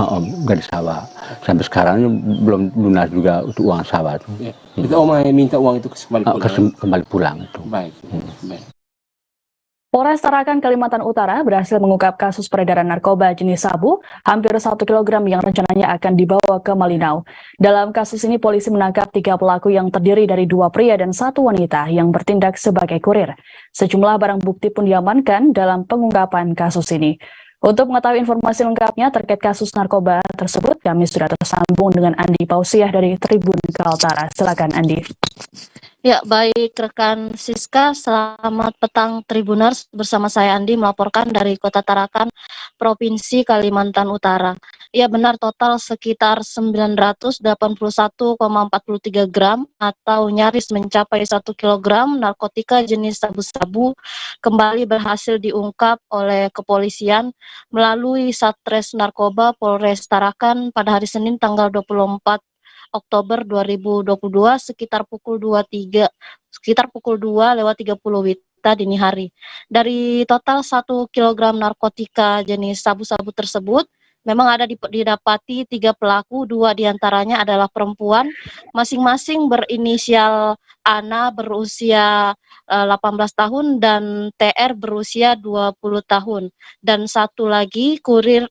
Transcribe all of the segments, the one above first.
Heeh, gadis sawah. Sampai sekarang belum lunas juga untuk uang sawah tuh. Ya. Itu Oma yang minta uang itu kembali pulang. Kembali pulang itu. Baik. Baik. Polres Tarakan, Kalimantan Utara berhasil mengungkap kasus peredaran narkoba jenis sabu hampir 1 kilogram yang rencananya akan dibawa ke Malinau. Dalam kasus ini polisi menangkap 3 pelaku yang terdiri dari 2 pria dan 1 wanita yang bertindak sebagai kurir. Sejumlah barang bukti pun diamankan dalam pengungkapan kasus ini. Untuk mengetahui informasi lengkapnya terkait kasus narkoba tersebut, kami sudah tersambung dengan Andi Pausiah dari Tribun Kaltara. Silakan Andi. Ya, baik rekan Siska, selamat petang Tribuners. Bersama saya Andi melaporkan dari Kota Tarakan, Provinsi Kalimantan Utara. Ya benar, total sekitar 981,43 gram atau nyaris mencapai 1 kilogram narkotika jenis sabu-sabu kembali berhasil diungkap oleh kepolisian melalui Satres Narkoba Polres Tarakan pada hari Senin tanggal 24 Oktober 2022 sekitar pukul 2.30 dini hari. Dari total 1 kilogram narkotika jenis sabu-sabu tersebut, memang ada didapati 3 pelaku, 2 diantaranya adalah perempuan, masing-masing berinisial Ana berusia 18 tahun dan TR berusia 20 tahun. Dan satu lagi kurir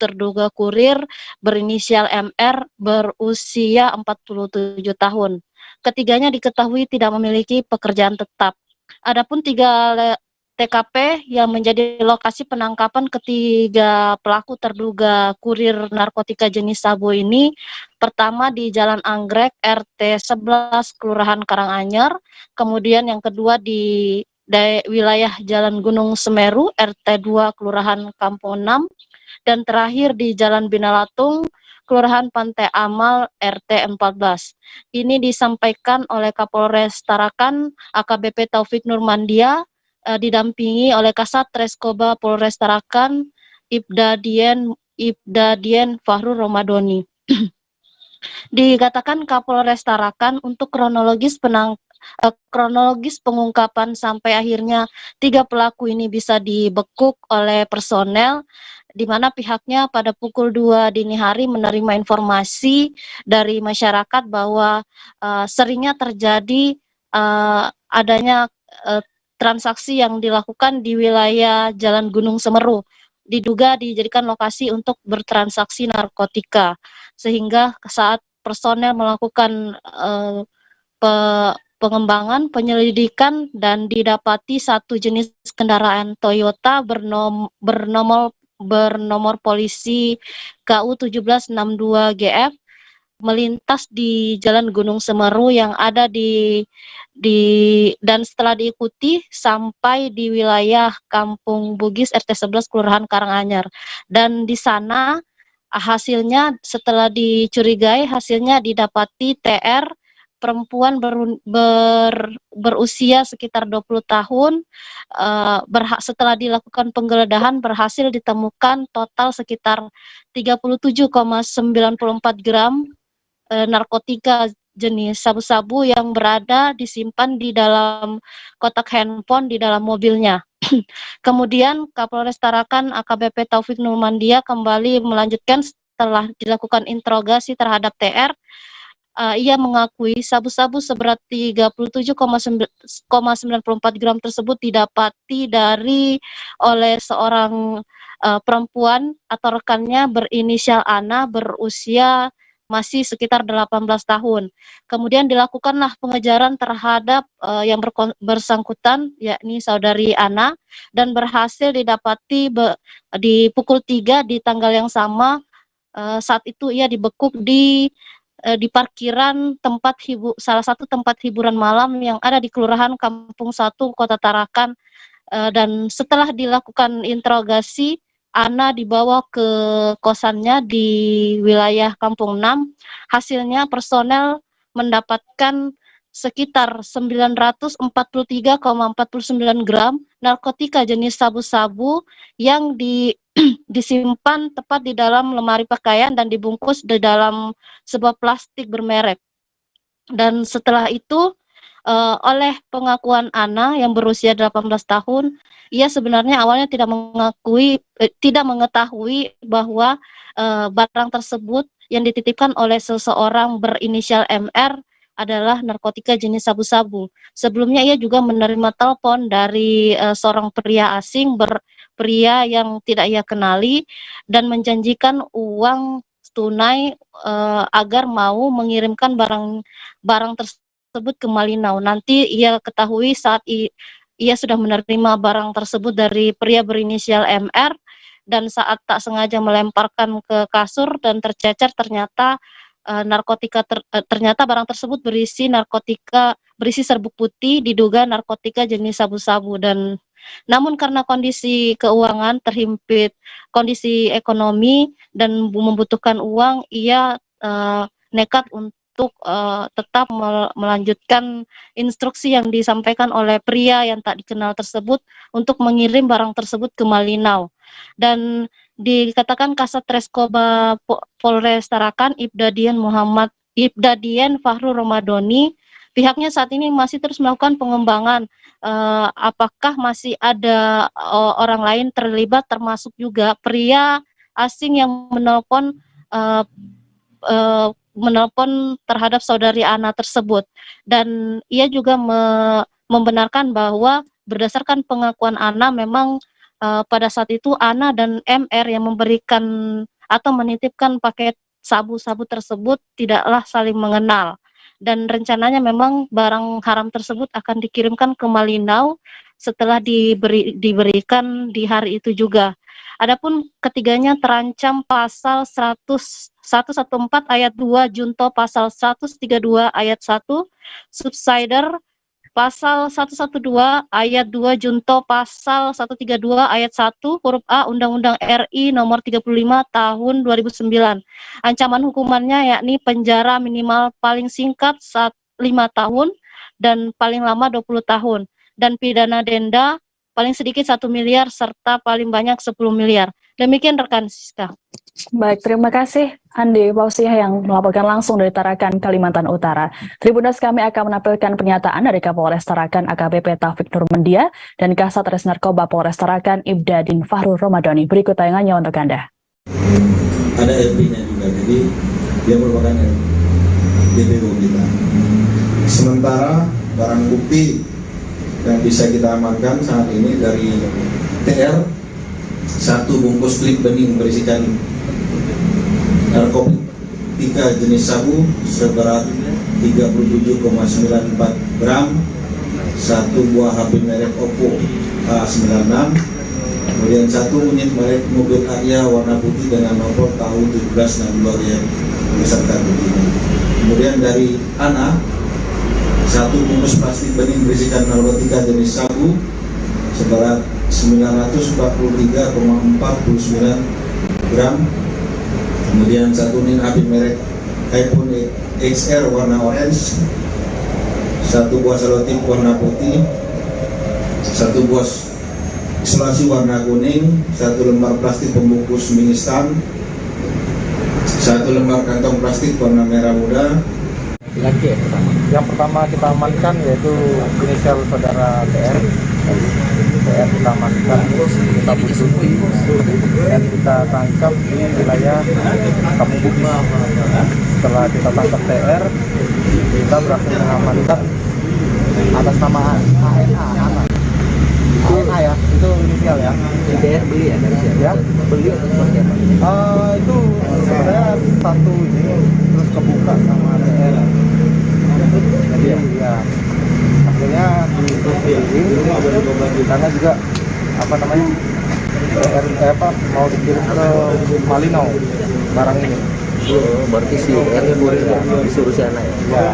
terduga kurir berinisial MR berusia 47 tahun. Ketiganya diketahui tidak memiliki pekerjaan tetap. Adapun 3 TKP yang menjadi lokasi penangkapan ketiga pelaku terduga kurir narkotika jenis sabu ini, pertama di Jalan Anggrek RT 11 Kelurahan Karanganyar, kemudian yang kedua di wilayah Jalan Gunung Semeru RT 2 Kelurahan Kampung 6, dan terakhir di Jalan Binalatung, Kelurahan Pantai Amal, RT 14. Ini disampaikan oleh Kapolres Tarakan, AKBP Taufik Nurmandia, didampingi oleh Kasat Reskoba Polres Tarakan, Ibda Dien Fahrul Romadoni. Dikatakan Kapolres Tarakan untuk kronologis pengungkapan sampai akhirnya 3 pelaku ini bisa dibekuk oleh personel, di mana pihaknya pada pukul 2 dini hari menerima informasi dari masyarakat bahwa seringnya terjadi adanya transaksi yang dilakukan di wilayah Jalan Gunung Semeru, diduga dijadikan lokasi untuk bertransaksi narkotika, sehingga saat personel melakukan pengembangan, penyelidikan, dan didapati 1 jenis kendaraan Toyota bernomor polisi KU 1762 GF melintas di Jalan Gunung Semeru yang ada dan setelah diikuti sampai di wilayah Kampung Bugis RT 11 Kelurahan Karanganyar, dan di sana hasilnya setelah dicurigai hasilnya didapati TR perempuan berusia sekitar 20 tahun. Setelah dilakukan penggeledahan berhasil ditemukan total sekitar 37,94 gram narkotika jenis sabu-sabu yang disimpan di dalam kotak handphone di dalam mobilnya. Kemudian Kapolres Tarakan AKBP Taufik Nurmandia kembali melanjutkan setelah dilakukan interogasi terhadap TR. Ia mengakui sabu-sabu seberat 37,94 gram tersebut didapati oleh seorang perempuan atau rekannya berinisial Ana berusia masih sekitar 18 tahun. Kemudian dilakukanlah pengejaran terhadap yang bersangkutan, yakni saudari Ana, dan berhasil didapati di pukul 3 di tanggal yang sama. Saat itu ia dibekuk di parkiran salah satu tempat hiburan malam yang ada di Kelurahan Kampung 1 Kota Tarakan, dan setelah dilakukan interogasi Ana dibawa ke kosannya di wilayah Kampung 6. Hasilnya personel mendapatkan sekitar 943,49 gram narkotika jenis sabu-sabu yang disimpan tepat di dalam lemari pakaian dan dibungkus di dalam sebuah plastik bermerek. Dan setelah itu oleh pengakuan Ana yang berusia 18 tahun, ia sebenarnya awalnya tidak mengetahui bahwa barang tersebut yang dititipkan oleh seseorang berinisial MR adalah narkotika jenis sabu-sabu. Sebelumnya ia juga menerima telepon dari seorang pria asing pria yang tidak ia kenali dan menjanjikan uang tunai agar mau mengirimkan barang tersebut ke Malinau. Nanti ia ketahui saat ia sudah menerima barang tersebut dari pria berinisial MR, dan saat tak sengaja melemparkan ke kasur dan tercecer, ternyata ternyata barang tersebut berisi serbuk putih, diduga narkotika jenis sabu-sabu. Dan namun karena kondisi keuangan terhimpit, kondisi ekonomi dan membutuhkan uang, ia nekat untuk tetap melanjutkan instruksi yang disampaikan oleh pria yang tak dikenal tersebut untuk mengirim barang tersebut ke Malinau. Dan dikatakan Kasat Reskoba Polres Tarakan Ibdadian Fahrul Ramadhani, pihaknya saat ini masih terus melakukan pengembangan apakah masih ada orang lain terlibat, termasuk juga pria asing yang menelpon terhadap saudari Ana tersebut. Dan ia juga membenarkan bahwa berdasarkan pengakuan Ana, memang pada saat itu Ana dan MR yang memberikan atau menitipkan paket sabu-sabu tersebut tidaklah saling mengenal. Dan rencananya memang barang haram tersebut akan dikirimkan ke Malinau setelah diberikan di hari itu juga. Adapun ketiganya terancam pasal 114 ayat 2 junto pasal 132 ayat 1 subsider, pasal 112 ayat 2 junto pasal 132 ayat 1 huruf A Undang-Undang RI nomor 35 tahun 2009. Ancaman hukumannya yakni penjara minimal paling singkat 5 tahun dan paling lama 20 tahun. Dan pidana denda paling sedikit 1 miliar serta paling banyak 10 miliar. Demikian rekan Siska. Baik, terima kasih Andi Pausiah yang melaporkan langsung dari Tarakan, Kalimantan Utara. Tribuners, kami akan menampilkan pernyataan dari Kapolres Tarakan AKBP Taufik Nurmendia dan Kasat Res Narkoba Polres Tarakan Ibdadin Fahrul Ramadhani. Berikut tayangannya untuk Anda. Ada LP-nya juga, jadi dia merupakan DPO kita. Sementara barang bukti yang bisa kita amankan saat ini dari TR, 1 bungkus klip bening berisikan narkotika jenis sabu seberat 37,94 gram, 1 buah HP merek Oppo A96, kemudian 1 unit merek mobil Arya warna putih dengan nomor tahun 1762 beserta buktinya. Kemudian dari Ana, 1 bungkus plastik bening berisikan narkotika jenis sabu seberat 943,49 gram, kemudian 1 unit HP merek iPhone XR warna orange, 1 buah selotip warna putih, 1 buah isolasi warna kuning, 1 lembar plastik pembungkus mie instan, 1 lembar kantong plastik warna merah muda. Yang pertama kita amankan yaitu inisial saudara TR. TR kita amankan, kita buntuti dan kita tangkap di wilayah Kampung Bugis. Setelah kita tangkap TR, kita berhasil mengamankan atas nama ANA. ANA ya, itu inisial ya. TR beli ya dari siapa? Ya, beli atau seperti apa? Itu sebenarnya satu ini terus kebuka sama TR. Jadi ya akhirnya di sana juga mau dikirim ke Malinau barang ini. Berarti si R disuruh sana ya? Ya.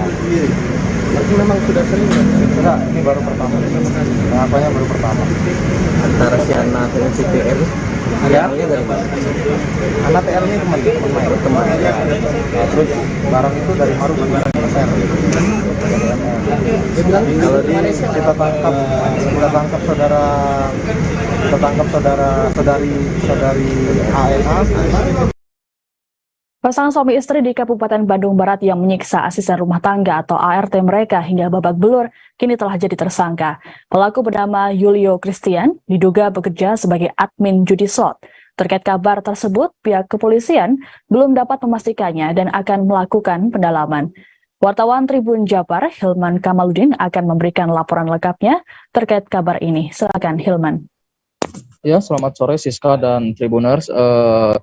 Berarti memang sudah sering ya? Enggak, ini baru pertama. Apanya baru pertama? Antara si Ana dengan si TR Ya, dari mana? anak TR ini teman ya. Nah, terus barang itu dari Maru MR. Kalau kita tangkap saudari ANA Pasangan suami istri di Kabupaten Bandung Barat yang menyiksa asisten rumah tangga atau ART mereka hingga babak belur kini telah jadi tersangka. Pelaku bernama Yulio Christian diduga bekerja sebagai admin judi slot. Terkait kabar tersebut, pihak kepolisian belum dapat memastikannya dan akan melakukan pendalaman. Wartawan Tribun Jabar, Hilman Kamaludin akan memberikan laporan lengkapnya terkait kabar ini. Silakan Hilman. Ya, selamat sore Siska dan Tribuners.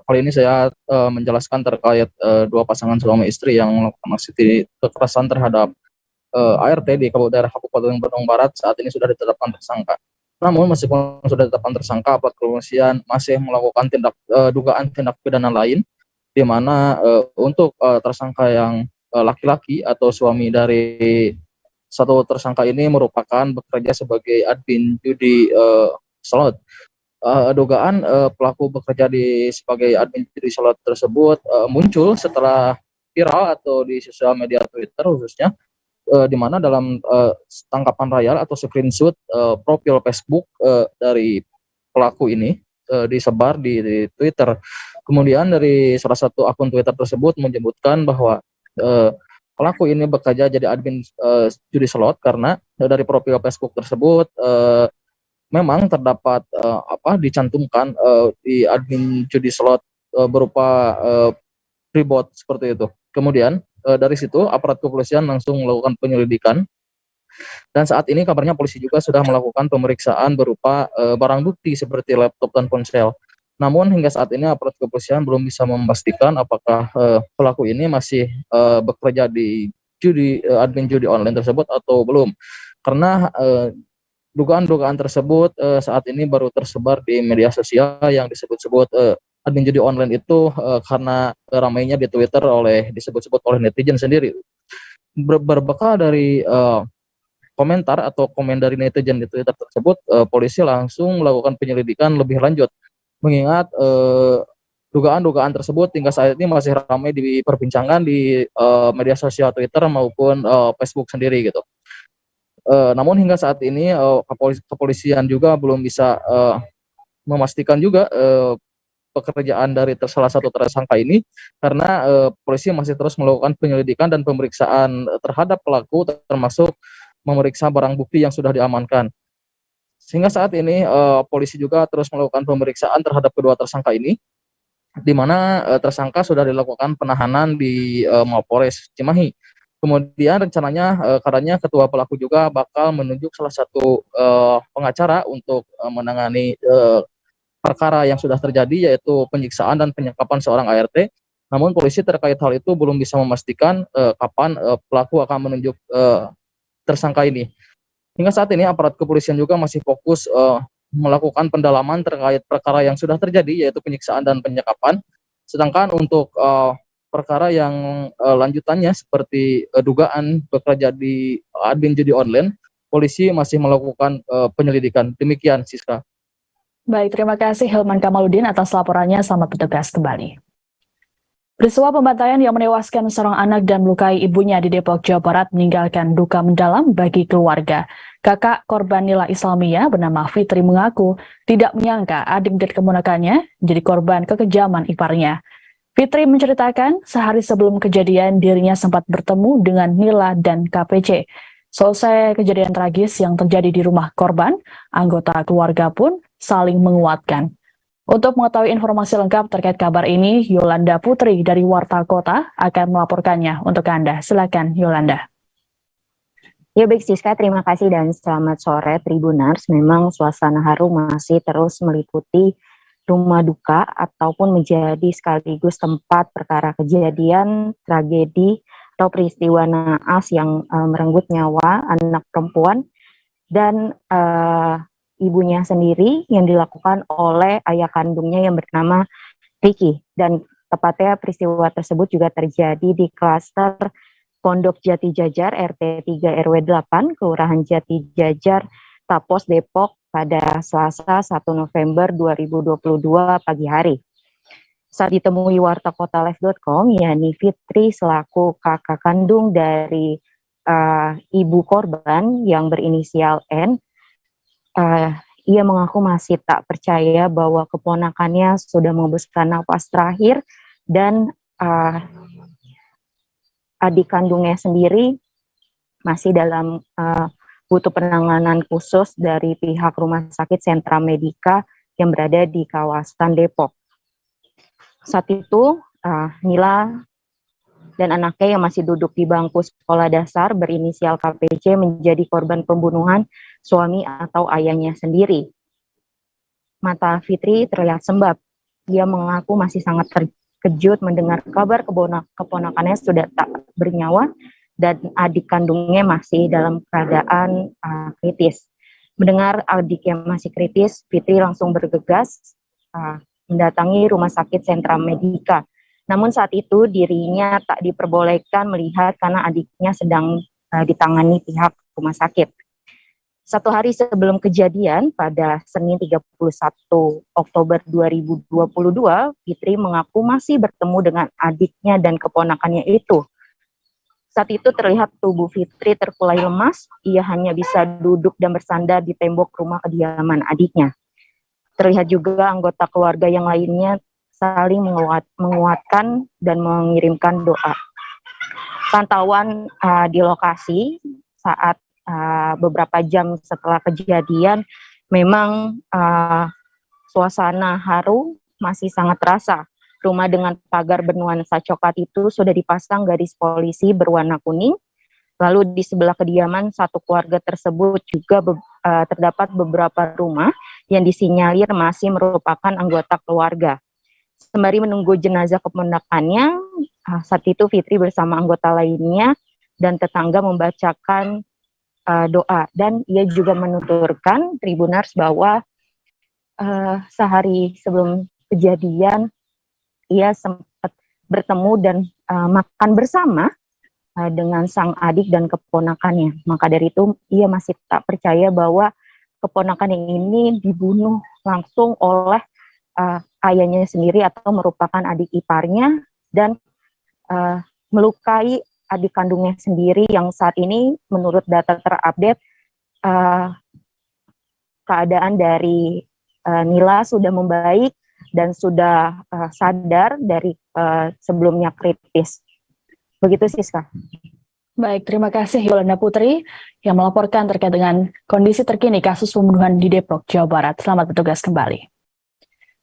Kali ini saya menjelaskan terkait dua pasangan suami istri yang melakukan aksi kekerasan terhadap ART di Kabupaten Bandung Barat saat ini sudah ditetapkan tersangka. Namun meskipun sudah ditetapkan tersangka, aparat kepolisian masih melakukan dugaan tindak pidana lain, di mana untuk tersangka yang laki-laki atau suami dari satu tersangka ini merupakan bekerja sebagai admin judi slot. Dugaan pelaku bekerja sebagai admin judi slot tersebut muncul setelah viral atau di sosial media Twitter khususnya, di mana dalam tangkapan layar atau screenshot profil Facebook dari pelaku ini disebar di Twitter. Kemudian dari salah satu akun Twitter tersebut menyebutkan bahwa pelaku ini bekerja jadi admin judi slot karena dari profil Facebook tersebut memang terdapat dicantumkan di admin judi slot berupa reward seperti itu. Kemudian dari situ aparat kepolisian langsung melakukan penyelidikan, dan saat ini kabarnya polisi juga sudah melakukan pemeriksaan berupa barang bukti seperti laptop dan ponsel. Namun hingga saat ini aparat kepolisian belum bisa memastikan apakah pelaku ini masih bekerja di admin judi online tersebut atau belum, karena dugaan-dugaan tersebut saat ini baru tersebar di media sosial yang disebut-sebut admin judi online itu karena ramainya di Twitter disebut-sebut oleh netizen sendiri. Berbekal dari komentar atau komen dari netizen di Twitter tersebut, polisi langsung melakukan penyelidikan lebih lanjut, mengingat dugaan-dugaan tersebut hingga saat ini masih ramai diperbincangkan di media sosial Twitter maupun Facebook sendiri gitu. Namun hingga saat ini kepolisian juga belum bisa memastikan juga pekerjaan dari salah satu tersangka ini, karena polisi masih terus melakukan penyelidikan dan pemeriksaan terhadap pelaku, termasuk memeriksa barang bukti yang sudah diamankan. Sehingga saat ini polisi juga terus melakukan pemeriksaan terhadap kedua tersangka ini, di mana tersangka sudah dilakukan penahanan di Mapolres Cimahi. Kemudian rencananya katanya ketua pelaku juga bakal menunjuk salah satu pengacara untuk menangani perkara yang sudah terjadi, yaitu penyiksaan dan penyekapan seorang ART. Namun polisi terkait hal itu belum bisa memastikan kapan pelaku akan menunjuk tersangka ini. Hingga saat ini aparat kepolisian juga masih fokus melakukan pendalaman terkait perkara yang sudah terjadi, yaitu penyiksaan dan penyekapan. Sedangkan untuk perkara yang lanjutannya seperti dugaan bekerja di admin judi online, polisi masih melakukan penyelidikan. Demikian, Siska. Baik, terima kasih Hilman Kamaludin atas laporannya. Selamat bertugas kembali. Peristiwa pembantaian yang menewaskan seorang anak dan melukai ibunya di Depok, Jawa Barat meninggalkan duka mendalam bagi keluarga. Kakak korban Nila Islamia bernama Fitri mengaku tidak menyangka adik dan keponakannya jadi korban kekejaman iparnya. Fitri menceritakan sehari sebelum kejadian dirinya sempat bertemu dengan Nila dan KPC. Selesai kejadian tragis yang terjadi di rumah korban, anggota keluarga pun saling menguatkan. Untuk mengetahui informasi lengkap terkait kabar ini, Yolanda Putri dari Warta Kota akan melaporkannya untuk Anda. Silakan Yolanda. Ya baik Siska, terima kasih dan selamat sore Tribuners. Memang suasana haru masih terus meliputi rumah duka ataupun menjadi sekaligus tempat perkara kejadian tragedi atau peristiwa naas yang merenggut nyawa anak perempuan dan ibunya sendiri yang dilakukan oleh ayah kandungnya yang bernama Ricky. Dan tepatnya peristiwa tersebut juga terjadi di klaster Pondok Jati Jajar RT 3 RW 8 Kelurahan Jati Jajar Tapos Depok pada Selasa 1 November 2022 pagi hari. Saat ditemui wartakotalive.com, yakni Fitri selaku kakak kandung dari ibu korban yang berinisial N, ia mengaku masih tak percaya bahwa keponakannya sudah mengembuskan napas terakhir dan adik kandungnya sendiri masih dalam butuh penanganan khusus dari pihak Rumah Sakit Sentra Medika yang berada di kawasan Depok. Saat itu Nila dan anaknya yang masih duduk di bangku sekolah dasar berinisial KPC menjadi korban pembunuhan suami atau ayahnya sendiri. Mata Fitri terlihat sembab. Dia mengaku masih sangat terkejut mendengar kabar keponakannya sudah tak bernyawa dan adik kandungnya masih dalam keadaan kritis. Mendengar adiknya masih kritis, Fitri langsung bergegas mendatangi Rumah Sakit Sentra Medika. Namun saat itu dirinya tak diperbolehkan melihat karena adiknya sedang ditangani pihak rumah sakit. 1 hari sebelum kejadian, pada Senin 31 Oktober 2022, Fitri mengaku masih bertemu dengan adiknya dan keponakannya itu. Saat itu terlihat tubuh Fitri terkulai lemas, ia hanya bisa duduk dan bersandar di tembok rumah kediaman adiknya. Terlihat juga anggota keluarga yang lainnya saling menguatkan dan mengirimkan doa. Pantauan di lokasi saat beberapa jam setelah kejadian, memang suasana haru masih sangat terasa. Rumah dengan pagar bernuansa coklat itu sudah dipasang garis polisi berwarna kuning. Lalu di sebelah kediaman satu keluarga tersebut juga terdapat beberapa rumah yang disinyalir masih merupakan anggota keluarga. Sembari menunggu jenazah keponakannya, saat itu Fitri bersama anggota lainnya dan tetangga membacakan doa. Dan ia juga menuturkan Tribuners bahwa sehari sebelum kejadian ia sempat bertemu dan makan bersama dengan sang adik dan keponakannya. Maka dari itu ia masih tak percaya bahwa keponakan ini dibunuh langsung oleh ayahnya sendiri atau merupakan adik iparnya dan melukai adik kandungnya sendiri yang saat ini menurut data terupdate keadaan dari Nila sudah membaik dan sudah sadar dari sebelumnya kritis. Begitu Siska. Baik, terima kasih Yolanda Putri yang melaporkan terkait dengan kondisi terkini kasus pembunuhan di Depok, Jawa Barat. Selamat bertugas kembali.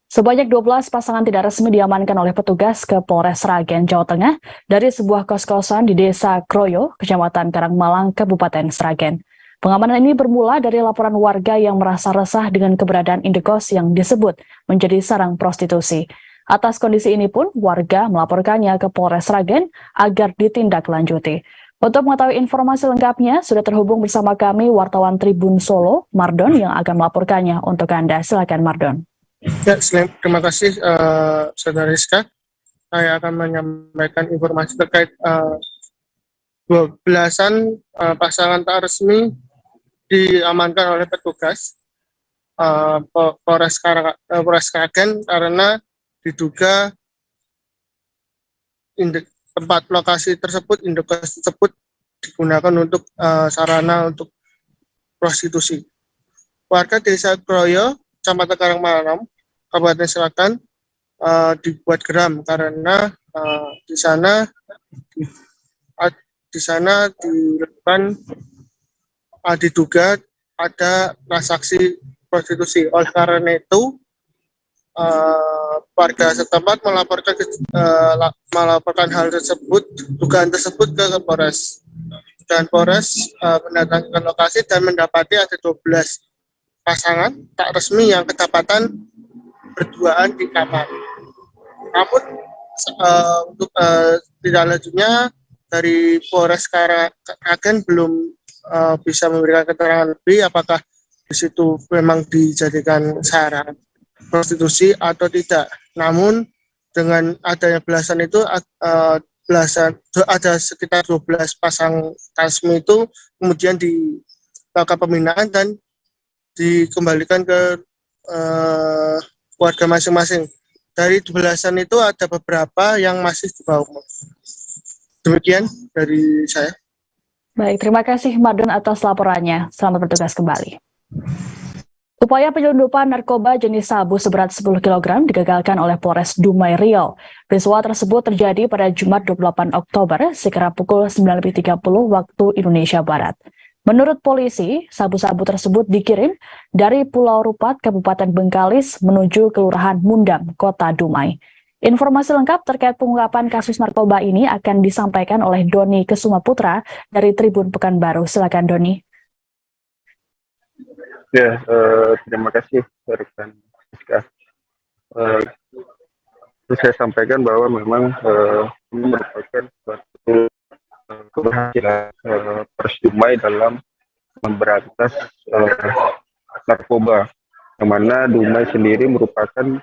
Sebanyak 12 pasangan tidak resmi diamankan oleh petugas ke Polres Sragen, Jawa Tengah dari sebuah kos-kosan di Desa Kroyo, Kecamatan Karangmalang, Kabupaten Sragen. Pengamanan ini bermula dari laporan warga yang merasa resah dengan keberadaan indekos yang disebut menjadi sarang prostitusi. Atas kondisi ini pun, warga melaporkannya ke Polres Sragen agar ditindaklanjuti. Untuk mengetahui informasi lengkapnya, sudah terhubung bersama kami wartawan Tribun Solo, Mardon, yang akan melaporkannya untuk Anda. Silakan Mardon. Ya, terima kasih Saudara Rizka. Saya akan menyampaikan informasi terkait 12-an pasangan tak resmi diamankan oleh petugas Polres Sragen karena diduga tempat lokasi tersebut, indekos tersebut digunakan untuk sarana untuk prostitusi. Warga Desa Kroyo, Kecamatan Karangmalang, Kabupaten Sragen dibuat geram karena di sana dilakukan diduga ada transaksi prostitusi. Oleh karena itu, warga setempat melaporkan hal tersebut, dugaan tersebut ke Polres. Dan Polres mendatangi ke lokasi dan mendapati ada 12 pasangan tak resmi yang kedapatan berduaan di kamar. Namun untuk tidak lanjutnya dari Polres Sragen belum bisa memberikan keterangan lebih apakah di situ memang dijadikan sarana prostitusi atau tidak. Namun dengan adanya belasan itu ada sekitar 12 pasang resmi itu kemudian dilakukan pembinaan dan dikembalikan ke keluarga masing-masing. Dari 12-an itu ada beberapa yang masih di bawah umur. Demikian dari saya. Baik, terima kasih Mardon atas laporannya. Selamat bertugas kembali. Upaya penyelundupan narkoba jenis sabu seberat 10 kg digagalkan oleh Polres Dumai Riau. Peristiwa tersebut terjadi pada Jumat 28 Oktober sekira pukul 9.30 waktu Indonesia Barat. Menurut polisi, sabu-sabu tersebut dikirim dari Pulau Rupat, Kabupaten Bengkalis menuju Kelurahan Mundam, Kota Dumai. Informasi lengkap terkait pengungkapan kasus narkoba ini akan disampaikan oleh Doni Kesumaputra dari Tribun Pekanbaru. Silakan Doni. Ya, terima kasih rekan Rizka. Saya sampaikan bahwa memang ini merupakan suatu keberhasilan Polres Dumai dalam memberantas narkoba, yang mana Dumai sendiri merupakan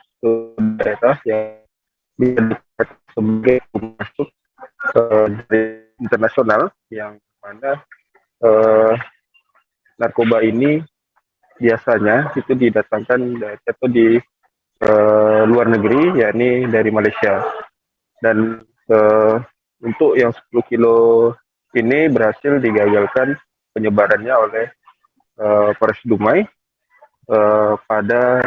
daerah yang dijadikan sebagai masuk dari internasional, yang mana narkoba ini biasanya itu didatangkan atau di luar negeri, yakni dari Malaysia. Dan untuk yang 10 kilo ini berhasil digagalkan penyebarannya oleh Polres Dumai pada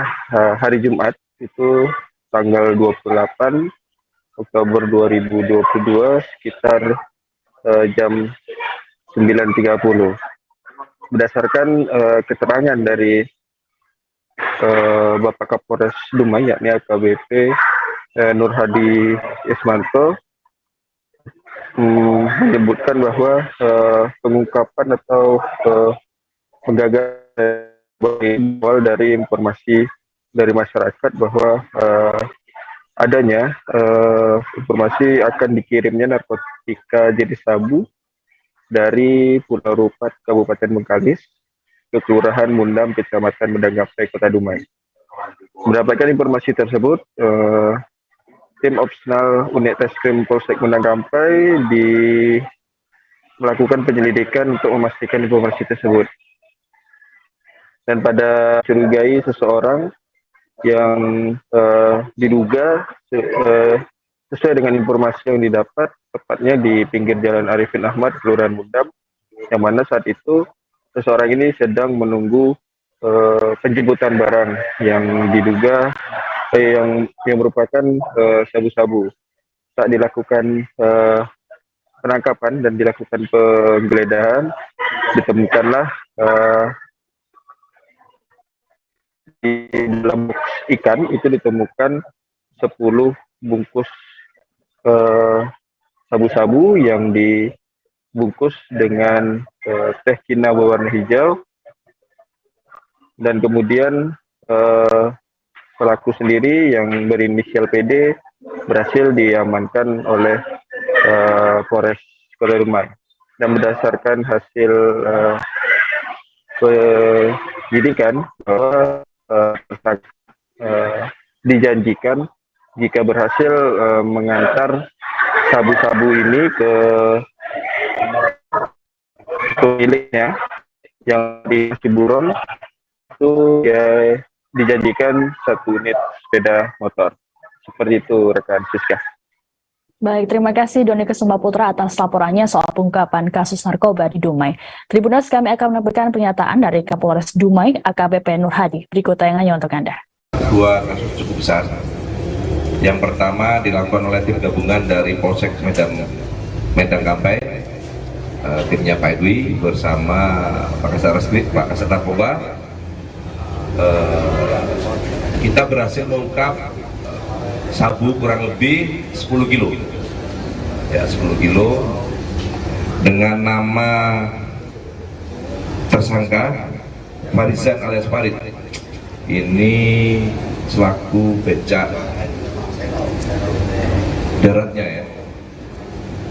hari Jumat, itu tanggal 28 Oktober 2022 sekitar jam 9.30. Berdasarkan keterangan dari Bapak Kapolres Dumai, yakni AKBP Nur Hadi Ismanto, menyebutkan bahwa pengungkapan atau penggagalan awal dari informasi dari masyarakat bahwa adanya informasi akan dikirimnya narkotika jenis sabu dari Pulau Rupat, Kabupaten Bengkalis, ke Kelurahan Mundam, Kecamatan Medanggapai, Kota Dumai. Mendapatkan informasi tersebut, tim opsional unit Reskrim Polsek Medanggapai melakukan penyelidikan untuk memastikan informasi tersebut. Dan pada curigai seseorang yang diduga sesuai dengan informasi yang didapat, tepatnya di pinggir Jalan Arifin Ahmad, Kelurahan Mundam, yang mana saat itu seseorang ini sedang menunggu penjemputan barang yang diduga yang merupakan sabu-sabu. Saat dilakukan penangkapan dan dilakukan penggeledahan, ditemukanlah di dalam box ikan itu ditemukan 10 bungkus sabu-sabu yang dibungkus dengan teh kina berwarna hijau, dan kemudian pelaku sendiri yang berinisial PD berhasil diamankan oleh Polres Kota Dumai. Dan berdasarkan hasil penyidikan bahwa dijanjikan jika berhasil mengantar sabu-sabu ini ke pemiliknya yang di Ciburon, itu ya dijanjikan 1 unit sepeda motor. Seperti itu rekan Siska. Baik, terima kasih Doni Kesumaputra atas laporannya soal pengungkapan kasus narkoba di Dumai. Tribuners, kami akan menampilkan pernyataan dari Kapolres Dumai AKBP Nur Hadi. Berikut tayangannya untuk Anda. 2 kasus cukup besar. Yang pertama dilakukan oleh tim gabungan dari Polsek Medanggapai, timnya Pak Edwi bersama Pak Kasat Narkoba. Kita berhasil mengungkap sabu kurang lebih 10 kilo. Ya, 10 kilo dengan nama tersangka Farizan alias Farid. Ini selaku becak daratnya, ya,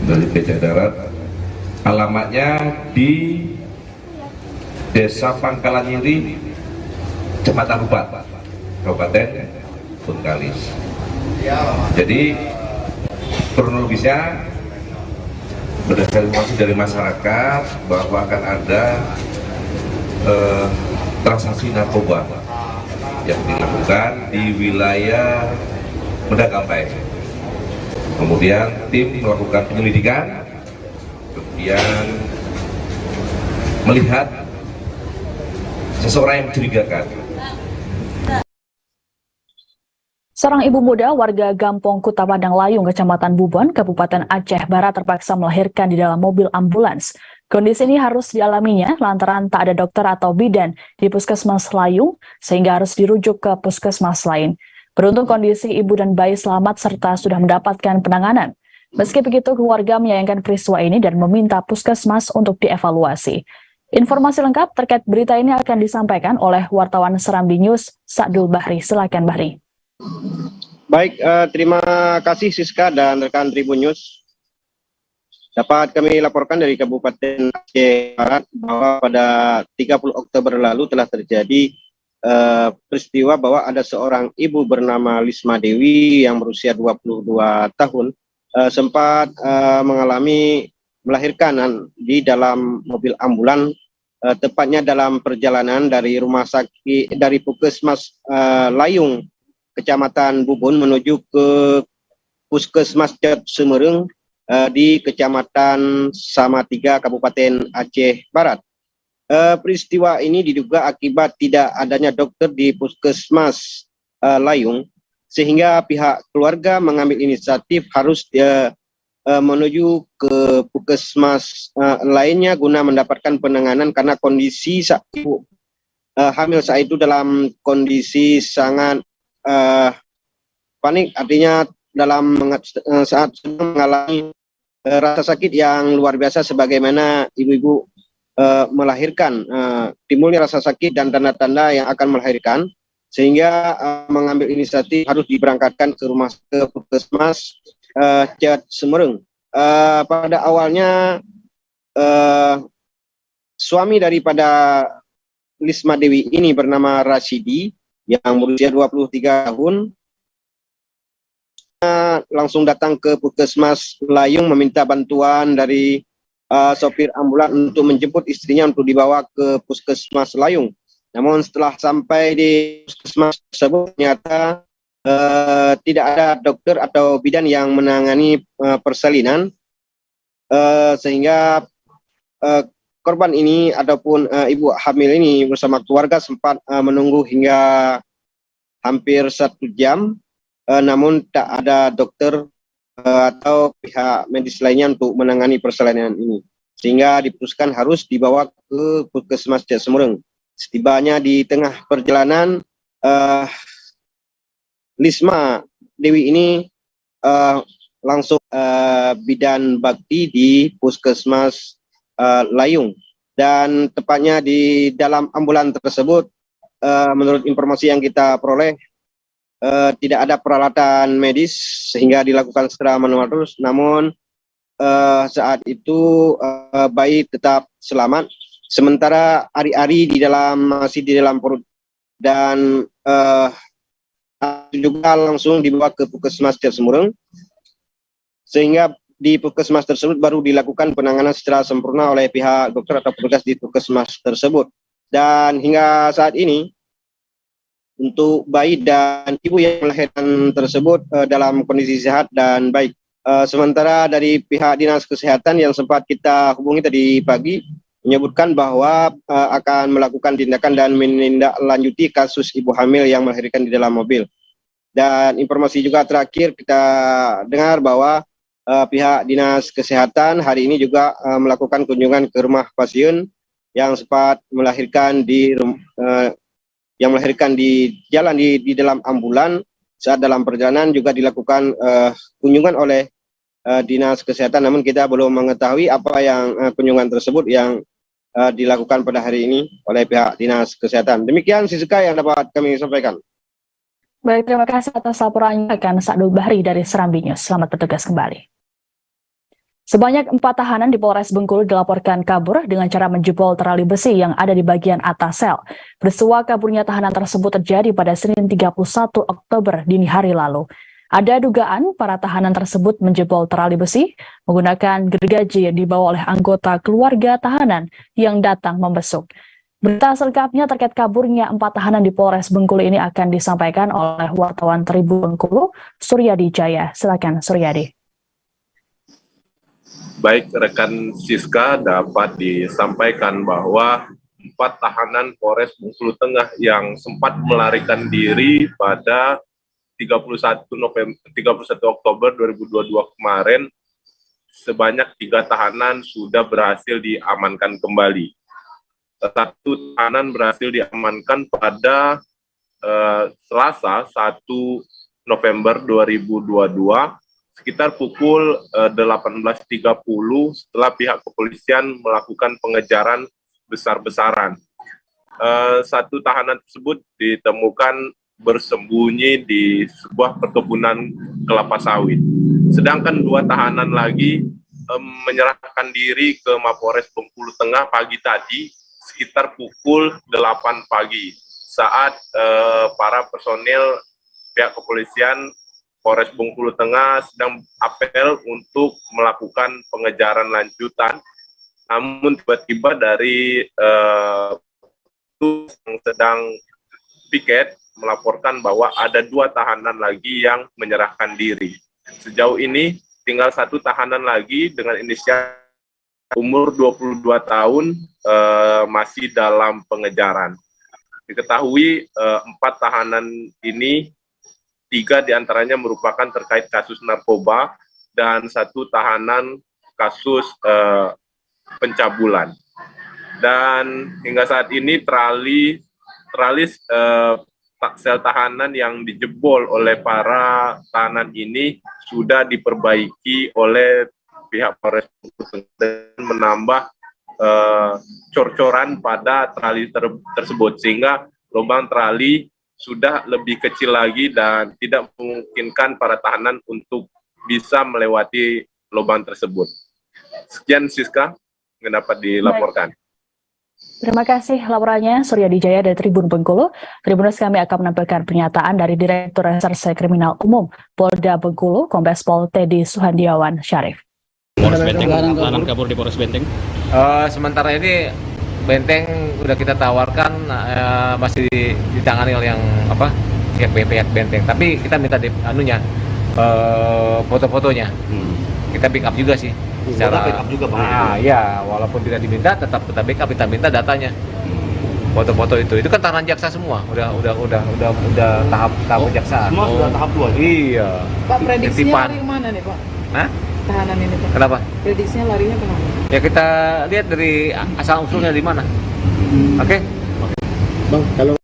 dari becak darat. Alamatnya di Desa Pangkalan Nyiri, Kecamatan Rupat, Kabupaten Bengkalis. Jadi kronologisnya berdasarkan informasi dari masyarakat bahwa akan ada transaksi narkoba yang dilakukan di wilayah Medanggapai. Kemudian tim melakukan penyelidikan, kemudian melihat seseorang yang mencurigakan Seorang ibu muda warga Gampong Kuta Padang Layung, Kecamatan Bubon, Kabupaten Aceh Barat terpaksa melahirkan di dalam mobil ambulans. Kondisi ini harus dialaminya lantaran tak ada dokter atau bidan di Puskesmas Layung sehingga harus dirujuk ke puskesmas lain. Beruntung kondisi ibu dan bayi selamat serta sudah mendapatkan penanganan. Meski begitu, keluarga menyayangkan peristiwa ini dan meminta puskesmas untuk dievaluasi. Informasi lengkap terkait berita ini akan disampaikan oleh wartawan Serambi News, Sa'dul Bahri. Silakan Bahri. Baik, terima kasih Siska dan rekan Tribun News. Dapat kami laporkan dari Kabupaten Aceh Barat bahwa pada 30 Oktober lalu telah terjadi peristiwa bahwa ada seorang ibu bernama Lisma Dewi yang berusia 22 tahun sempat mengalami melahirkan di dalam mobil ambulan, tepatnya dalam perjalanan dari rumah sakit dari Puskesmas Layung, Kecamatan Bubun menuju ke Puskesmas Cet Semereng di Kecamatan Samatiga, Kabupaten Aceh Barat. Peristiwa ini diduga akibat tidak adanya dokter di Puskesmas Layung, sehingga pihak keluarga mengambil inisiatif harus menuju ke puskesmas lainnya guna mendapatkan penanganan karena kondisi ibu hamil saat itu dalam kondisi sangat panik, artinya dalam saat sedang mengalami rasa sakit yang luar biasa sebagaimana ibu-ibu melahirkan, timbulnya rasa sakit dan tanda-tanda yang akan melahirkan, sehingga mengambil inisiatif harus diberangkatkan ke puskesmas Cet Semereng. Pada awalnya suami daripada Lisma Dewi ini bernama Rasidi yang berusia 23 tahun langsung datang ke Puskesmas Layung meminta bantuan dari sopir ambulan untuk menjemput istrinya untuk dibawa ke Puskesmas Layung. Namun setelah sampai di puskesmas tersebut ternyata tidak ada dokter atau bidan yang menangani persalinan, sehingga korban ini ataupun ibu hamil ini bersama keluarga sempat menunggu hingga hampir 1 jam, namun tak ada dokter atau pihak medis lainnya untuk menangani persalinan ini, sehingga diputuskan harus dibawa ke Puskesmas Cet Semereng. Setibanya di tengah perjalanan, Lisma Dewi ini langsung bidan bakti di Puskesmas Layung, dan tepatnya di dalam ambulan tersebut, menurut informasi yang kita peroleh, tidak ada peralatan medis sehingga dilakukan secara manual terus. Namun saat itu bayi tetap selamat, sementara ari-ari masih di dalam perut, dan juga langsung dibawa ke Puskesmas Cet Semereng, sehingga di puskesmas tersebut baru dilakukan penanganan secara sempurna oleh pihak dokter atau petugas di puskesmas tersebut. Dan hingga saat ini untuk bayi dan ibu yang melahirkan tersebut dalam kondisi sehat dan baik. Sementara dari pihak Dinas Kesehatan yang sempat kita hubungi tadi pagi menyebutkan bahwa akan melakukan tindakan dan menindaklanjuti kasus ibu hamil yang melahirkan di dalam mobil. Dan informasi juga terakhir kita dengar bahwa pihak Dinas Kesehatan hari ini juga melakukan kunjungan ke rumah pasien yang sempat melahirkan di jalan di dalam ambulan. Saat dalam perjalanan juga dilakukan kunjungan oleh Dinas Kesehatan, namun kita belum mengetahui apa yang kunjungan tersebut yang dilakukan pada hari ini oleh pihak Dinas Kesehatan. Demikian Siska yang dapat kami sampaikan. Baik, terima kasih atas laporannya rekan Sa'dul Bahri dari Serambi News. Selamat bertugas kembali. Sebanyak 4 tahanan di Polres Bengkulu dilaporkan kabur dengan cara menjebol terali besi yang ada di bagian atas sel. Peristiwa kaburnya tahanan tersebut terjadi pada Senin 31 Oktober dini hari lalu. Ada dugaan para tahanan tersebut menjebol terali besi menggunakan gergaji yang dibawa oleh anggota keluarga tahanan yang datang membesuk. Berita selengkapnya terkait kaburnya 4 tahanan di Polres Bengkulu ini akan disampaikan oleh wartawan Tribun Bengkulu, Suryadi Jaya. Silakan Suryadi. Baik, rekan Siska, dapat disampaikan bahwa 4 tahanan Polres Bengkulu Tengah yang sempat melarikan diri pada 31 Oktober 2022 kemarin sebanyak 3 tahanan sudah berhasil diamankan kembali. Satu tahanan berhasil diamankan pada Selasa 1 November 2022 sekitar pukul 18.30 setelah pihak kepolisian melakukan pengejaran besar-besaran. Satu tahanan tersebut ditemukan bersembunyi di sebuah perkebunan kelapa sawit. Sedangkan 2 tahanan lagi menyerahkan diri ke Mapores Bengkulu Tengah pagi tadi sekitar pukul 8 pagi saat para personil pihak kepolisian Polres Bengkulu Tengah sedang apel untuk melakukan pengejaran lanjutan. Namun tiba-tiba dari yang sedang piket melaporkan bahwa ada 2 tahanan lagi yang menyerahkan diri. Sejauh ini tinggal 1 tahanan lagi dengan inisial umur 22 tahun masih dalam pengejaran. Diketahui 4 tahanan ini 3 diantaranya merupakan terkait kasus narkoba dan 1 tahanan kasus pencabulan. Dan hingga saat ini tralis sel tahanan yang dijebol oleh para tahanan ini sudah diperbaiki oleh pihak Polres dan menambah cor-coran pada trali tersebut sehingga lubang trali sudah lebih kecil lagi dan tidak memungkinkan para tahanan untuk bisa melewati lubang tersebut. Sekian Siska yang dapat dilaporkan. Terima kasih laporannya Surya Dijaya dari Tribun Bengkulu. Tribuners, kami akan menampilkan pernyataan dari Direktur Reserse Kriminal Umum Polda Bengkulu, Kombes Pol Teddy Suhandiawan Syarif. Polres Benteng, tahanan kabur di Polres Benteng. Sementara ini Benteng udah kita tawarkan masih ditangani oleh yang pihak Benteng. Tapi kita minta foto-fotonya. Kita backup juga sih. Secara backup juga Bang. Ya, walaupun tidak diminta tetap kita backup, kita minta datanya. Foto-foto itu kan tahanan jaksa semua. Udah tahap kejaksaan. Semua sudah tahap 2. Iya. Pak, prediksinya lari mana nih, Pak? Hah? Tahanan ini, Pak. Kenapa? Prediksinya larinya kemana? Ya kita lihat dari asal usulnya di mana. Oke. Bang, kalau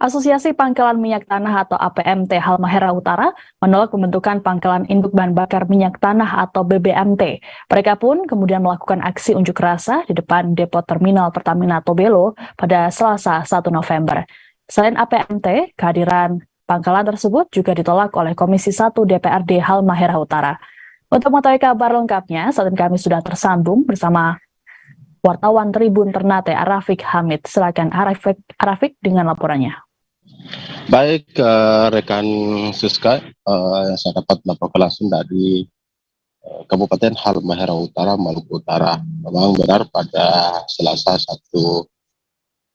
Asosiasi Pangkalan Minyak Tanah atau APMT Halmahera Utara menolak pembentukan Pangkalan Induk Bahan Bakar Minyak Tanah atau BBMT. Mereka pun kemudian melakukan aksi unjuk rasa di depan depo terminal Pertamina Tobelo pada Selasa 1 November. Selain APMT, kehadiran pangkalan tersebut juga ditolak oleh Komisi 1 DPRD Halmahera Utara. Untuk mengetahui kabar lengkapnya, saat ini kami sudah tersambung bersama wartawan Tribun Ternate Arafik Hamid. Silakan Arafik dengan laporannya. Baik, rekan Siska, yang saya dapat melaporkan langsung dari Kabupaten Halmahera Utara, Maluku Utara. Memang benar pada Selasa 1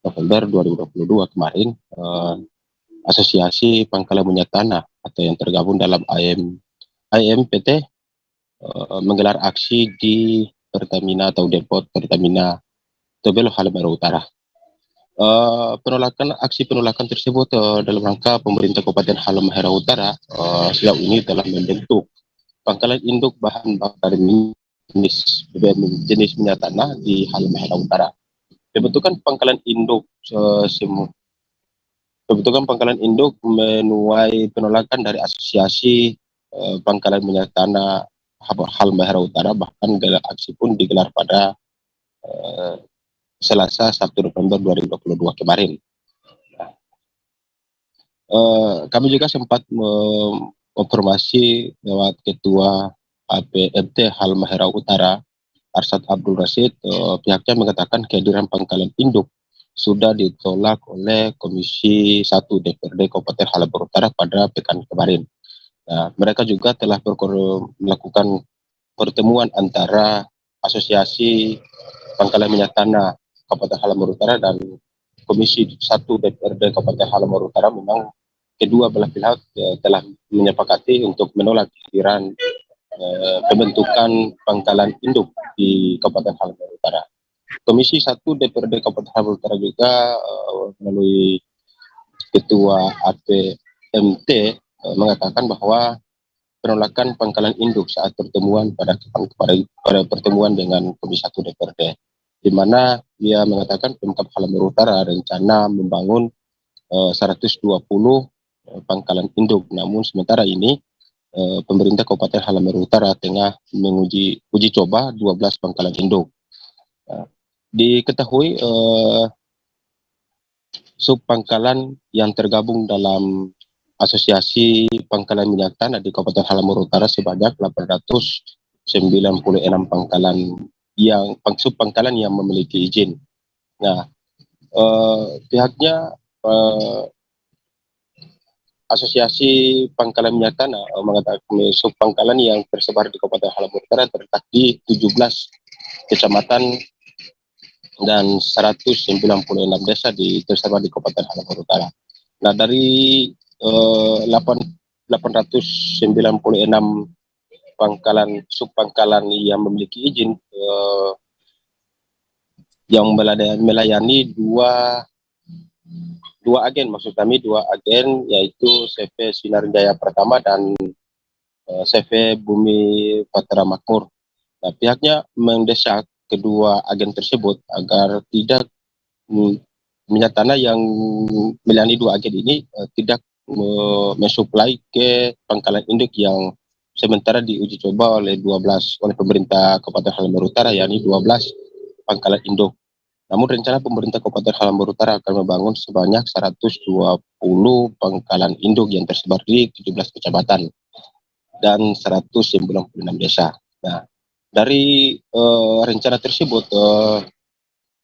November 2022 kemarin, Asosiasi Pangkalan Minyak Tanah atau yang tergabung dalam AMPT menggelar aksi di Pertamina atau depo Pertamina Tobelo Halmahera Utara. Aksi penolakan tersebut dalam rangka pemerintah Kabupaten Halmahera Utara sejauh ini telah membentuk pangkalan induk bahan bakar jenis minyak tanah di Halmahera Utara. Pembentukan pangkalan induk menuai penolakan dari Asosiasi Pangkalan Minyak Tanah Halmahera Utara, bahkan aksi pun digelar pada Selasa 1 November 2022 kemarin. Kami juga sempat menginformasi lewat Ketua APMT Halmahera Utara, Arsyad Abdul Rashid, pihaknya mengatakan kehadiran pangkalan induk sudah ditolak oleh Komisi 1 DPRD Kabupaten Halmahera Utara pada pekan kemarin. Nah, mereka juga telah melakukan pertemuan antara Asosiasi Pangkalan Minyak Tanah Kabupaten Halmahera Utara dan Komisi 1 DPRD Kabupaten Halmahera Utara. Memang kedua belah pihak telah menyepakati untuk menolak kehadiran pembentukan pangkalan induk di Kabupaten Halmahera Utara. Komisi 1 DPRD Kabupaten Halmahera Utara juga melalui Ketua MT mengatakan bahwa penolakan pangkalan induk saat pertemuan pada pertemuan dengan Komisi 1 DPRD, di mana dia mengatakan Pemkab Halmahera Utara rencana membangun 120 pangkalan induk. Namun sementara ini pemerintah Kabupaten Halmahera Utara tengah menguji coba 12 pangkalan induk. Diketahui sub pangkalan yang tergabung dalam Asosiasi Pangkalan Minyak Tanah di Kabupaten Halmahera Utara sebanyak 896 pangkalan sub pangkalan yang memiliki izin. Nah, pihaknya Asosiasi Pangkalan Minyak Tanah mengatakan sub pangkalan yang tersebar di Kabupaten Halmahera Utara terletak di 17 kecamatan dan 196 desa tersebar di Kabupaten Halmahera Utara. Nah, dari 896 pangkalan sub pangkalan yang memiliki izin yang melayani dua agen, maksud kami dua agen, yaitu CV Sinar Jaya Pertama dan CV Bumi Patra Makmur. Nah, pihaknya mendesak kedua agen tersebut agar tidak minyak tanah yang melayani dua agen ini tidak mensuplai ke pangkalan induk yang sementara diuji coba oleh pemerintah Kabupaten Halmahera Utara, yakni 12 pangkalan induk. Namun rencana pemerintah Kabupaten Halmahera Utara akan membangun sebanyak 120 pangkalan induk yang tersebar di 17 kecamatan dan 196 desa. Nah, dari rencana tersebut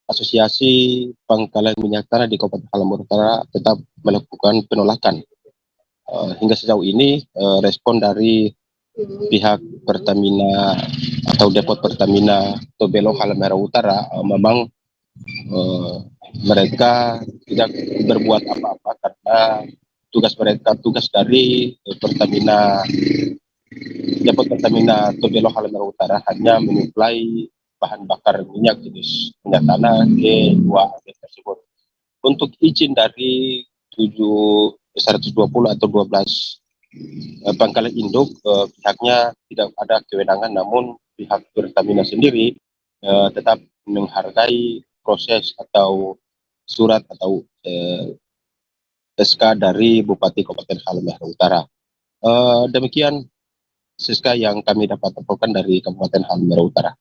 Asosiasi Pangkalan Minyak Tanah di Kabupaten Halmahera Utara tetap melakukan penolakan. Hingga sejauh ini respon dari pihak Pertamina atau Depot Pertamina Tobelo Halmahera Utara memang mereka tidak berbuat apa-apa karena tugas dari Pertamina Depot Pertamina Tobelo Halmahera Utara hanya menyuplai bahan bakar minyak jenis minyak tanah ke dua agen tersebut. Untuk izin dari 120 atau 12 pangkalan induk, pihaknya tidak ada kewenangan, namun pihak Pertamina sendiri tetap menghargai proses atau surat atau SK dari Bupati Kabupaten Halmahera Utara. Demikian SK yang kami dapat laporkan dari Kabupaten Halmahera Utara.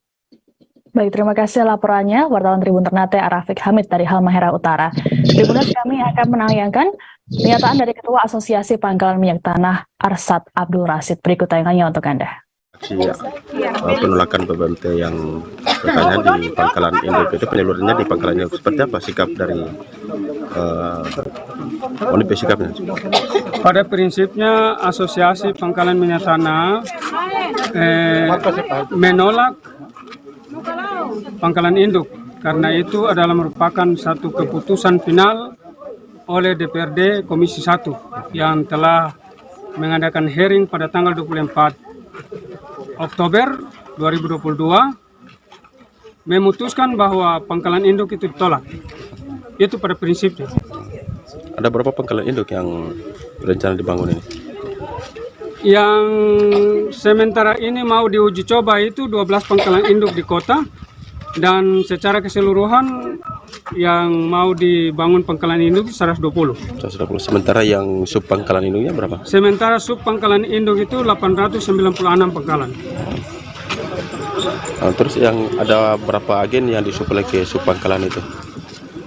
Baik, terima kasih laporannya wartawan Tribun Ternate Arafiq Hamid dari Halmahera Utara. Tribuners, kami akan menayangkan pernyataan dari Ketua Asosiasi Pangkalan Minyak Tanah Arsad Abdul Rasid. Berikut tayangannya untuk Anda. Penolakan BBMT yang katanya di pangkalan induk itu penyalurannya di pangkalan induk, seperti apa sikap dari ONIP sikapnya? Pada prinsipnya Asosiasi Pangkalan Minyak Tanah menolak pangkalan induk karena itu adalah merupakan satu keputusan final oleh DPRD Komisi 1 yang telah mengadakan hearing pada tanggal 24 Oktober 2022 memutuskan bahwa pangkalan induk itu ditolak. Itu pada prinsipnya. Ada berapa pangkalan induk yang rencana dibangun ini? Yang sementara ini mau diuji coba itu 12 pangkalan induk di kota, dan secara keseluruhan yang mau dibangun pangkalan induk 120. Sementara yang sub pangkalan induknya berapa? Sementara sub pangkalan induk itu 896 pangkalan. Terus yang ada berapa agen yang disuplai ke sub pangkalan itu?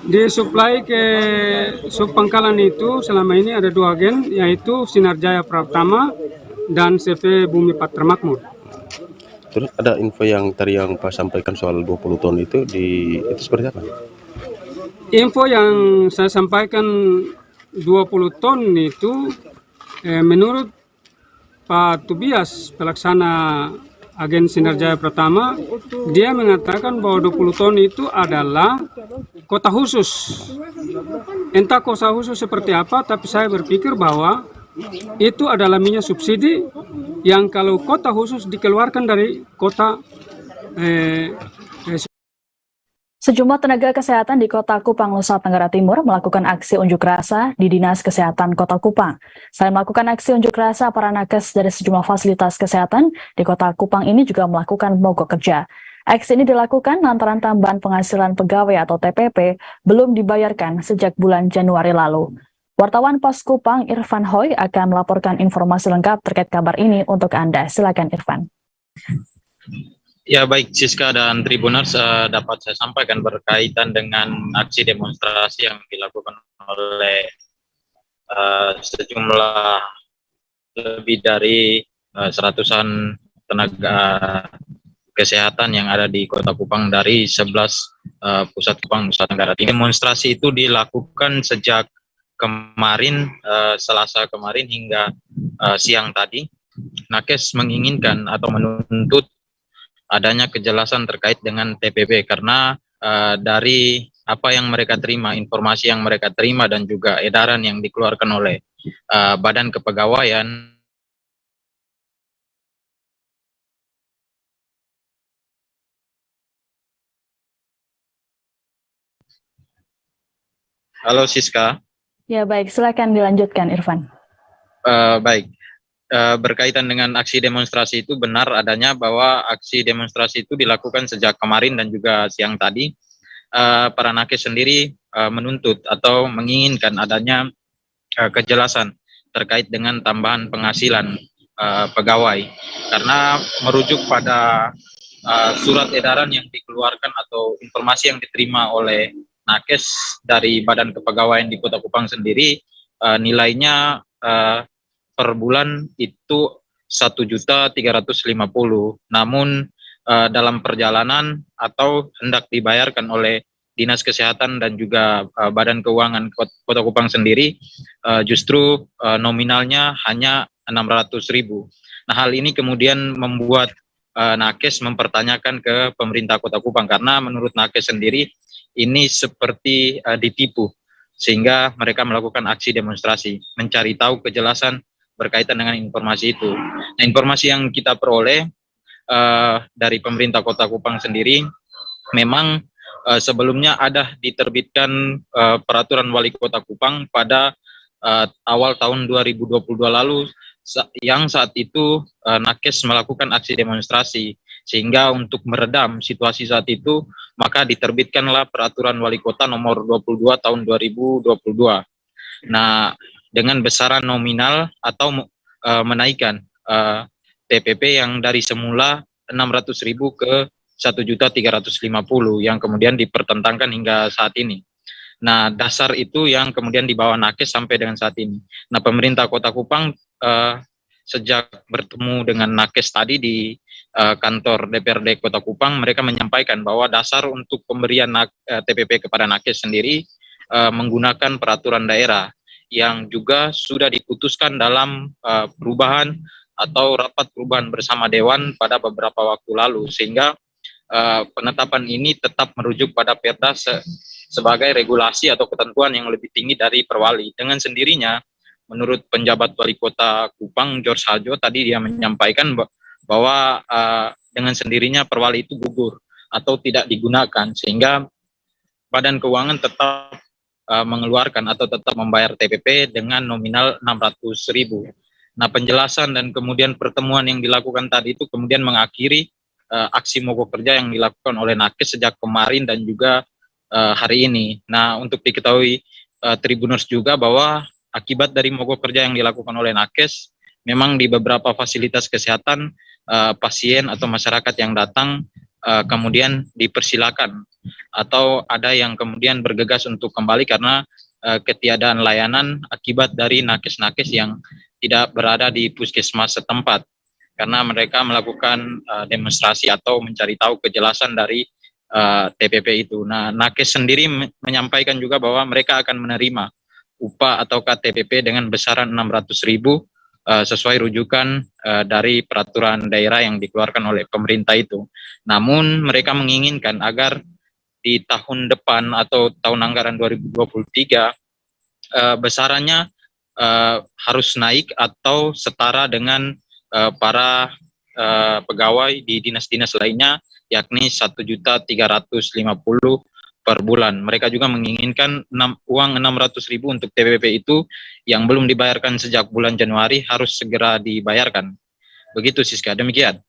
Disuplai ke sub pangkalan itu selama ini ada 2 agen, yaitu Sinar Jaya Pertama dan CV Bumi Patra Makmur. Terus ada info yang tadi yang Pak sampaikan soal 20 ton itu itu seperti apa? Info yang saya sampaikan 20 ton itu menurut Pak Tobias, pelaksana agen Sinar Jaya Pertama, dia mengatakan bahwa 20 ton itu adalah kota khusus. Entah kota khusus seperti apa, tapi saya berpikir bahwa itu adalah minyak subsidi yang kalau kota khusus dikeluarkan dari kota Sejumlah tenaga kesehatan di Kota Kupang, Nusa Tenggara Timur melakukan aksi unjuk rasa di Dinas Kesehatan Kota Kupang. Selain melakukan aksi unjuk rasa, para nakes dari sejumlah fasilitas kesehatan di Kota Kupang ini juga melakukan mogok kerja. Aksi ini dilakukan lantaran tambahan penghasilan pegawai atau TPP belum dibayarkan sejak bulan Januari lalu. Wartawan Pos Kupang Irfan Hoy akan melaporkan informasi lengkap terkait kabar ini untuk Anda. Silakan Irfan. Ya baik Siska dan Tribuners, dapat saya sampaikan berkaitan dengan aksi demonstrasi yang dilakukan oleh sejumlah lebih dari seratusan tenaga kesehatan yang ada di Kota Kupang dari 11 pusat Kupang, Nusa Tenggara Timur. Demonstrasi itu dilakukan sejak kemarin, Selasa kemarin hingga siang tadi. Nakes menginginkan atau menuntut adanya kejelasan terkait dengan TPP karena dari apa yang mereka terima, informasi yang mereka terima dan juga edaran yang dikeluarkan oleh Badan Kepegawaian. Halo Siska. Ya baik, silakan dilanjutkan Irfan. Baik. Berkaitan dengan aksi demonstrasi itu benar adanya bahwa aksi demonstrasi itu dilakukan sejak kemarin dan juga siang tadi. Para nakes sendiri menuntut atau menginginkan adanya kejelasan terkait dengan tambahan penghasilan pegawai karena merujuk pada surat edaran yang dikeluarkan atau informasi yang diterima oleh nakes dari Badan Kepegawaian di Kota Kupang sendiri, nilainya per bulan itu 1.350.000. Namun dalam perjalanan atau hendak dibayarkan oleh Dinas Kesehatan dan juga Badan Keuangan Kota Kupang sendiri, justru nominalnya hanya 600.000. Nah, hal ini kemudian membuat nakes mempertanyakan ke pemerintah Kota Kupang karena menurut nakes sendiri ini seperti ditipu, sehingga mereka melakukan aksi demonstrasi mencari tahu kejelasan berkaitan dengan informasi itu. Nah, informasi yang kita peroleh dari pemerintah Kota Kupang sendiri, memang sebelumnya ada diterbitkan peraturan wali Kota Kupang pada awal tahun 2022 lalu, yang saat itu nakes melakukan aksi demonstrasi, sehingga untuk meredam situasi saat itu, maka diterbitkanlah peraturan wali kota nomor 22 tahun 2022. Nah, dengan besaran nominal atau menaikkan TPP yang dari semula 600.000 ke 1.350.000 yang kemudian dipertentangkan hingga saat ini. Nah, dasar itu yang kemudian dibawa nakes sampai dengan saat ini. Nah, pemerintah Kota Kupang sejak bertemu dengan nakes tadi di kantor DPRD Kota Kupang, mereka menyampaikan bahwa dasar untuk pemberian TPP kepada nakes sendiri menggunakan peraturan daerah yang juga sudah diputuskan dalam perubahan atau rapat perubahan bersama Dewan pada beberapa waktu lalu, sehingga penetapan ini tetap merujuk pada Perda sebagai regulasi atau ketentuan yang lebih tinggi dari Perwali. Dengan sendirinya, menurut penjabat Wali Kota Kupang, George Hajo, tadi dia menyampaikan bahwa dengan sendirinya Perwali itu gugur atau tidak digunakan, sehingga Badan Keuangan tetap mengeluarkan atau tetap membayar TPP dengan nominal 600.000. Nah, penjelasan dan kemudian pertemuan yang dilakukan tadi itu kemudian mengakhiri aksi mogok kerja yang dilakukan oleh nakes sejak kemarin dan juga hari ini. Nah, untuk diketahui Tribuners juga bahwa akibat dari mogok kerja yang dilakukan oleh nakes, memang di beberapa fasilitas kesehatan pasien atau masyarakat yang datang kemudian dipersilakan atau ada yang kemudian bergegas untuk kembali karena ketiadaan layanan akibat dari nakes-nakes yang tidak berada di puskesmas setempat karena mereka melakukan demonstrasi atau mencari tahu kejelasan dari TPP itu. Nah, nakes sendiri menyampaikan juga bahwa mereka akan menerima upah atau TPP dengan besaran 600.000 sesuai rujukan dari peraturan daerah yang dikeluarkan oleh pemerintah itu. Namun mereka menginginkan agar di tahun depan atau tahun anggaran 2023 besarannya harus naik atau setara dengan para pegawai di dinas-dinas lainnya, yakni 1.350.000 per bulan. Mereka juga menginginkan uang 600.000 untuk TPP itu yang belum dibayarkan sejak bulan Januari harus segera dibayarkan. Begitu Siska, demikian.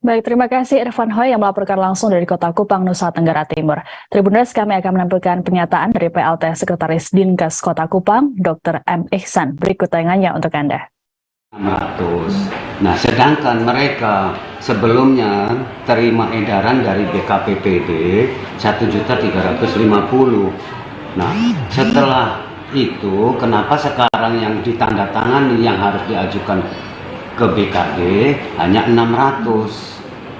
Baik, terima kasih Irfan Hoy yang melaporkan langsung dari Kota Kupang, Nusa Tenggara Timur. Tribuners, kami akan menampilkan pernyataan dari PLT Sekretaris Dinkes Kota Kupang, Dr. M. Ihsan. Berikut tayangannya untuk Anda. 600. Nah, sedangkan mereka sebelumnya terima edaran dari BKPPD 1.350.000. Nah, setelah itu kenapa sekarang yang ditandatangani yang harus diajukan ke BKD hanya 600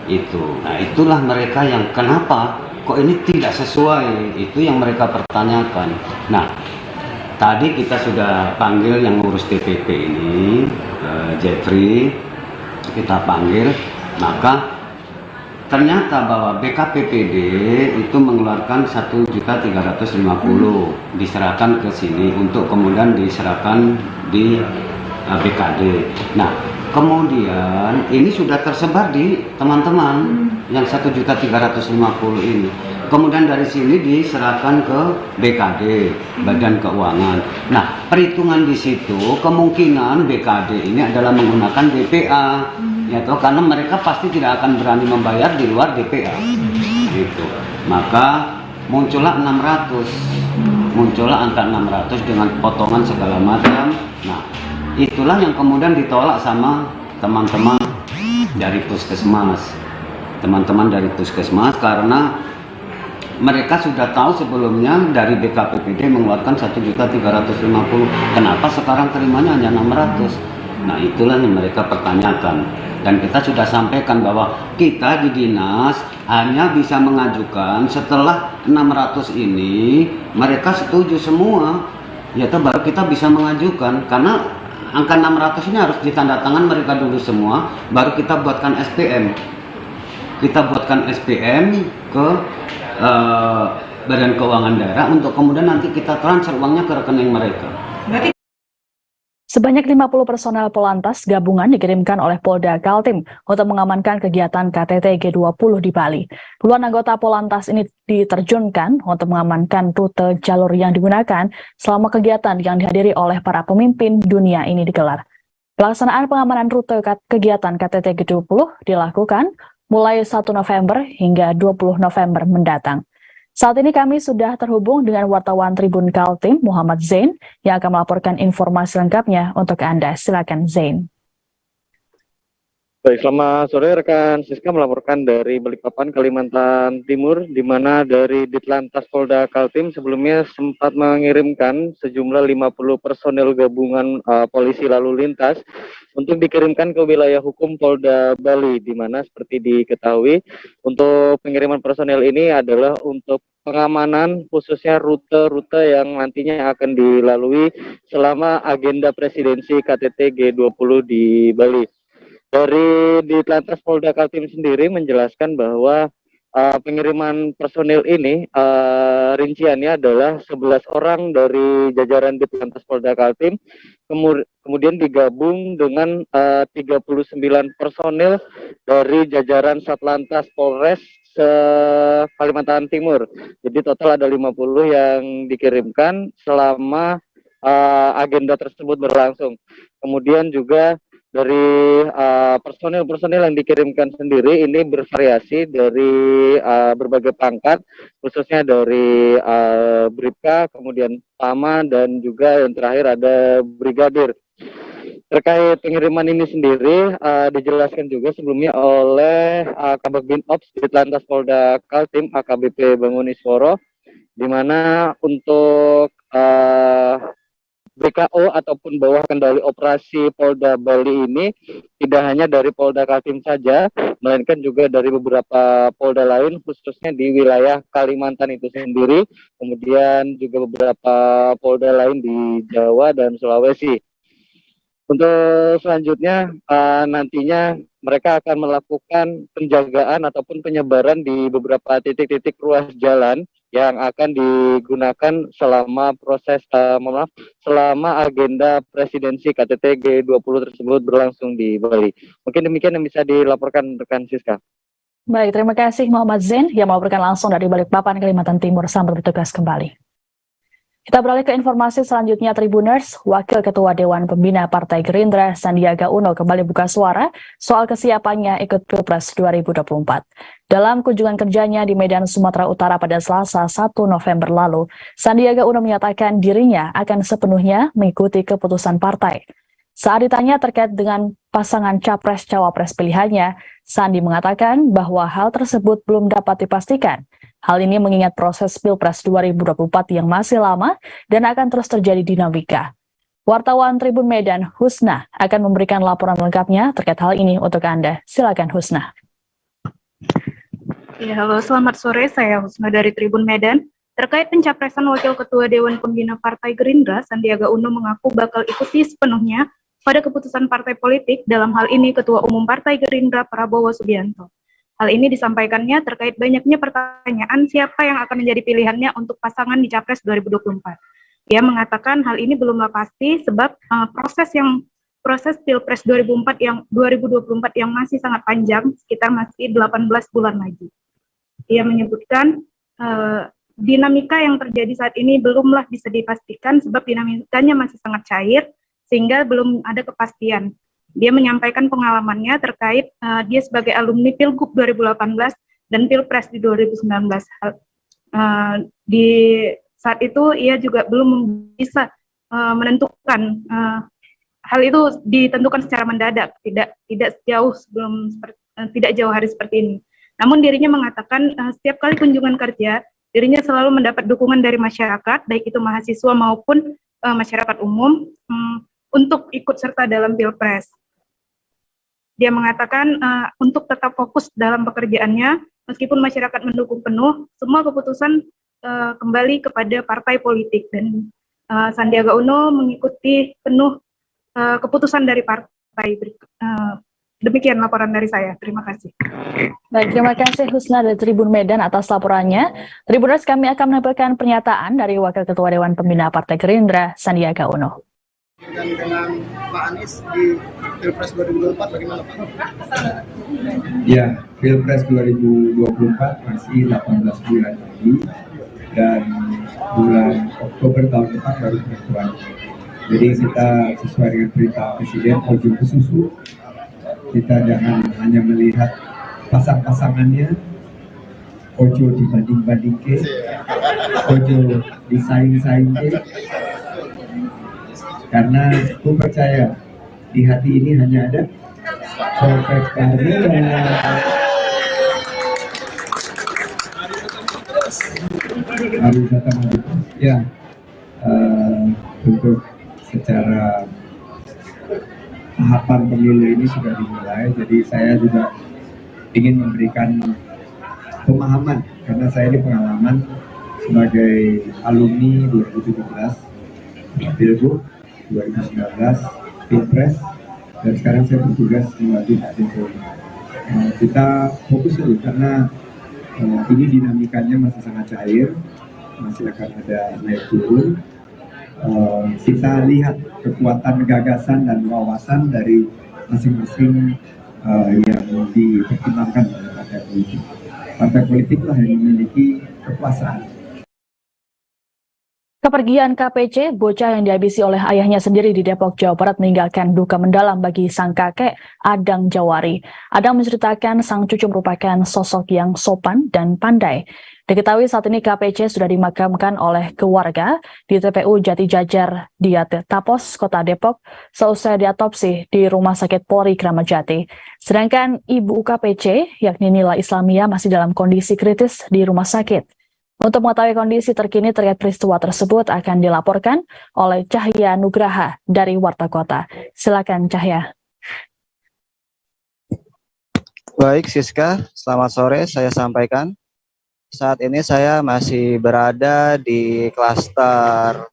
itu. Nah, itulah mereka yang kenapa kok ini tidak sesuai, itu yang mereka pertanyakan. Nah, tadi kita sudah panggil yang ngurus TPP ini, Jeffrey, kita panggil, maka ternyata bahwa BKPPD itu mengeluarkan 1.350.000 diserahkan ke sini untuk kemudian diserahkan di BKD. Nah, kemudian ini sudah tersebar di teman-teman yang 1.350.000 ini. Kemudian dari sini diserahkan ke BKD, Badan Keuangan. Nah, perhitungan di situ kemungkinan BKD ini adalah menggunakan DPA, ya toh, karena mereka pasti tidak akan berani membayar di luar DPA. Gitu. Maka muncullah 600, muncullah angka 600 dengan potongan segala macam. Nah, itulah yang kemudian ditolak sama teman-teman dari puskesmas, karena mereka sudah tahu sebelumnya dari BKPPD mengeluarkan 1.350.000. Kenapa sekarang terimanya hanya 600? Nah, itulah yang mereka pertanyakan. Dan kita sudah sampaikan bahwa kita di dinas hanya bisa mengajukan setelah 600 ini mereka setuju semua, ya toh, baru kita bisa mengajukan. Karena angka 600 ini harus ditandatangan mereka dulu semua, baru kita buatkan SPM. Kita buatkan SPM ke Badan Keuangan Daerah untuk kemudian nanti kita transfer uangnya ke rekening mereka. Sebanyak 50 personel Polantas gabungan dikirimkan oleh Polda Kaltim untuk mengamankan kegiatan KTT G20 di Bali. Puluhan anggota Polantas ini diterjunkan untuk mengamankan rute jalur yang digunakan selama kegiatan yang dihadiri oleh para pemimpin dunia ini digelar. Pelaksanaan pengamanan rute kegiatan KTT G20 dilakukan mulai 1 November hingga 20 November mendatang. Saat ini kami sudah terhubung dengan wartawan Tribun Kaltim, Muhammad Zain, yang akan melaporkan informasi lengkapnya untuk Anda. Silakan, Zain. Baik, selamat sore rekan Siska melaporkan dari Balikpapan, Kalimantan Timur, di mana dari Ditlantas Polda Kaltim sebelumnya sempat mengirimkan sejumlah 50 personel gabungan polisi lalu lintas untuk dikirimkan ke wilayah hukum Polda Bali, di mana seperti diketahui untuk pengiriman personel ini adalah untuk pengamanan khususnya rute-rute yang nantinya akan dilalui selama agenda presidensi KTT G20 di Bali. Dari Ditlantas Polda Kaltim sendiri menjelaskan bahwa pengiriman personil ini rinciannya adalah 11 orang dari jajaran Ditlantas Polda Kaltim, kemudian digabung dengan 39 personil dari jajaran Satlantas Polres Kalimantan Timur. Jadi total ada 50 yang dikirimkan selama agenda tersebut berlangsung. Kemudian juga dari personil-personil yang dikirimkan sendiri ini bervariasi dari berbagai pangkat, khususnya dari Bribka, kemudian Pama, dan juga yang terakhir ada Brigadir. Terkait pengiriman ini sendiri dijelaskan juga sebelumnya oleh Kabag Binops Ditlantas Polda Kaltim AKBP Bangunisworo, di mana untuk BKO ataupun bawah kendali operasi Polda Bali ini tidak hanya dari Polda Kaltim saja, melainkan juga dari beberapa polda lain, khususnya di wilayah Kalimantan itu sendiri, kemudian juga beberapa polda lain di Jawa dan Sulawesi. Untuk selanjutnya nantinya mereka akan melakukan penjagaan ataupun penyebaran di beberapa titik-titik ruas jalan yang akan digunakan selama selama agenda presidensi KTT G20 tersebut berlangsung di Bali. Mungkin demikian yang bisa dilaporkan rekan Siska. Baik, terima kasih Muhammad Zain yang melaporkan langsung dari Balikpapan, Kalimantan Timur. Selamat bertugas kembali. Kita beralih ke informasi selanjutnya, Tribuners. Wakil Ketua Dewan Pembina Partai Gerindra, Sandiaga Uno, kembali buka suara soal kesiapannya ikut Pilpres 2024. Dalam kunjungan kerjanya di Medan, Sumatera Utara pada Selasa 1 November lalu, Sandiaga Uno menyatakan dirinya akan sepenuhnya mengikuti keputusan partai. Saat ditanya terkait dengan pasangan Capres-Cawapres pilihannya, Sandi mengatakan bahwa hal tersebut belum dapat dipastikan. Hal ini mengingat proses Pilpres 2024 yang masih lama dan akan terus terjadi dinamika. Wartawan Tribun Medan, Husna, akan memberikan laporan lengkapnya terkait hal ini untuk Anda. Silakan Husna. Ya, halo, selamat sore. Saya Husna dari Tribun Medan. Terkait pencapresan Wakil Ketua Dewan Pembina Partai Gerindra, Sandiaga Uno mengaku bakal ikuti sepenuhnya pada keputusan partai politik, dalam hal ini Ketua Umum Partai Gerindra Prabowo Subianto. Hal ini disampaikannya terkait banyaknya pertanyaan siapa yang akan menjadi pilihannya untuk pasangan di Capres 2024. Ia mengatakan hal ini belumlah pasti sebab proses Pilpres 2024 yang masih sangat panjang, sekitar masih 18 bulan lagi. Ia menyebutkan dinamika yang terjadi saat ini belumlah bisa dipastikan sebab dinamikanya masih sangat cair sehingga belum ada kepastian. Dia menyampaikan pengalamannya terkait dia sebagai alumni Pilgub 2018 dan Pilpres di 2019. Di saat itu ia juga belum bisa menentukan, hal itu ditentukan secara mendadak, tidak jauh hari seperti ini. Namun dirinya mengatakan setiap kali kunjungan kerja, dirinya selalu mendapat dukungan dari masyarakat, baik itu mahasiswa maupun masyarakat umum, untuk ikut serta dalam Pilpres. Dia mengatakan untuk tetap fokus dalam pekerjaannya, meskipun masyarakat mendukung penuh, semua keputusan kembali kepada partai politik. Dan Sandiaga Uno mengikuti penuh keputusan dari partai. Demikian laporan dari saya. Terima kasih. Baik, terima kasih Husna dari Tribun Medan atas laporannya. Tribuners, kami akan menampilkan pernyataan dari Wakil Ketua Dewan Pembina Partai Gerindra, Sandiaga Uno. Dan dengan Pak Anies di Pilpres 2024 bagaimana Pak? Ya, Pilpres 2024 masih 18 bulan lagi dan bulan Oktober tahun depan baru penentuan. Jadi kita sesuai dengan perintah Presiden ojo ke susu. Kita jangan hanya melihat pasang-pasangannya, ojo dibanding-bandingke, ojo disaing-saingke. Karena aku percaya di hati ini hanya ada Sopek Karya. Pariwisata maju. Ya, untuk secara tahapan pemilu ini sudah dimulai. Jadi saya juga ingin memberikan pemahaman karena saya ini pengalaman sebagai alumni 2017 Pilgub 2019 Pilpres dan sekarang saya bertugas membantu Pak Jokowi. Kita fokus dulu karena ini dinamikanya masih sangat cair, masih akan ada naik turun. Kita lihat kekuatan gagasan dan wawasan dari masing-masing yang dipertimbangkan oleh partai politik. Partai politik lah yang memiliki kekuasaan. Kepergian KPC, bocah yang dihabisi oleh ayahnya sendiri di Depok, Jawa Barat meninggalkan duka mendalam bagi sang kakek, Adang Jawari. Adang menceritakan sang cucu merupakan sosok yang sopan dan pandai. Diketahui saat ini KPC sudah dimakamkan oleh keluarga di TPU Jati Jajar di Tapos, Kota Depok, seusai diotopsi di Rumah Sakit Polri Kramat Jati. Sedangkan ibu KPC, yakni Nila Islamia, masih dalam kondisi kritis di rumah sakit. Untuk mengetahui kondisi terkini terkait peristiwa tersebut akan dilaporkan oleh Cahya Nugraha dari Warta Kota. Silakan Cahya. Baik Siska, selamat sore. Saya sampaikan saat ini saya masih berada di klaster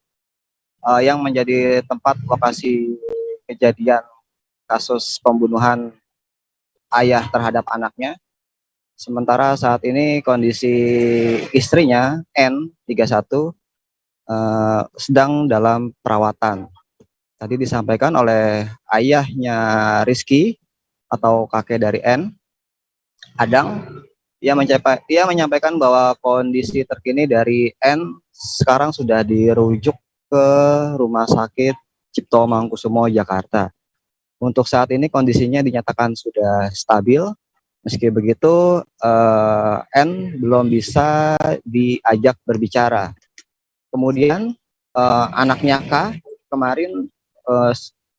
yang menjadi tempat lokasi kejadian kasus pembunuhan ayah terhadap anaknya. Sementara saat ini kondisi istrinya N31 sedang dalam perawatan. Tadi disampaikan oleh ayahnya Rizky atau kakek dari N, Adang, Ia menyampaikan bahwa kondisi terkini dari N sekarang sudah dirujuk ke Rumah Sakit Cipto Mangunkusumo Jakarta. Untuk saat ini kondisinya dinyatakan sudah stabil. Meski begitu, N belum bisa diajak berbicara. Kemudian anaknya K kemarin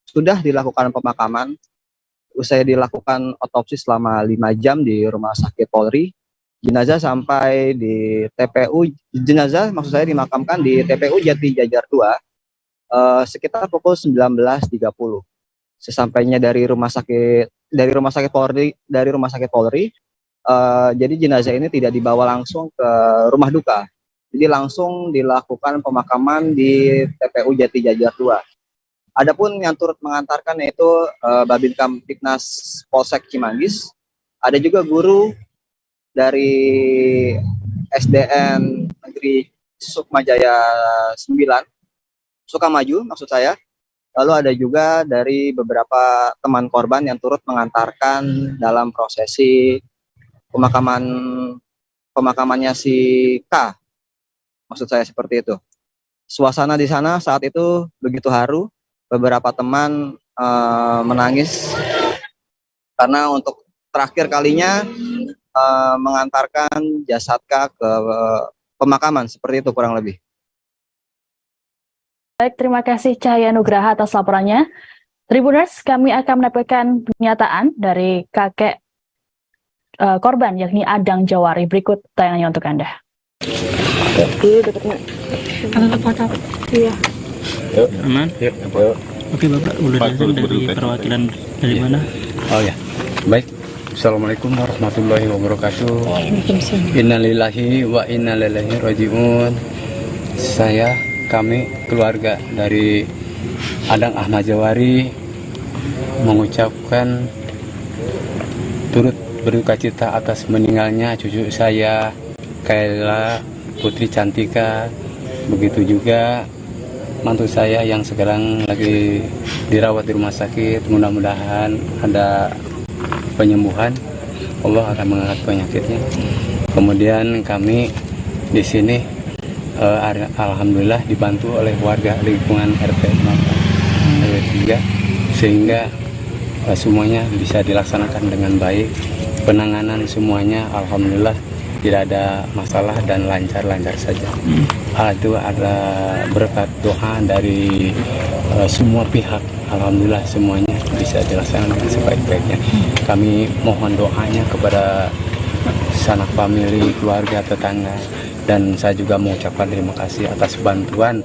sudah dilakukan pemakaman. Usai dilakukan otopsi selama 5 jam di Rumah Sakit Polri, jenazah sampai di TPU, jenazah maksud saya dimakamkan di TPU Jati Jajar 2 sekitar pukul 19.30. Sesampainya dari rumah sakit Polri, jadi jenazah ini tidak dibawa langsung ke rumah duka. Jadi langsung dilakukan pemakaman di TPU Jati Jajar 2. Adapun yang turut mengantarkan yaitu Babin Kamtibnas Polsek Cimanggis, ada juga guru dari SDN Negeri Sukmajaya 9, Sukamaju maksud saya. Lalu ada juga dari beberapa teman korban yang turut mengantarkan dalam prosesi pemakamannya si K. Maksud saya seperti itu. Suasana di sana saat itu begitu haru. Beberapa teman menangis karena untuk terakhir kalinya mengantarkan jasad K ke pemakaman, seperti itu kurang lebih. Baik, terima kasih Cahaya Nugraha atas laporannya. Tribuners, kami akan mendapatkan pernyataan dari kakek korban, yakni Adang Jawari. Berikut tayangannya untuk Anda. Iya. Aman? Ya, oke Bapak, udah datang dari perwakilan dari mana? Oh ya, baik. Assalamualaikum warahmatullahi wabarakatuh. Innalillahi wa inna ilaihi rajiun. Kami keluarga dari Adang Ahmad Jawari mengucapkan turut berduka cita atas meninggalnya cucu saya, Kaila Putri Cantika. Begitu juga mantu saya yang sekarang lagi dirawat di rumah sakit. Mudah-mudahan ada penyembuhan, Allah akan mengangkat penyakitnya. Kemudian kami di sini alhamdulillah dibantu oleh warga lingkungan RT 3 sehingga semuanya bisa dilaksanakan dengan baik. Penanganan semuanya alhamdulillah tidak ada masalah dan lancar-lancar saja. Itu ada berkat doa dari semua pihak. Alhamdulillah semuanya bisa dilaksanakan dengan sebaik-baiknya. Kami mohon doanya kepada sanak famili, keluarga, tetangga, dan saya juga mengucapkan terima kasih atas bantuan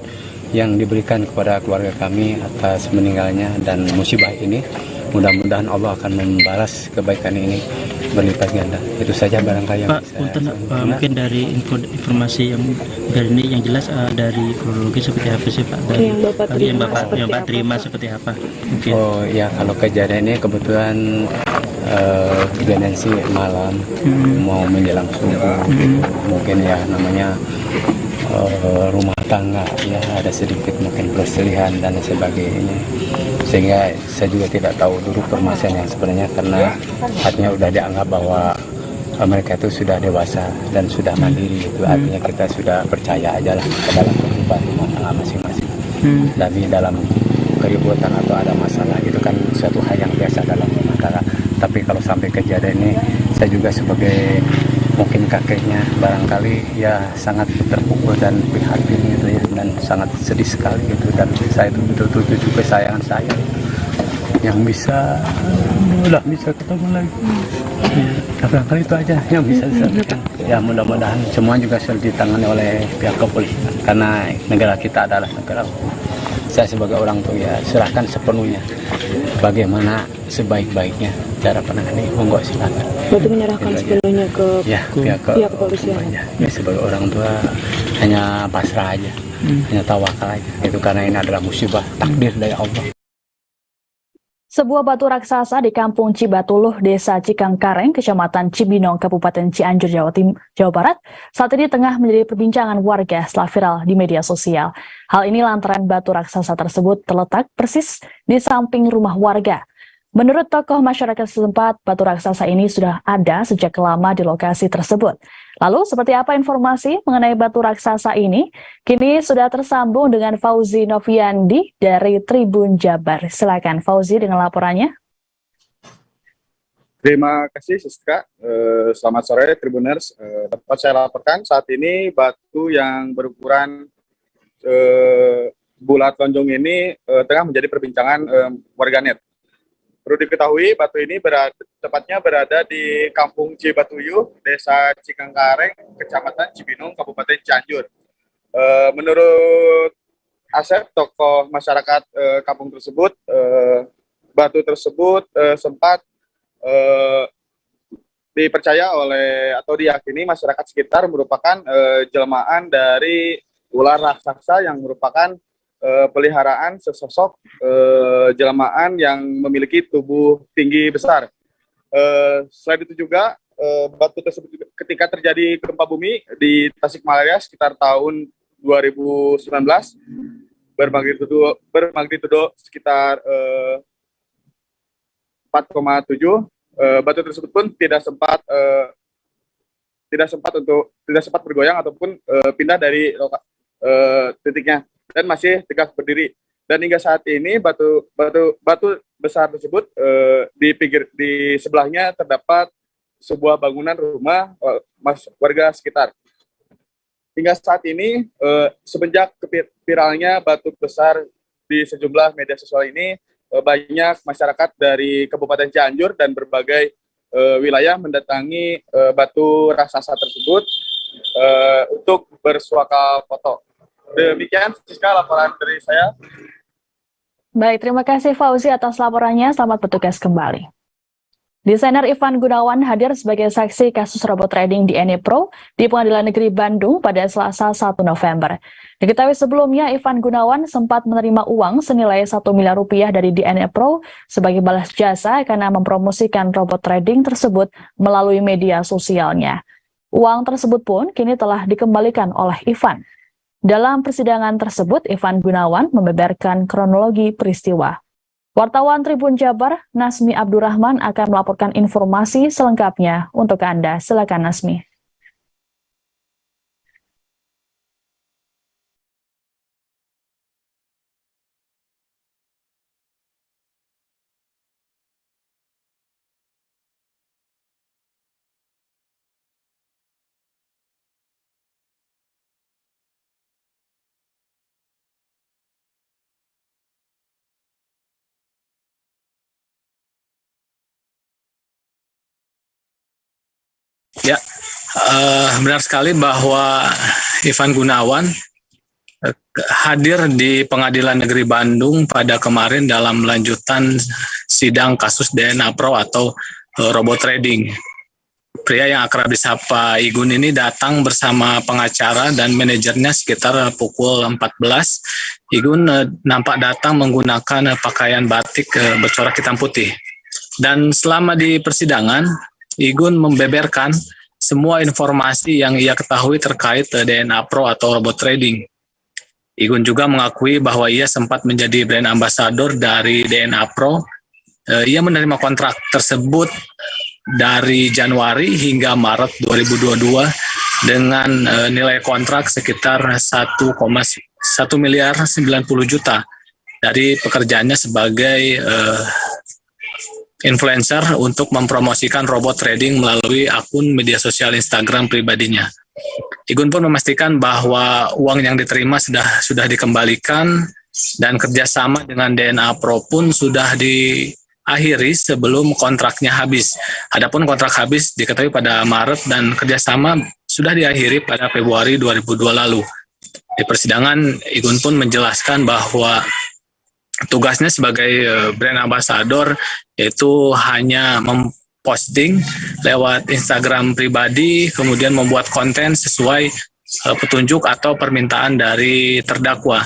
yang diberikan kepada keluarga kami atas meninggalnya dan musibah ini. Mudah-mudahan Allah akan membalas kebaikan ini berlipat ganda. Itu saja barangkali yang Pak, mungkin dari informasi yang dari ini yang jelas dari kronologi seperti apa sih Pak? Dari yang Bapak terima seperti apa? Mungkin. Oh ya, kalau kejadian ini kebetulan kejadian sih malam, mau menjelang subuh, mungkin ya namanya rumah tangga ya, ada sedikit mungkin perselisihan dan sebagainya, sehingga saya juga tidak tahu dulu permasalahan yang sebenarnya, karena artinya udah dianggap bahwa mereka itu sudah dewasa dan sudah mandiri. Itu artinya kita sudah percaya aja lah ke dalam kehidupan rumah tangga masing-masing. Tapi dalam keributan atau ada masalah itu kan suatu hal yang biasa dalam rumah tangga. Tapi kalau sampai kejadian ini, saya juga sebagai mungkin kakeknya barangkali ya sangat terpukul dan prihatin gitu ya, dan sangat sedih sekali gitu. Dan saya itu betul-betul cucu kesayangan saya yang bisa ketemu lagi. Barangkali itu aja yang bisa disampaikan. Ya mudah-mudahan semua juga sudah ditangani oleh pihak kepolisian, karena negara kita adalah negara hukum. Saya sebagai orang tua ya serahkan sepenuhnya bagaimana sebaik-baiknya cara penanganan. Monggo silakan. Berarti menyerahkan sepenuhnya ke pihak kepolisian. Ya, sebagai orang tua hanya pasrah aja, hanya tawakal aja. Itu karena ini adalah musibah takdir dari Allah. Sebuah batu raksasa di Kampung Cibatuluh, Desa Cikangkareng, Kecamatan Cibinong, Kabupaten Cianjur, Jawa Barat, saat ini tengah menjadi perbincangan warga setelah viral di media sosial. Hal ini lantaran batu raksasa tersebut terletak persis di samping rumah warga. Menurut tokoh masyarakat setempat, batu raksasa ini sudah ada sejak lama di lokasi tersebut. Lalu, seperti apa informasi mengenai batu raksasa ini? Kini sudah tersambung dengan Fauzi Noviandi dari Tribun Jabar. Silakan Fauzi dengan laporannya. Terima kasih Siska. Selamat sore Tribuners. Dapat saya laporkan saat ini batu yang berukuran bulat lonjong ini tengah menjadi perbincangan warganet. Perlu diketahui batu ini tepatnya berada di Kampung Cibatuyuh, Desa Cikangkareng, Kecamatan Cibinong, Kabupaten Cianjur. Menurut Asep, tokoh masyarakat kampung tersebut, batu tersebut sempat dipercaya oleh atau diyakini masyarakat sekitar merupakan jelmaan dari ular raksasa yang merupakan peliharaan sesosok jelmaan yang memiliki tubuh tinggi besar. Selain itu juga batu tersebut ketika terjadi gempa bumi di Tasikmalaya sekitar tahun 2019 bermagnitudo sekitar 4,7. Batu tersebut pun tidak sempat bergoyang ataupun pindah dari titiknya dan masih tegak berdiri. Dan hingga saat ini batu besar tersebut di sebelahnya terdapat sebuah bangunan rumah warga sekitar. Hingga saat ini semenjak viralnya batu besar di sejumlah media sosial ini, banyak masyarakat dari Kabupaten Cianjur dan berbagai wilayah mendatangi batu raksasa tersebut untuk bersuaka foto. Demikian Siska laporan dari saya. Baik, terima kasih Fauzi atas laporannya. Selamat bertugas kembali. Desainer Ivan Gunawan hadir sebagai saksi kasus robot trading di Enepro di Pengadilan Negeri Bandung pada Selasa 1 November. Diketahui sebelumnya Ivan Gunawan sempat menerima uang senilai 1 miliar rupiah dari Enepro sebagai balas jasa karena mempromosikan robot trading tersebut melalui media sosialnya. Uang tersebut pun kini telah dikembalikan oleh Ivan. Dalam persidangan tersebut, Ivan Gunawan membeberkan kronologi peristiwa. Wartawan Tribun Jabar, Nasmi Abdurrahman akan melaporkan informasi selengkapnya untuk Anda. Silakan Nasmi. Ya, benar sekali bahwa Ivan Gunawan hadir di Pengadilan Negeri Bandung pada kemarin dalam lanjutan sidang kasus DNA Pro atau robot trading. Pria yang akrab disapa Igun ini datang bersama pengacara dan manajernya sekitar pukul 14. Igun nampak datang menggunakan pakaian batik bercorak hitam putih. Dan selama di persidangan, Igun membeberkan semua informasi yang ia ketahui terkait DNA Pro atau robot trading. Igun juga mengakui bahwa ia sempat menjadi brand ambassador dari DNA Pro. Ia menerima kontrak tersebut dari Januari hingga Maret 2022 dengan nilai kontrak sekitar 1,1 miliar 90 juta dari pekerjaannya sebagai influencer untuk mempromosikan robot trading melalui akun media sosial Instagram pribadinya. Igun pun memastikan bahwa uang yang diterima sudah dikembalikan dan kerjasama dengan DNA Pro pun sudah diakhiri sebelum kontraknya habis. Adapun kontrak habis diketahui pada Maret dan kerjasama sudah diakhiri pada Februari 2002 lalu. Di persidangan, Igun pun menjelaskan bahwa tugasnya sebagai brand ambassador yaitu hanya memposting lewat Instagram pribadi, kemudian membuat konten sesuai petunjuk atau permintaan dari terdakwa.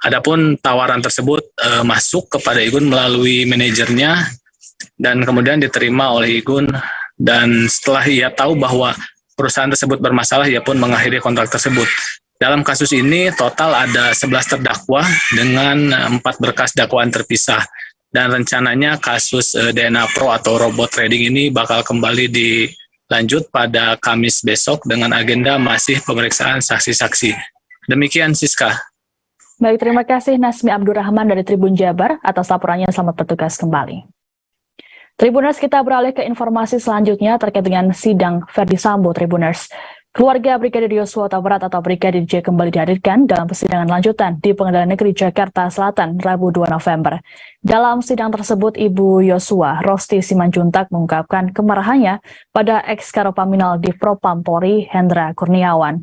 Adapun tawaran tersebut masuk kepada Igun melalui manajernya dan kemudian diterima oleh Igun, dan setelah ia tahu bahwa perusahaan tersebut bermasalah, ia pun mengakhiri kontrak tersebut. Dalam kasus ini total ada 11 terdakwa dengan 4 berkas dakwaan terpisah. dan rencananya kasus DNA Pro atau robot trading ini bakal kembali dilanjut pada Kamis besok dengan agenda masih pemeriksaan saksi-saksi. Demikian Siska. Baik, terima kasih Nasmi Abdurrahman dari Tribun Jabar atas laporannya. Selamat bertugas kembali. Tribuners, kita beralih ke informasi selanjutnya terkait dengan sidang Ferdi Sambo. Tribuners, keluarga Brigadir Yosua Huta Barat atau Brigadir J kembali dihadirkan dalam persidangan lanjutan di Pengadilan Negeri Jakarta Selatan Rabu 2 November. Dalam sidang tersebut, Ibu Yosua, Rosti Simanjuntak, mengungkapkan kemarahannya pada ex-Karopaminal di Propam Polri, Hendra Kurniawan.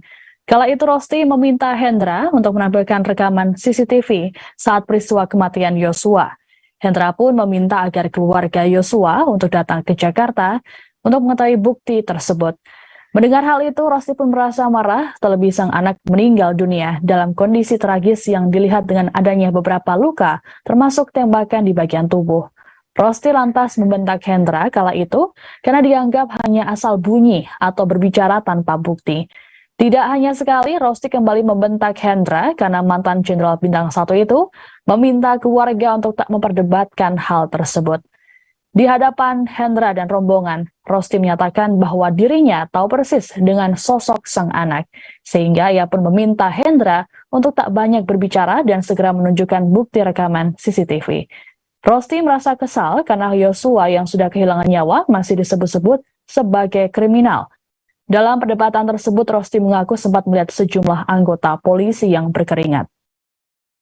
Kala itu Rosti meminta Hendra untuk menampilkan rekaman CCTV saat peristiwa kematian Yosua. Hendra pun meminta agar keluarga Yosua untuk datang ke Jakarta untuk mengetahui bukti tersebut. Mendengar hal itu, Rosti pun merasa marah, terlebih sang anak meninggal dunia dalam kondisi tragis yang dilihat dengan adanya beberapa luka, termasuk tembakan di bagian tubuh. Rosti lantas membentak Hendra kala itu karena dianggap hanya asal bunyi atau berbicara tanpa bukti. Tidak hanya sekali, Rosti kembali membentak Hendra karena mantan Jenderal Bintang 1 itu meminta keluarga untuk tak memperdebatkan hal tersebut. Di hadapan Hendra dan rombongan, Rosti menyatakan bahwa dirinya tahu persis dengan sosok sang anak, sehingga ia pun meminta Hendra untuk tak banyak berbicara dan segera menunjukkan bukti rekaman CCTV. Rosti merasa kesal karena Yosua yang sudah kehilangan nyawa masih disebut-sebut sebagai kriminal. Dalam perdebatan tersebut, Rosti mengaku sempat melihat sejumlah anggota polisi yang berkeringat.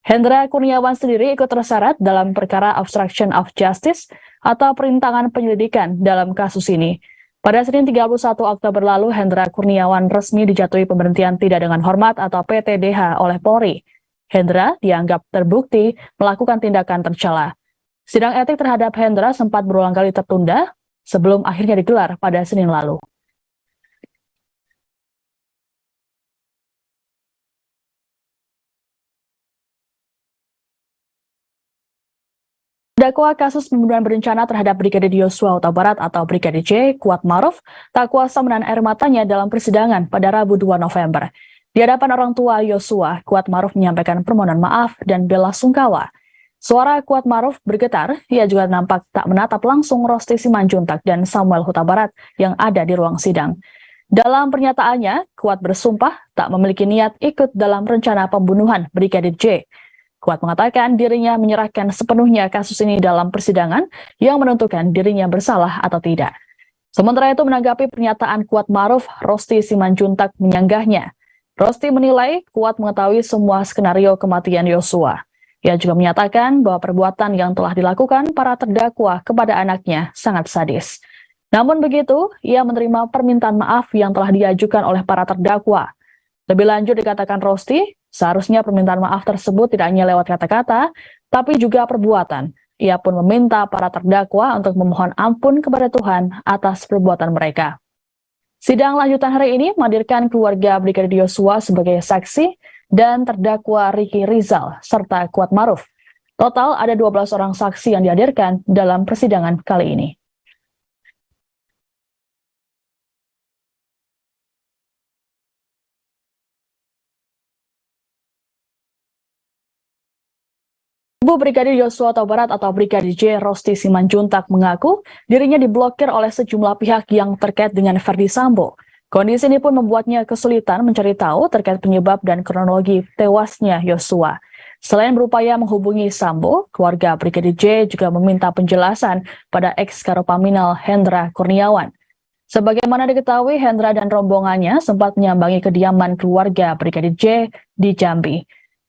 Hendra Kurniawan sendiri ikut terseret dalam perkara obstruction of justice atau perintangan penyelidikan dalam kasus ini. Pada Senin 31 Oktober lalu, Hendra Kurniawan resmi dijatuhi pemberhentian tidak dengan hormat atau PTDH oleh Polri. Hendra dianggap terbukti melakukan tindakan tercela. Sidang etik terhadap Hendra sempat berulang kali tertunda sebelum akhirnya digelar pada Senin lalu. Terdakwa kasus pembunuhan berencana terhadap Brigadir Yosua Huta Barat atau Brigadir J, Kuat Maruf, tak kuasa menahan air matanya dalam persidangan pada Rabu 2 November. Di hadapan orang tua Yosua, Kuat Maruf menyampaikan permohonan maaf dan bela sungkawa. Suara Kuat Maruf bergetar, ia juga nampak tak menatap langsung Rosti Simanjuntak dan Samuel Huta Barat yang ada di ruang sidang. Dalam pernyataannya, Kuat bersumpah tak memiliki niat ikut dalam rencana pembunuhan Brigadir J. Kuat mengatakan dirinya menyerahkan sepenuhnya kasus ini dalam persidangan yang menentukan dirinya bersalah atau tidak. Sementara itu menanggapi pernyataan Kuat Maruf, Rosti Simanjuntak menyanggahnya. Rosti menilai Kuat mengetahui semua skenario kematian Yosua. Ia juga menyatakan bahwa perbuatan yang telah dilakukan para terdakwa kepada anaknya sangat sadis. Namun begitu, ia menerima permintaan maaf yang telah diajukan oleh para terdakwa. Lebih lanjut dikatakan Rosti, seharusnya permintaan maaf tersebut tidak hanya lewat kata-kata, tapi juga perbuatan. Ia pun meminta para terdakwa untuk memohon ampun kepada Tuhan atas perbuatan mereka. Sidang lanjutan hari ini menghadirkan keluarga Brigadir Yosua sebagai saksi dan terdakwa Ricky Rizal serta Kuat Maruf. Total ada 12 orang saksi yang dihadirkan dalam persidangan kali ini. Ibu Brigadir Yosua Huta Barat atau Brigadir J, Rosti Simanjuntak mengaku dirinya diblokir oleh sejumlah pihak yang terkait dengan Ferdi Sambo. Kondisi ini pun membuatnya kesulitan mencari tahu terkait penyebab dan kronologi tewasnya Yosua. Selain berupaya menghubungi Sambo, keluarga Brigadir J juga meminta penjelasan pada ex-Karopaminal Hendra Kurniawan. Sebagaimana diketahui, Hendra dan rombongannya sempat menyambangi kediaman keluarga Brigadir J di Jambi.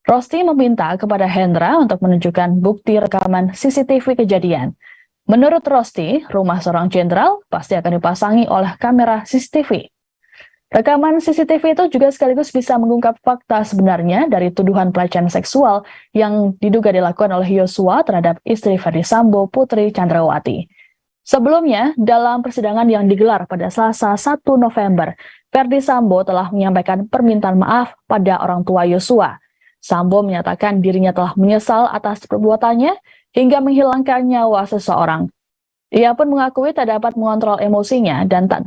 Rosti meminta kepada Hendra untuk menunjukkan bukti rekaman CCTV kejadian. Menurut Rosti, rumah seorang jenderal pasti akan dipasangi oleh kamera CCTV. Rekaman CCTV itu juga sekaligus bisa mengungkap fakta sebenarnya dari tuduhan pelecehan seksual yang diduga dilakukan oleh Yosua terhadap istri Ferdi Sambo, Putri Chandrawati. Sebelumnya, dalam persidangan yang digelar pada Selasa 1 November, Ferdi Sambo telah menyampaikan permintaan maaf pada orang tua Yosua. Sambo menyatakan dirinya telah menyesal atas perbuatannya hingga menghilangkan nyawa seseorang. Ia pun mengakui tak dapat mengontrol emosinya dan tak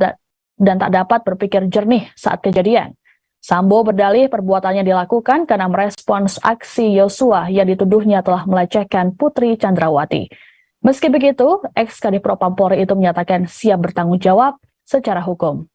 dapat berpikir jernih saat kejadian. Sambo berdalih perbuatannya dilakukan karena merespons aksi Yosua yang dituduhnya telah melecehkan Putri Chandrawati. Meski begitu, ex-Kadif Propam Polri itu menyatakan siap bertanggung jawab secara hukum.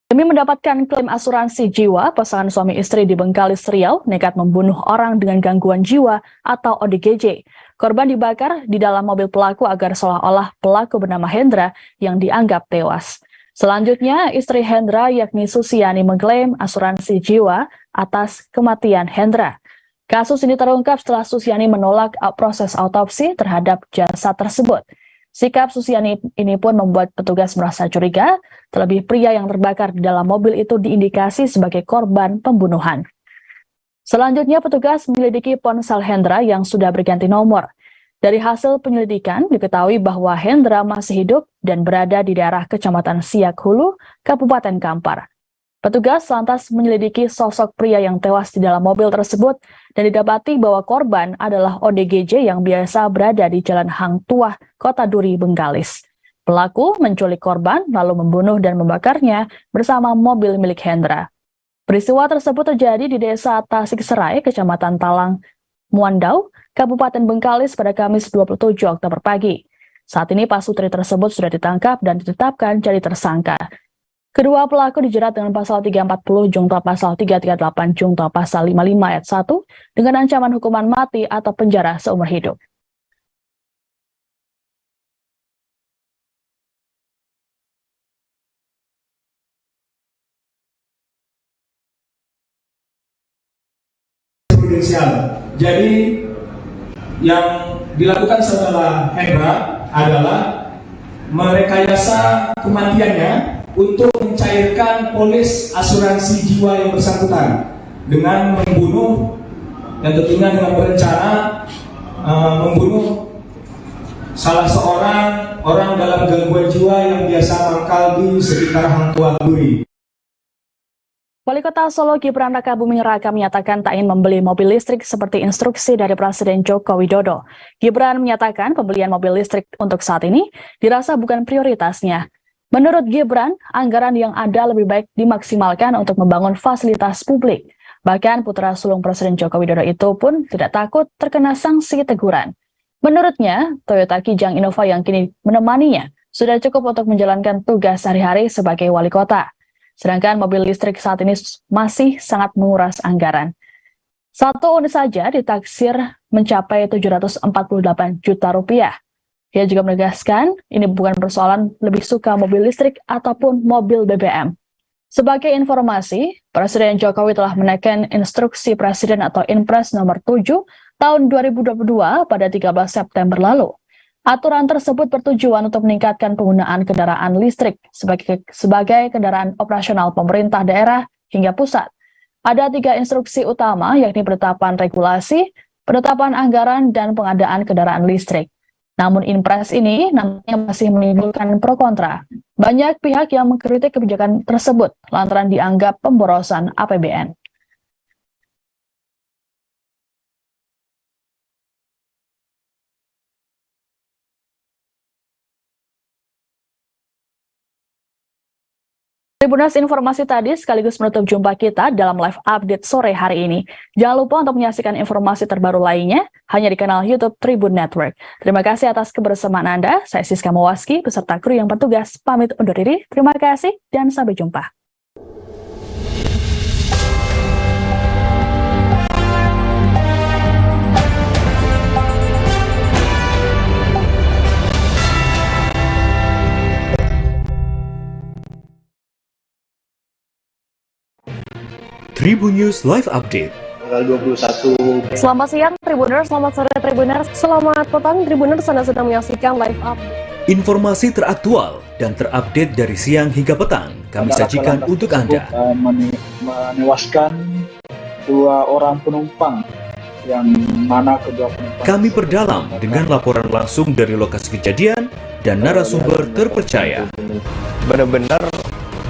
Demi mendapatkan klaim asuransi jiwa, pasangan suami istri di Bengkalis, Riau nekat membunuh orang dengan gangguan jiwa atau ODGJ. Korban dibakar di dalam mobil pelaku agar seolah-olah pelaku bernama Hendra yang dianggap tewas. Selanjutnya, istri Hendra yakni Susiani mengklaim asuransi jiwa atas kematian Hendra. Kasus ini terungkap setelah Susiani menolak proses autopsi terhadap jasad tersebut. Sikap Susiani ini pun membuat petugas merasa curiga, terlebih pria yang terbakar di dalam mobil itu diindikasi sebagai korban pembunuhan. Selanjutnya, petugas menyelidiki ponsel Hendra yang sudah berganti nomor. Dari hasil penyelidikan, diketahui bahwa Hendra masih hidup dan berada di daerah Kecamatan Siak Hulu, Kabupaten Kampar. Petugas lantas menyelidiki sosok pria yang tewas di dalam mobil tersebut dan didapati bahwa korban adalah ODGJ yang biasa berada di Jalan Hang Tuah, Kota Duri, Bengkalis. Pelaku menculik korban lalu membunuh dan membakarnya bersama mobil milik Hendra. Peristiwa tersebut terjadi di Desa Tasik Serai, Kecamatan Talang, Muandau, Kabupaten Bengkalis pada Kamis 27 Oktober pagi. Saat ini pasutri tersebut sudah ditangkap dan ditetapkan jadi tersangka. Kedua pelaku dijerat dengan pasal 340 Junto pasal 338 Junto pasal 55 ayat 1 dengan ancaman hukuman mati atau penjara seumur hidup. Jadi yang dilakukan saudara Hendra adalah merekayasa kematiannya untuk mencairkan polis asuransi jiwa yang bersangkutan dengan membunuh dan tentunya dengan berencana membunuh salah seorang orang dalam gangguan jiwa yang biasa mangkal di sekitar Hang Tuah Duri. Wali Kota Solo Gibran Rakabuming Raka menyatakan tak ingin membeli mobil listrik seperti instruksi dari Presiden Joko Widodo. Gibran menyatakan pembelian mobil listrik untuk saat ini dirasa bukan prioritasnya. Menurut Gibran, anggaran yang ada lebih baik dimaksimalkan untuk membangun fasilitas publik. Bahkan putra sulung Presiden Joko Widodo itu pun tidak takut terkena sanksi teguran. Menurutnya, Toyota Kijang Innova yang kini menemaninya sudah cukup untuk menjalankan tugas sehari-hari sebagai wali kota. Sedangkan mobil listrik saat ini masih sangat menguras anggaran. Satu unit saja ditaksir mencapai 748 juta rupiah. Dia juga menegaskan ini bukan persoalan lebih suka mobil listrik ataupun mobil BBM. Sebagai informasi, Presiden Jokowi telah menaikkan instruksi Presiden atau Inpres nomor 7 tahun 2022 pada 13 September lalu. Aturan tersebut bertujuan untuk meningkatkan penggunaan kendaraan listrik sebagai kendaraan operasional pemerintah daerah hingga pusat. Ada 3 instruksi utama, yakni penetapan regulasi, penetapan anggaran, dan pengadaan kendaraan listrik. Namun Inpres ini nampaknya masih menimbulkan pro kontra. Banyak pihak yang mengkritik kebijakan tersebut lantaran dianggap pemborosan APBN. Tribunas informasi tadi sekaligus menutup jumpa kita dalam live update sore hari ini. Jangan lupa untuk menyaksikan informasi terbaru lainnya hanya di kanal YouTube Tribun Network. Terima kasih atas kebersamaan Anda. Saya Siska Mawaski beserta kru yang bertugas pamit undur diri. Terima kasih dan sampai jumpa. Tribun News Live Update. Tanggal 21. Selamat siang Tribuners, selamat sore Tribuners, selamat petang Tribuners, Anda sedang menyaksikan live update. Informasi teraktual dan terupdate dari siang hingga petang kami sajikan untuk Anda. Menewaskan 2 orang penumpang, yang mana kedua penumpang kami perdalam dengan laporan langsung dari lokasi kejadian dan narasumber terpercaya. Benar-benar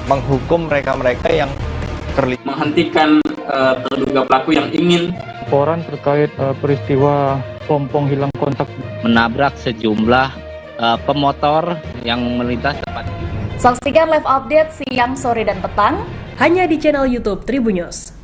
menghukum mereka-mereka yang menghentikan terduga pelaku yang ingin laporan terkait peristiwa pompong hilang kontak menabrak sejumlah pemotor yang melintas tepat. Saksikan live update siang, sore, dan petang hanya di channel YouTube Tribun News.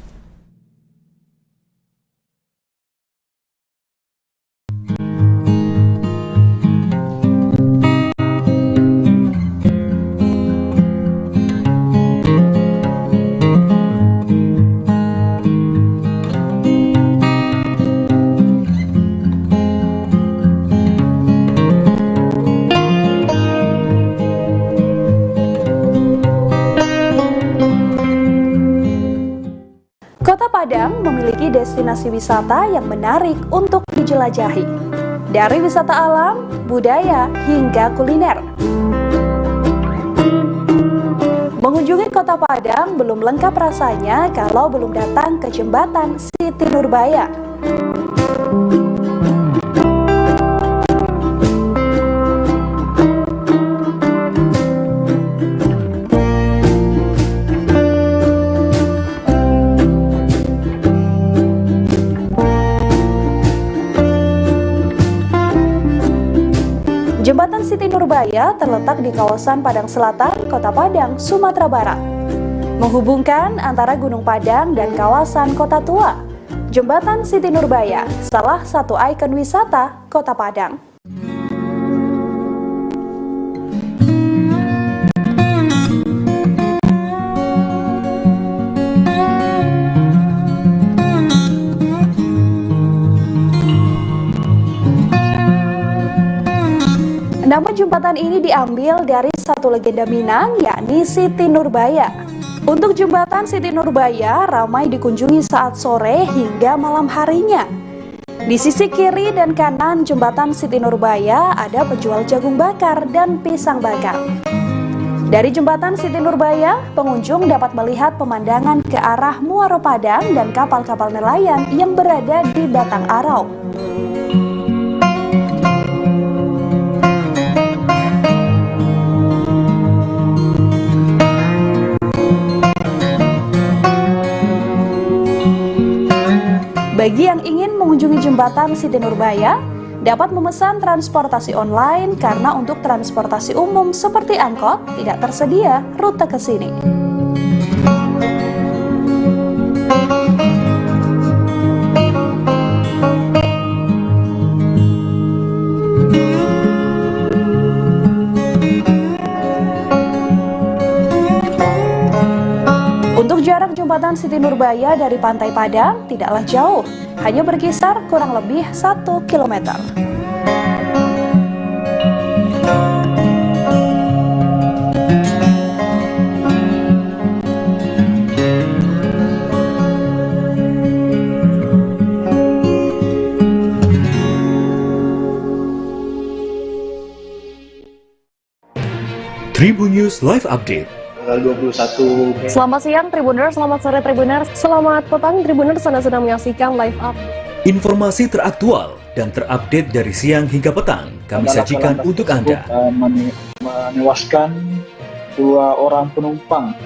Kota Padang memiliki destinasi wisata yang menarik untuk dijelajahi, dari wisata alam, budaya, hingga kuliner. Mengunjungi Kota Padang belum lengkap rasanya kalau belum datang ke Jembatan Siti Nurbaya. Jembatan Siti Nurbaya terletak di kawasan Padang Selatan, Kota Padang, Sumatera Barat. Menghubungkan antara Gunung Padang dan kawasan Kota Tua. Jembatan Siti Nurbaya, salah satu ikon wisata Kota Padang. Nama jembatan ini diambil dari satu legenda Minang, yakni Siti Nurbaya. Untuk jembatan Siti Nurbaya ramai dikunjungi saat sore hingga malam harinya. Di sisi kiri dan kanan jembatan Siti Nurbaya ada penjual jagung bakar dan pisang bakar. Dari jembatan Siti Nurbaya, pengunjung dapat melihat pemandangan ke arah Muaro Padang dan kapal-kapal nelayan yang berada di Batang Arau. Bagi yang ingin mengunjungi jembatan Siti Nurbaya, dapat memesan transportasi online karena untuk transportasi umum seperti angkot tidak tersedia rute ke sini. Untuk jarak jembatan Siti Nurbaya dari Pantai Padang tidaklah jauh, hanya berkisar kurang lebih 1 km. Tribun News Live Update. Tanggal 21. Selamat siang Tribuners, selamat sore Tribuners, selamat petang Tribuners, Anda sedang menyaksikan live up. Informasi teraktual dan terupdate dari siang hingga petang kami sajikan untuk Anda. Menewaskan 2 orang penumpang,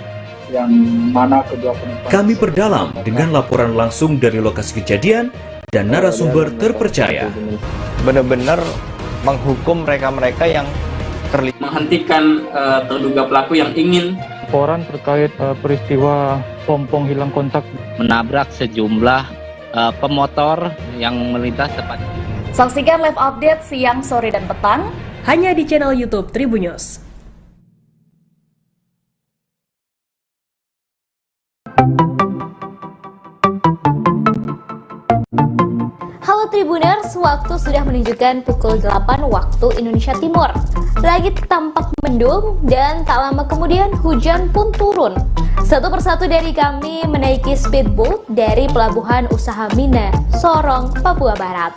yang mana kedua penumpang. Kami perdalam dengan laporan langsung dari lokasi kejadian dan narasumber terpercaya. Benar-benar menghukum mereka-mereka yang terlibat, menghentikan terduga pelaku yang ingin Laporan terkait peristiwa pompong hilang kontak menabrak sejumlah pemotor yang melintas tepat. Saksikan live update siang, sore, dan petang hanya di channel YouTube Tribun News. Halo Tribuners, waktu sudah menunjukkan pukul 8 waktu Indonesia Timur. Langit tampak mendung dan tak lama kemudian hujan pun turun. Satu persatu dari kami menaiki speedboat dari Pelabuhan Usaha Mina, Sorong, Papua Barat.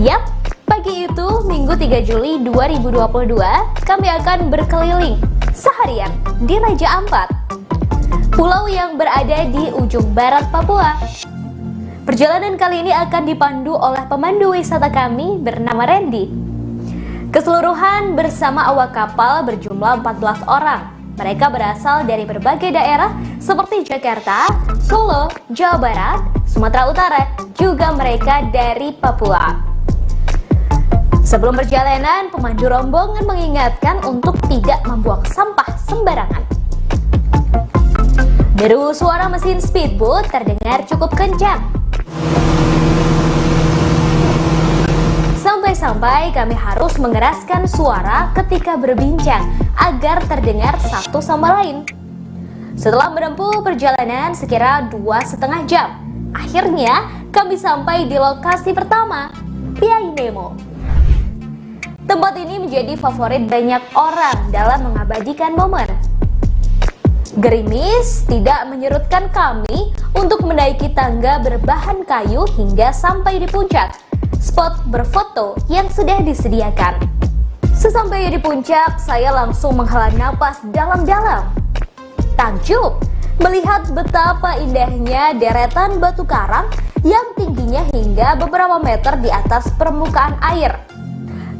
Yap, pagi itu Minggu 3 Juli 2022, kami akan berkeliling seharian di Raja Ampat, pulau yang berada di ujung barat Papua. Perjalanan kali ini akan dipandu oleh pemandu wisata kami bernama Randy. Keseluruhan bersama awak kapal berjumlah 14 orang. Mereka berasal dari berbagai daerah seperti Jakarta, Solo, Jawa Barat, Sumatera Utara, juga mereka dari Papua. Sebelum perjalanan, pemandu rombongan mengingatkan untuk tidak membuang sampah sembarangan. Deru suara mesin speedboat terdengar cukup kencang. Sampai-sampai kami harus mengeraskan suara ketika berbincang agar terdengar satu sama lain. Setelah menempuh perjalanan sekira 2,5 jam, akhirnya kami sampai di lokasi pertama, Piai Nemo. Tempat ini menjadi favorit banyak orang dalam mengabadikan momen. Gerimis tidak menyurutkan kami untuk menaiki tangga berbahan kayu hingga sampai di puncak, spot berfoto yang sudah disediakan. Sesampai di puncak, saya langsung menghela napas dalam-dalam. Takjub melihat betapa indahnya deretan batu karang yang tingginya hingga beberapa meter di atas permukaan air.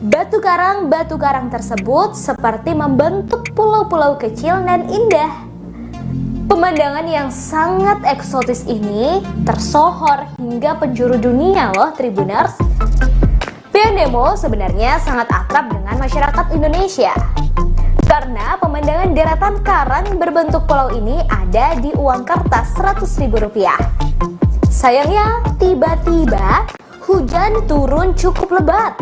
Batu karang tersebut seperti membentuk pulau-pulau kecil dan indah. Pemandangan yang sangat eksotis ini tersohor hingga penjuru dunia loh Tribuners. Piai Nemo sebenarnya sangat akrab dengan masyarakat Indonesia karena pemandangan deretan karang berbentuk pulau ini ada di uang kertas Rp100.000. Sayangnya tiba-tiba hujan turun cukup lebat.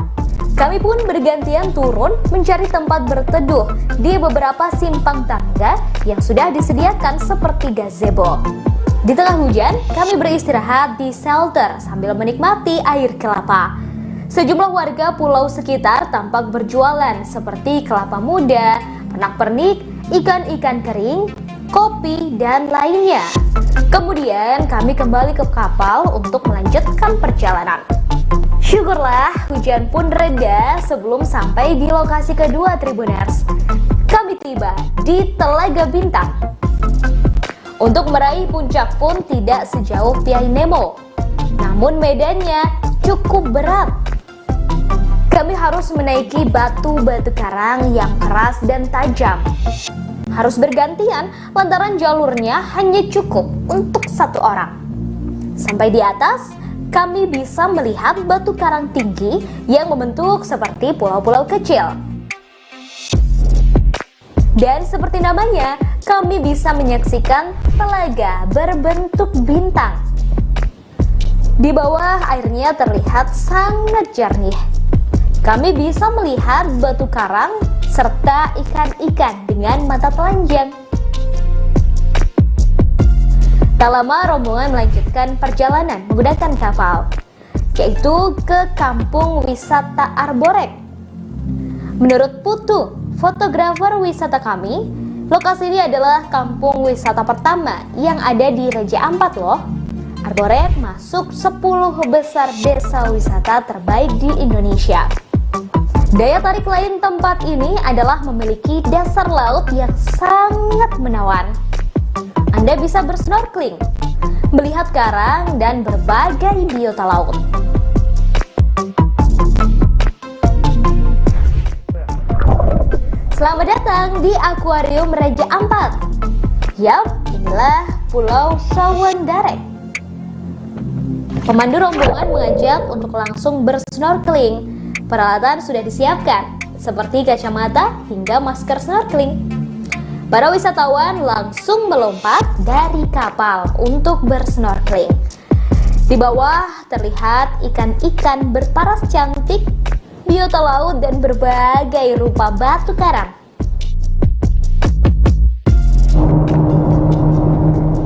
Kami pun bergantian turun mencari tempat berteduh di beberapa simpang tangga yang sudah disediakan seperti gazebo. Di tengah hujan, kami beristirahat di shelter sambil menikmati air kelapa. Sejumlah warga pulau sekitar tampak berjualan seperti kelapa muda, pernak-pernik, ikan-ikan kering, kopi, dan lainnya. Kemudian kami kembali ke kapal untuk melanjutkan perjalanan. Syukurlah hujan pun reda sebelum sampai di lokasi kedua Tribuners. Kami tiba di Telaga Bintang. Untuk meraih puncak pun tidak sejauh Piai Nemo, namun medannya cukup berat. Kami harus menaiki batu-batu karang yang keras dan tajam. Harus bergantian lantaran jalurnya hanya cukup untuk satu orang. Sampai di atas, kami bisa melihat batu karang tinggi yang membentuk seperti pulau-pulau kecil. Dan seperti namanya, kami bisa menyaksikan telaga berbentuk bintang. Di bawah airnya terlihat sangat jernih. Kami bisa melihat batu karang serta ikan-ikan dengan mata telanjang. Tak lama rombongan melanjutkan perjalanan menggunakan kapal, yaitu ke kampung wisata Arborek. Menurut Putu, fotografer wisata kami, lokasi ini adalah kampung wisata pertama yang ada di Raja Ampat loh. Arborek masuk 10 besar desa wisata terbaik di Indonesia. Daya tarik lain tempat ini adalah memiliki dasar laut yang sangat menawan. Anda bisa bersnorkeling, melihat karang, dan berbagai biota laut. Selamat datang di Akuarium Raja Ampat. Yap, inilah Pulau Sawandarek. Pemandu rombongan mengajak untuk langsung bersnorkeling. Peralatan sudah disiapkan, seperti kacamata hingga masker snorkeling. Para wisatawan langsung melompat dari kapal untuk bersnorkeling. Di bawah terlihat ikan-ikan berparas cantik, biota laut, dan berbagai rupa batu karang.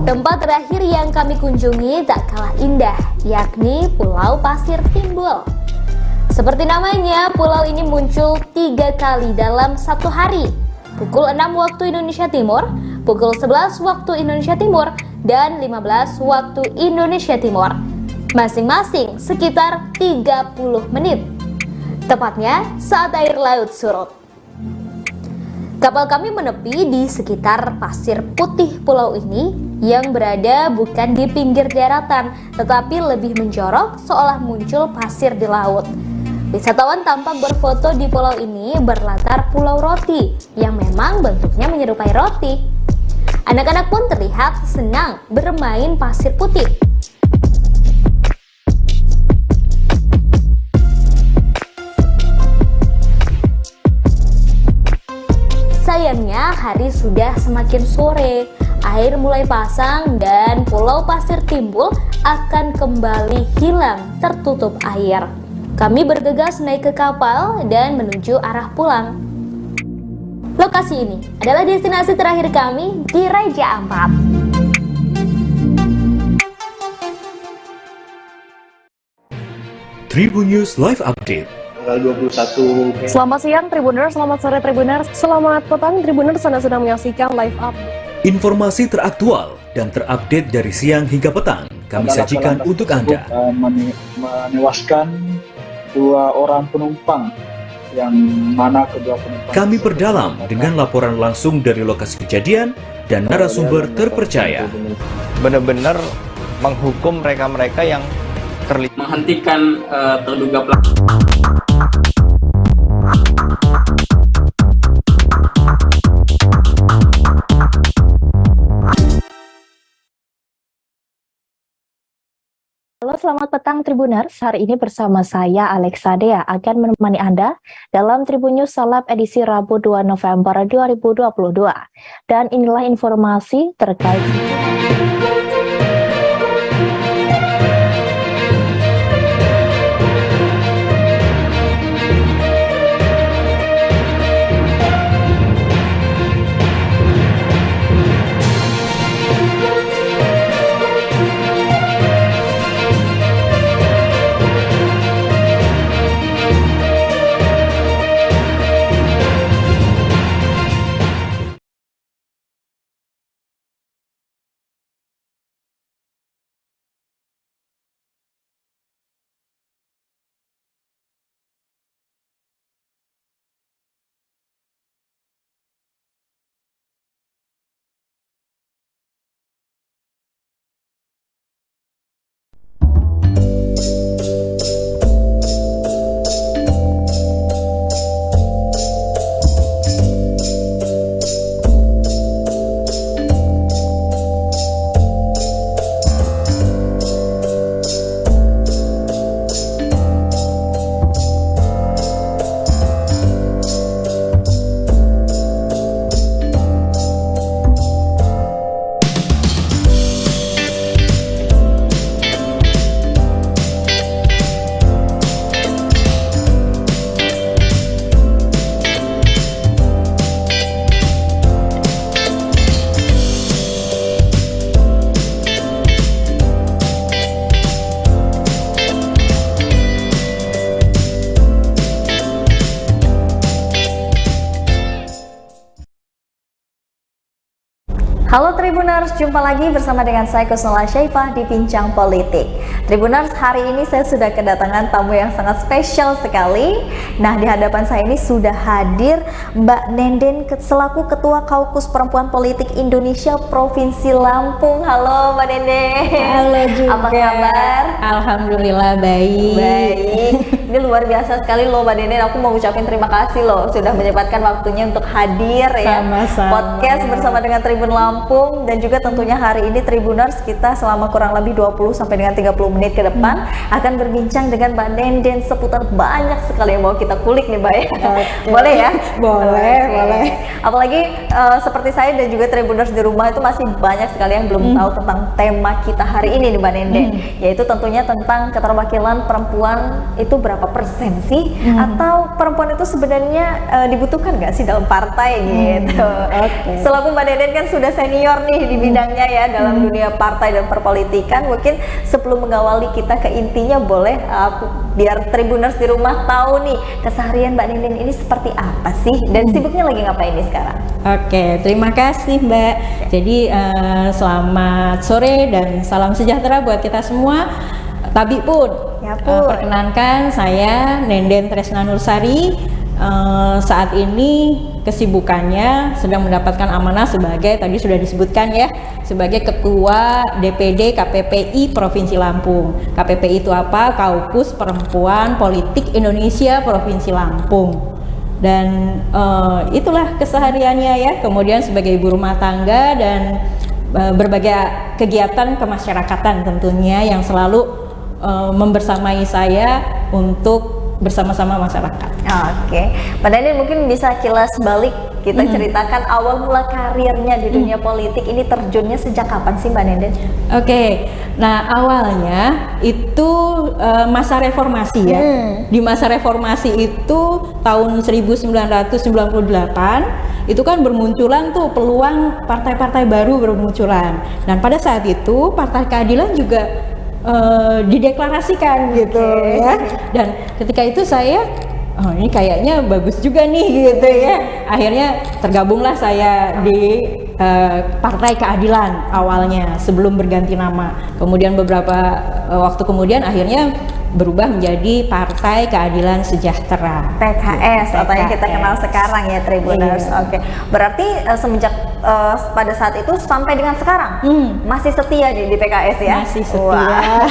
Tempat terakhir yang kami kunjungi tak kalah indah, yakni Pulau Pasir Timbul. Seperti namanya, pulau ini muncul 3 kali dalam satu hari. Pukul 6 waktu Indonesia Timur, pukul 11 waktu Indonesia Timur, dan 15 waktu Indonesia Timur. Masing-masing sekitar 30 menit. Tepatnya saat air laut surut. Kapal kami menepi di sekitar pasir putih pulau ini yang berada bukan di pinggir daratan, tetapi lebih menjorok seolah muncul pasir di laut. Wisatawan tampak berfoto di pulau ini berlatar pulau roti yang memang bentuknya menyerupai roti. Anak-anak pun terlihat senang bermain pasir putih. sudah semakin sore, air mulai pasang dan pulau pasir timbul akan kembali hilang tertutup air. Kami bergegas naik ke kapal dan menuju arah pulang. Lokasi ini adalah destinasi terakhir kami di Raja Ampat. Tribun News Live Update. Tanggal 21. Selamat siang Tribuners, selamat sore Tribuners, selamat petang Tribuners, Anda sedang menyaksikan live update. Informasi teraktual dan terupdate dari siang hingga petang kami sajikan untuk Anda. Menewaskan 2 orang penumpang, yang mana kedua penumpang Kami perdalam dengan laporan langsung dari lokasi kejadian dan narasumber terpercaya. Benar-benar menghukum mereka-mereka yang terlibat, menghentikan terduga pelaku. Halo, selamat petang Tribuners. Hari ini bersama saya Alexa Dea akan menemani Anda dalam Tribun News Seleb edisi Rabu 2 November 2022. Dan inilah informasi terkait Halo Tribuners, jumpa lagi bersama dengan saya Kusnula Syaifah di Bincang Politik. Tribuners, hari ini saya sudah kedatangan tamu yang sangat spesial sekali. Nah, di hadapan saya ini sudah hadir Mbak Nenden selaku Ketua Kaukus Perempuan Politik Indonesia Provinsi Lampung. Halo Mbak Nenden. Halo juga. Apa kabar? Alhamdulillah baik. Baik. Ini luar biasa sekali loh Mbak Nenden. Aku mau ucapin terima kasih loh sudah menyempatkan waktunya untuk hadir ya. Sama-sama. Podcast bersama dengan Tribun Lampung, dan juga tentunya hari ini Tribuners kita selama kurang lebih 20 sampai dengan 30 menit ke depan akan berbincang dengan Mbak Nenden seputar banyak sekali yang mau kita kulik nih Mbak ya. Boleh ya? Boleh, boleh. Apalagi seperti saya dan juga Tribuners di rumah itu masih banyak sekali yang belum tahu tentang tema kita hari ini nih Mbak Nenden, yaitu tentunya tentang keterwakilan perempuan itu berapa persen sih, atau perempuan itu sebenarnya dibutuhkan nggak sih dalam partai gitu. Selaku Mbak Nenden kan sudah senior nih di bidangnya ya dalam dunia partai dan perpolitikan. Mungkin sebelum mengawali kita ke intinya, boleh biar Tribuners di rumah tahu nih keseharian Mbak Nenden ini seperti apa sih, dan sibuknya lagi ngapain nih sekarang? Oke, terima kasih Mbak. Jadi selamat sore dan salam sejahtera buat kita semua. Tabi pun, perkenankan saya Nenden Tresna Nursari. Saat ini kesibukannya sedang mendapatkan amanah sebagai, tadi sudah disebutkan ya, sebagai Ketua DPD KPPI Provinsi Lampung. KPPI itu apa? Kaukus Perempuan Politik Indonesia Provinsi Lampung. Dan itulah kesehariannya ya. Kemudian sebagai ibu rumah tangga dan berbagai kegiatan kemasyarakatan tentunya yang selalu membersamai saya untuk bersama-sama masyarakat. Oke, Mbak Nenden mungkin bisa kilas balik kita ceritakan awal mula karirnya di dunia politik ini terjunnya sejak kapan sih Mbak Nenden? Oke, nah awalnya itu masa reformasi ya. Di masa reformasi itu tahun 1998 itu kan bermunculan tuh peluang partai-partai baru bermunculan. Dan pada saat itu Partai Keadilan juga dideklarasikan gitu ya. Dan ketika itu saya ini kayaknya bagus juga nih gitu ya. Akhirnya tergabunglah saya di Partai Keadilan awalnya sebelum berganti nama. Kemudian beberapa waktu kemudian akhirnya berubah menjadi Partai Keadilan Sejahtera PKS atau yang kita kenal sekarang ya Tribuners. Oke, berarti semenjak pada saat itu sampai dengan sekarang masih setia di PKS ya? Masih setia.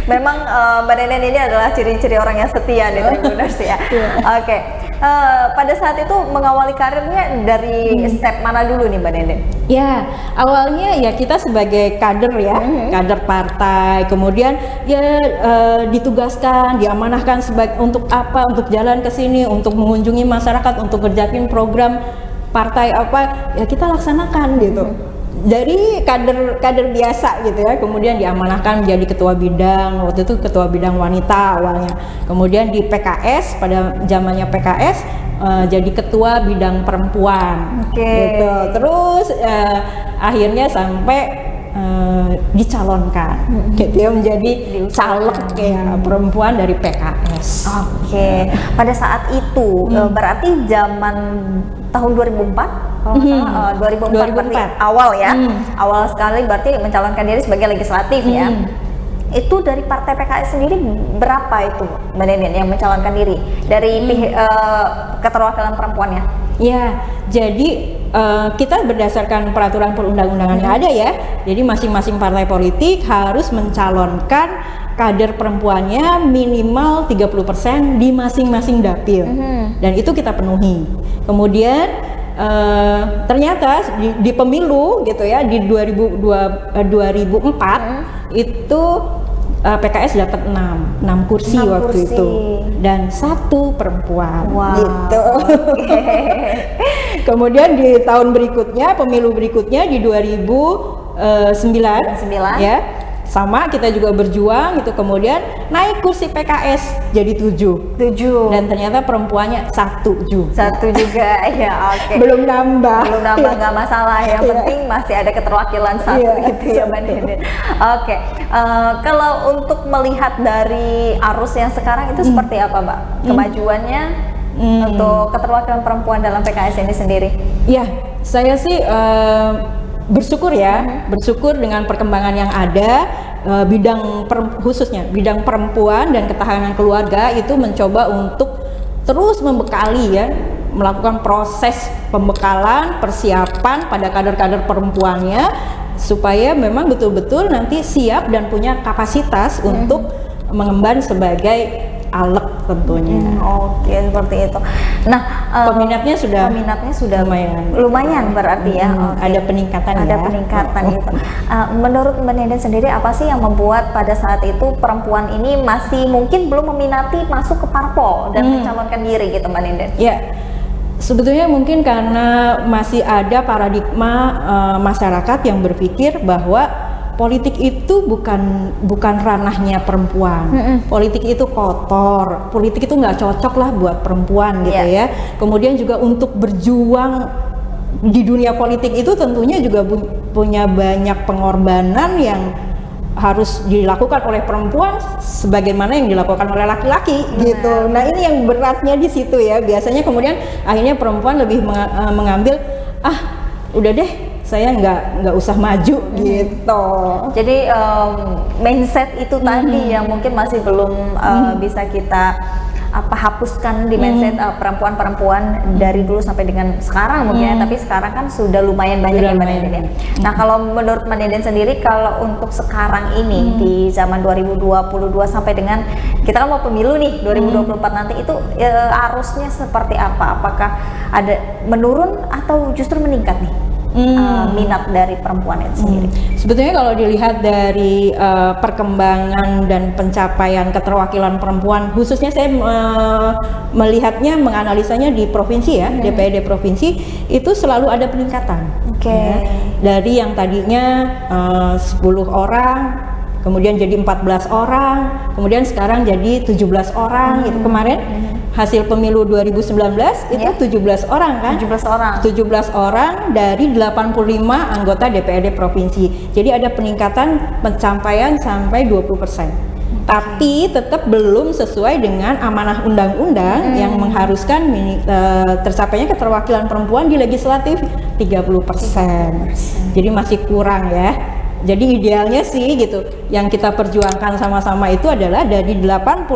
Memang Mbak Nenden ini adalah ciri-ciri orang yang setia di Tribuners ya. Oke, pada saat itu mengawali karirnya dari step mana dulu nih Mbak Nenden? Ya, awalnya ya kita sebagai kader ya, kader partai, kemudian ya ditugaskan, diamanahkan untuk apa? Untuk jalan ke sini, untuk mengunjungi masyarakat, untuk kerjain program partai apa, ya kita laksanakan gitu. Dari kader biasa gitu ya, kemudian diamanahkan menjadi ketua bidang, waktu itu ketua bidang wanita awalnya. Kemudian di PKS, pada zamannya PKS jadi ketua bidang perempuan. Gitu. Terus akhirnya sampai dicalonkan gitu ya, menjadi caleg ya perempuan dari PKS. Oke, pada saat itu berarti zaman tahun 2004 kalau nggak salah 2004 awal ya, awal sekali berarti mencalonkan diri sebagai legislatif ya. Itu dari Partai PKS sendiri berapa itu Mbak Nenden yang mencalonkan diri dari keterwakilan perempuannya? Ya, jadi kita berdasarkan peraturan perundang-undangan yang ada ya, jadi masing-masing partai politik harus mencalonkan kader perempuannya minimal 30% di masing-masing dapil, dan itu kita penuhi. Kemudian ternyata di pemilu gitu ya, di 2004 itu PKS dapat 6 kursi waktu itu, dan 1 perempuan gitu. Kemudian di tahun berikutnya, pemilu berikutnya di 2009 ya, sama kita juga berjuang gitu, kemudian naik kursi PKS jadi 7 dan ternyata perempuannya 1 juga ya. Oke. Belum nambah nggak masalah, yang penting masih ada keterwakilan 1 gitu ya Mbak Nenden. Oke, kalau untuk melihat dari arus yang sekarang itu seperti apa Mbak kemajuannya untuk keterwakilan perempuan dalam PKS ini sendiri? Ya, saya sih bersyukur ya, bersyukur dengan perkembangan yang ada. Khususnya bidang perempuan dan ketahanan keluarga itu mencoba untuk terus membekali ya, melakukan proses pembekalan, persiapan pada kader-kader perempuannya supaya memang betul-betul nanti siap dan punya kapasitas untuk mengemban sebagai ALEK tentunya. Oke, seperti itu. Nah, peminatnya sudah lumayan berarti ya. Ada peningkatan itu. Menurut Mbak Nenden sendiri, apa sih yang membuat pada saat itu perempuan ini masih mungkin belum meminati masuk ke parpol dan mencalonkan diri gitu Mbak Nenden? Ya, sebetulnya mungkin karena masih ada paradigma masyarakat yang berpikir bahwa politik itu bukan ranahnya perempuan. Politik itu kotor, politik itu nggak cocok lah buat perempuan gitu ya. Kemudian juga untuk berjuang di dunia politik itu tentunya juga punya banyak pengorbanan yang harus dilakukan oleh perempuan sebagaimana yang dilakukan oleh laki-laki gitu. Nah, ini yang beratnya di situ ya. Biasanya kemudian akhirnya perempuan lebih mengambil udah deh, saya nggak usah maju gitu. Jadi mindset itu tadi yang mungkin masih belum bisa kita hapuskan di mindset perempuan-perempuan dari dulu sampai dengan sekarang mungkin ya, tapi sekarang kan sudah lumayan banyak ya Mbak Nenden ya. Nah, kalau menurut Mbak Nenden sendiri, kalau untuk sekarang ini di zaman 2022 sampai dengan kita kan mau pemilu nih 2024 nanti, itu arusnya seperti apa? Apakah ada menurun atau justru meningkat nih? minat dari perempuan itu sendiri? Sebetulnya kalau dilihat dari perkembangan dan pencapaian keterwakilan perempuan, khususnya saya melihatnya, menganalisanya di provinsi ya, DPRD provinsi itu selalu ada peningkatan. Ya, dari yang tadinya 10 orang, kemudian jadi 14 orang, kemudian sekarang jadi 17 orang gitu. Kemarin hasil pemilu 2019 itu 17 orang kan? 17 orang. 17 orang dari 85 anggota DPRD provinsi. Jadi ada peningkatan pencapaian sampai 20%. Tapi tetap belum sesuai dengan amanah undang-undang yang mengharuskan tercapainya keterwakilan perempuan di legislatif 30%. Jadi masih kurang ya. Jadi idealnya sih gitu, yang kita perjuangkan sama-sama itu adalah dari 85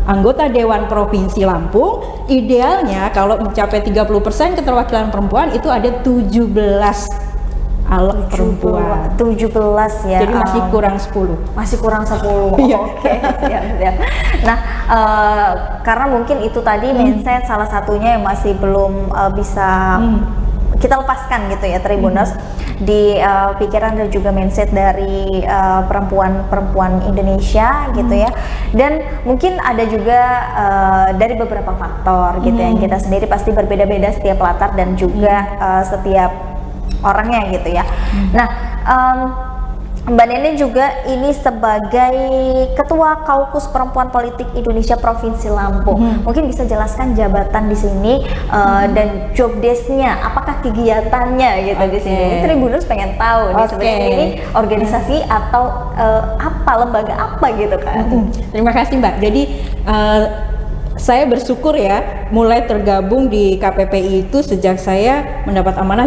anggota Dewan Provinsi Lampung, idealnya kalau mencapai 30% keterwakilan perempuan itu ada 17 alat perempuan. 17 ya. Jadi masih kurang 10. Masih kurang 10. Oke, siap. Nah, karena mungkin itu tadi mindset salah satunya yang masih belum bisa kita lepaskan gitu ya, Tribuners, di pikiran dan juga mindset dari perempuan-perempuan Indonesia gitu ya. Dan mungkin ada juga dari beberapa faktor gitu yang kita sendiri pasti berbeda-beda setiap latar dan juga setiap orangnya gitu ya. Nah, Mbak Nenden juga ini sebagai Ketua Kaukus Perempuan Politik Indonesia Provinsi Lampung, mungkin bisa jelaskan jabatan di sini dan job desk-nya, apakah kegiatannya gitu di sini. Ini Tribuners pengen tahu nih sebenarnya ini organisasi atau apa, lembaga apa gitu kan. Terima kasih Mbak. Jadi saya bersyukur ya mulai tergabung di KPPI itu sejak saya mendapat amanah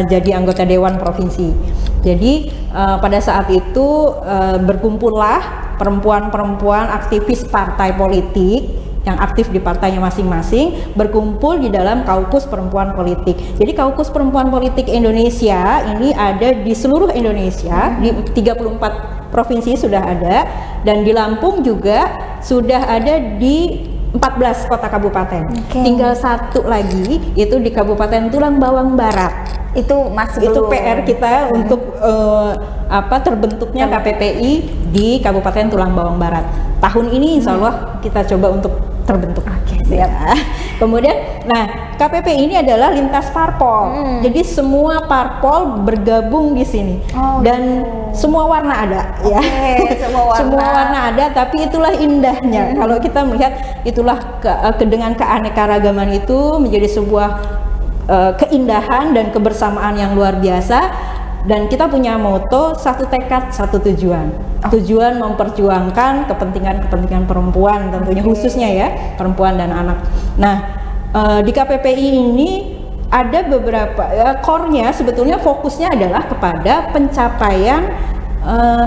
jadi anggota Dewan Provinsi. Jadi pada saat itu berkumpullah perempuan-perempuan aktivis partai politik yang aktif di partainya masing-masing berkumpul di dalam Kaukus Perempuan Politik. Jadi Kaukus Perempuan Politik Indonesia ini ada di seluruh Indonesia, di 34 provinsi sudah ada, dan di Lampung juga sudah ada di 14 kota kabupaten. Tinggal satu lagi itu di Kabupaten Tulang Bawang Barat. Itu masih itu belum. PR kita untuk terbentuknya KPPI di Kabupaten Tulang Bawang Barat. Tahun ini insya Allah kita coba untuk terbentuk. Siap. Kemudian, nah KPPI ini adalah lintas parpol. Jadi semua parpol bergabung di sini dan semua warna ada ya. Semua warna ada, tapi itulah indahnya. Kalau kita melihat itulah dengan keanekaragaman itu menjadi sebuah keindahan dan kebersamaan yang luar biasa. Dan kita punya moto, satu tekad, satu tujuan. Tujuan memperjuangkan kepentingan perempuan, tentunya khususnya ya, perempuan dan anak. Nah, di KPPI ini ada beberapa, core-nya sebetulnya fokusnya adalah kepada pencapaian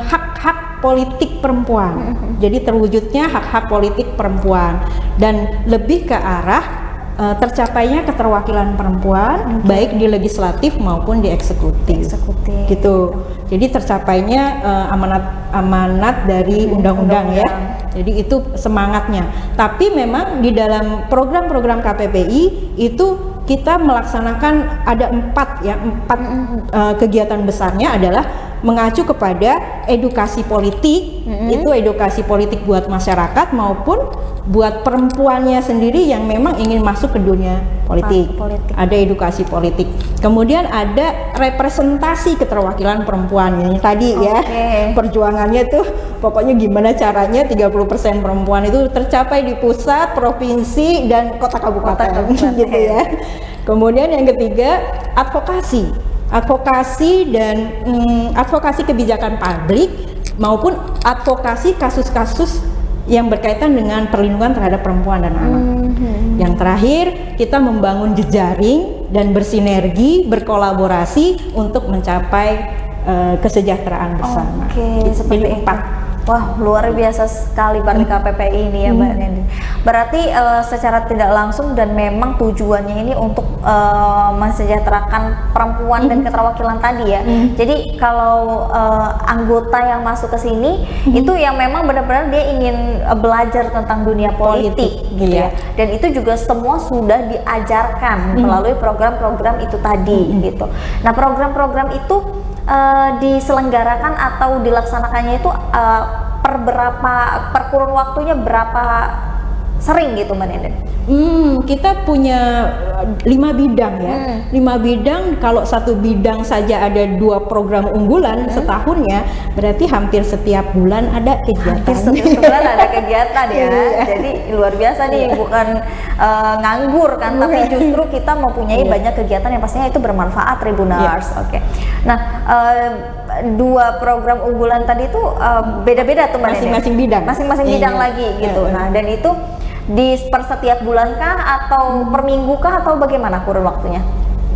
hak-hak politik perempuan. Jadi terwujudnya hak-hak politik perempuan dan lebih ke arah tercapainya keterwakilan perempuan baik di legislatif maupun di eksekutif. Gitu. Jadi tercapainya amanat dari undang-undang ya. Jadi itu semangatnya. Tapi memang di dalam program-program KPPI itu kita melaksanakan ada empat kegiatan besarnya adalah mengacu kepada edukasi politik, itu edukasi politik buat masyarakat maupun buat perempuannya sendiri yang memang ingin masuk ke dunia politik. Ada edukasi politik. Kemudian ada representasi keterwakilan perempuan yang tadi ya. Perjuangannya tuh pokoknya gimana caranya 30% perempuan itu tercapai di pusat, provinsi dan kota kabupaten gitu ya. Kemudian yang ketiga advokasi dan advokasi kebijakan publik maupun advokasi kasus-kasus yang berkaitan dengan perlindungan terhadap perempuan dan anak. Yang terakhir, kita membangun jejaring dan bersinergi, berkolaborasi untuk mencapai kesejahteraan bersama. Jadi 4 Wah, luar biasa sekali berarti KPPI ini ya Mbak Nendi. Berarti secara tidak langsung dan memang tujuannya ini untuk mensejahterakan perempuan dan keterwakilan tadi ya. Jadi kalau anggota yang masuk ke sini itu yang memang benar-benar dia ingin belajar tentang dunia politik gitu ya. Dan itu juga semua sudah diajarkan melalui program-program itu tadi gitu. Nah, program-program itu diselenggarakan atau dilaksanakannya itu per kurun waktunya berapa sering gitu Mbak Nenden? Kita punya 5 bidang ya. 5 bidang, kalau satu bidang saja ada 2 program unggulan setahunnya, berarti hampir setiap bulan ada kegiatan. Hampir setiap bulan ada kegiatan ya. Jadi luar biasa nih, bukan nganggur kan, tapi justru kita mempunyai banyak kegiatan yang pastinya itu bermanfaat Tribuners. Oke. Nah, 2 program unggulan tadi itu beda-beda tuh Mbak Nenden. Masing-masing bidang. Masing-masing bidang lagi gitu. Nah, dan itu di per setiap bulan kah atau per minggu kah atau bagaimana kurun waktunya?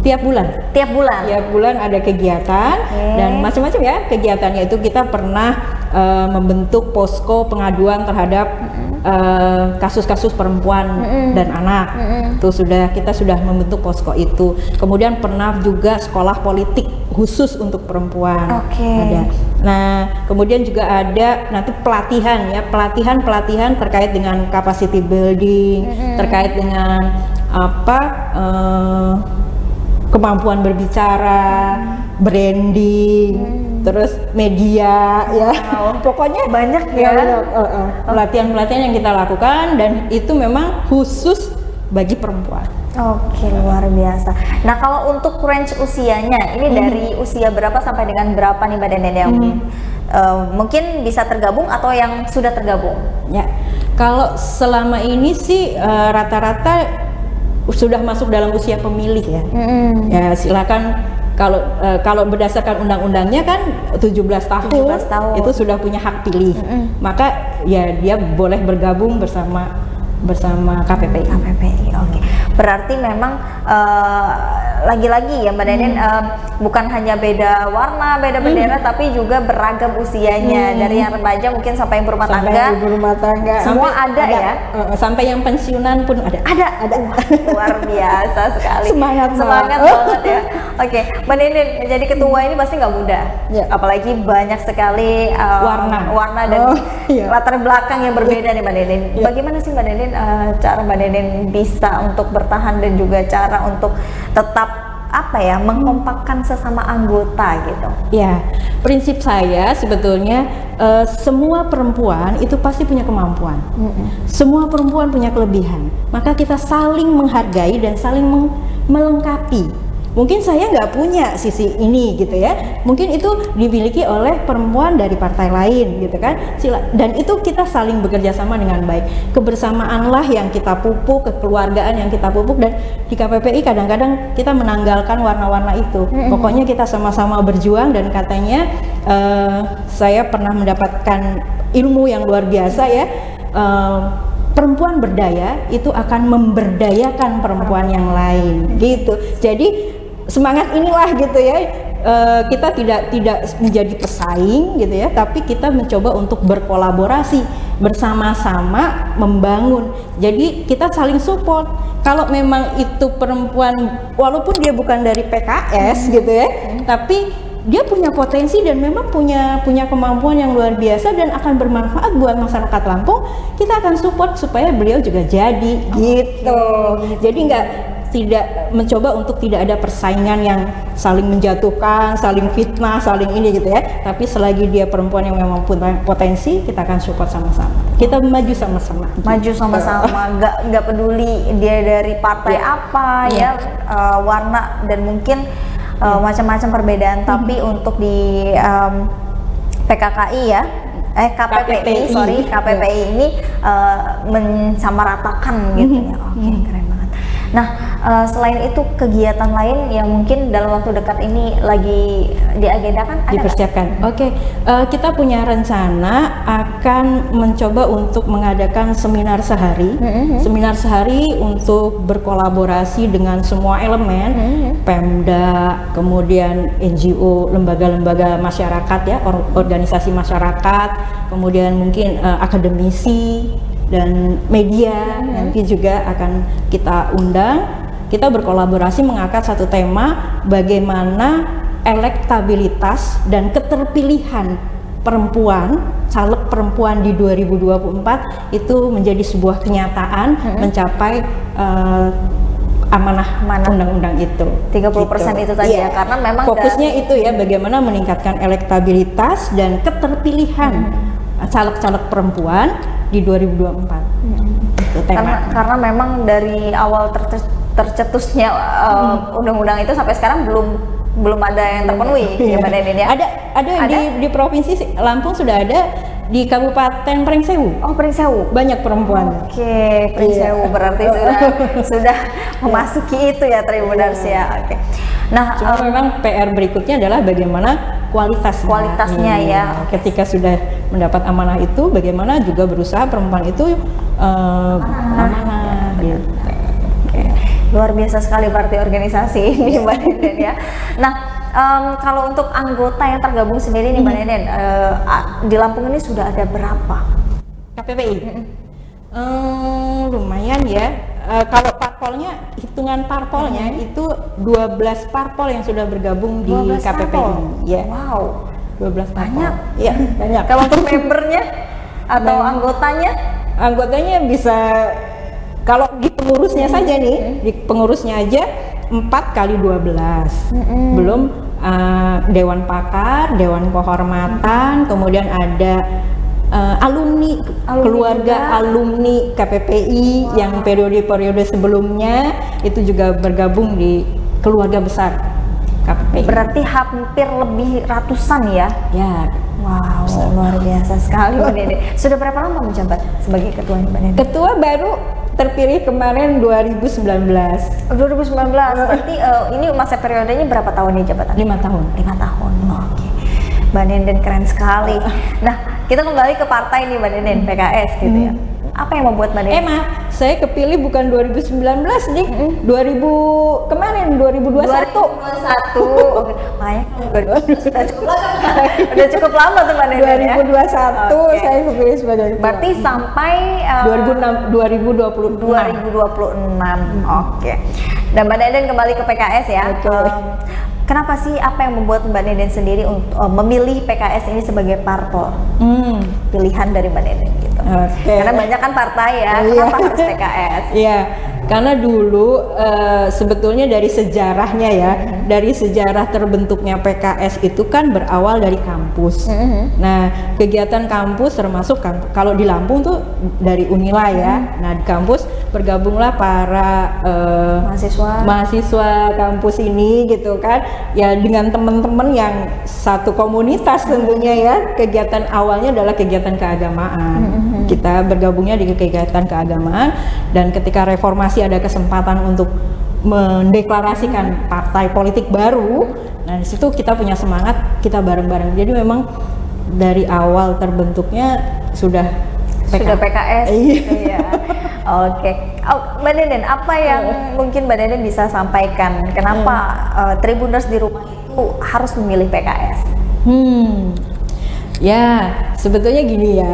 Tiap bulan. Tiap bulan. Tiap bulan ada kegiatan dan macam-macam ya kegiatannya itu. Kita pernah membentuk posko pengaduan terhadap kasus-kasus perempuan dan anak. Itu kita sudah membentuk posko itu. Kemudian pernah juga sekolah politik khusus untuk perempuan. Ada. Nah, kemudian juga ada nanti pelatihan ya, pelatihan terkait dengan capacity building, terkait dengan kemampuan berbicara, branding, terus media ya. Pokoknya banyak ya. Pelatihan-pelatihan yang kita lakukan dan itu memang khusus bagi perempuan. Oke, luar biasa. Nah, kalau untuk range usianya, ini dari usia berapa sampai dengan berapa nih Mbak Nenden yang mungkin bisa tergabung atau yang sudah tergabung? Ya, kalau selama ini sih rata-rata sudah masuk dalam usia pemilih ya. Ya, silakan kalau berdasarkan undang-undangnya kan 17 tahun itu sudah punya hak pilih. Maka ya dia boleh bergabung bersama KPPI. Oke. Berarti memang lagi-lagi ya Mbak Nenden bukan hanya beda warna, beda bendera, tapi juga beragam usianya, dari yang remaja mungkin sampai yang berumah tangga. Semua ada ya. Sampai yang pensiunan pun ada. Ada. Luar biasa sekali. Semangat banget ya. Oke, Mbak Nenden, jadi ketua ini pasti nggak mudah. Apalagi banyak sekali warna dan latar belakang yang berbeda nih Mbak Nenden. Bagaimana sih Mbak Nenden cara Mbak Nenden bisa untuk bertahan dan juga cara untuk tetap mengkompakkan sesama anggota gitu? Ya, prinsip saya sebetulnya semua perempuan itu pasti punya kemampuan. Semua perempuan punya kelebihan. Maka kita saling menghargai dan saling melengkapi. Mungkin saya nggak punya sisi ini gitu ya, mungkin itu dimiliki oleh perempuan dari partai lain gitu kan. Dan itu kita saling bekerja sama dengan baik. Kebersamaanlah yang kita pupuk, kekeluargaan yang kita pupuk, dan di KPPI kadang-kadang kita menanggalkan warna-warna itu. Pokoknya kita sama-sama berjuang, dan katanya saya pernah mendapatkan ilmu yang luar biasa ya. Perempuan berdaya itu akan memberdayakan perempuan yang lain gitu. Jadi semangat inilah gitu ya, kita tidak menjadi pesaing gitu ya, tapi kita mencoba untuk berkolaborasi bersama-sama membangun. Jadi kita saling support. Kalau memang itu perempuan walaupun dia bukan dari PKS gitu ya, tapi dia punya potensi dan memang punya kemampuan yang luar biasa dan akan bermanfaat buat masyarakat Lampung, kita akan support supaya beliau juga jadi gitu. Jadi tidak mencoba untuk tidak ada persaingan yang saling menjatuhkan, saling fitnah, saling ini gitu ya. Tapi selagi dia perempuan yang memang punya potensi, kita akan support sama-sama. Kita maju sama-sama. Maju sama-sama, nggak peduli dia dari partai apa ya, warna dan mungkin macam-macam perbedaan. Tapi untuk di PKKI ya, KPPI ini mensamaratakan gitu ya. Oke, keren banget. Nah, selain itu kegiatan lain yang mungkin dalam waktu dekat ini lagi diagendakan ada dipersiapkan. Oke, kita punya rencana akan mencoba untuk mengadakan seminar sehari. Seminar sehari untuk berkolaborasi dengan semua elemen, Pemda, kemudian NGO, lembaga-lembaga masyarakat ya, organisasi masyarakat, kemudian mungkin akademisi dan media nanti juga akan kita undang. Kita berkolaborasi mengangkat satu tema bagaimana elektabilitas dan keterpilihan perempuan, caleg perempuan di 2024 itu menjadi sebuah kenyataan mencapai amanah undang-undang itu. 30% gitu. Itu tadi ya, karena memang fokusnya itu ya bagaimana meningkatkan elektabilitas dan keterpilihan caleg-caleg perempuan di 2024. Itu tema. Karena memang dari awal tercetusnya undang-undang itu sampai sekarang belum ada yang terpenuhi ya Mbak Nenden ya. Ada? Di provinsi Lampung sudah ada, di Kabupaten Pringsewu. Oh, Pringsewu. Banyak perempuan. Oke, Pringsewu berarti sudah memasuki itu ya Tribuners ya. Oke. Nah, cuma memang PR berikutnya adalah bagaimana kualitasnya ya. Ketika sudah mendapat amanah itu, bagaimana juga berusaha perempuan itu amanah gitu. Luar biasa sekali berarti organisasi ini Mbak Nenden ya. Nah, kalau untuk anggota yang tergabung sendiri nih Mbak Nenden, di Lampung ini sudah ada berapa? KPPI? Lumayan ya. Kalau parpolnya, hitungan parpolnya itu 12 parpol yang sudah bergabung di KPPI. Ya. Wow. 12 parpol. Banyak. Iya, banyak. Kalau untuk membernya atau anggotanya? Anggotanya bisa, kalau di pengurusnya saja nih, di pengurusnya aja 4 kali 12. Belum Dewan Pakar, Dewan Kehormatan, kemudian ada alumni keluarga alumni KPPI yang periode-periode sebelumnya itu juga bergabung di keluarga besar KPPI. Berarti hampir lebih ratusan ya? Ya. Wow, luar biasa sekali Mbak Nenden. Sudah berapa lama menjabat sebagai ketua Mbak Nenden? Ketua baru terpilih kemarin 2019. 2019, berarti ini masa periodenya berapa tahun nih jabatan? 5 tahun. 5 tahun, oke. Mbak Nenden keren sekali. Nah, kita kembali ke partai nih Mbak Nenden, PKS gitu ya. Apa yang membuat Mbak Nenden? Saya kepilih bukan 2019 nih, 2000 kemarin 2021. Oke, makanya udah cukup lama tuh Mbak Nenden 2021 ya? Saya kepilih sebagai ketua. Berarti sampai 2026. Oke. Dan Mbak Nenden kembali ke PKS ya. Kenapa sih, apa yang membuat Mbak Nenden sendiri untuk memilih PKS ini sebagai parpol? Pilihan dari Mbak Nenden gitu. Karena banyak kan partai ya, kenapa harus PKS? Iya, karena dulu sebetulnya dari sejarahnya ya, dari sejarah terbentuknya PKS itu kan berawal dari kampus. Nah, kegiatan kampus termasuk kalau di Lampung tuh dari Unila ya. Nah, di kampus bergabunglah para mahasiswa kampus ini gitu kan. Ya dengan teman-teman yang satu komunitas tentunya ya. Kegiatan awalnya adalah kegiatan keagamaan. Kita bergabungnya di kegiatan keagamaan, dan ketika reformasi ada kesempatan untuk mendeklarasikan partai politik baru. Nah, di situ kita punya semangat, kita bareng-bareng. Jadi memang dari awal terbentuknya sudah PKS. Gitu ya. Oke. Mbak Nenden, apa yang mungkin Mbak Nenden bisa sampaikan? Kenapa Tribuners di rumah itu harus memilih PKS? Ya, sebetulnya gini ya,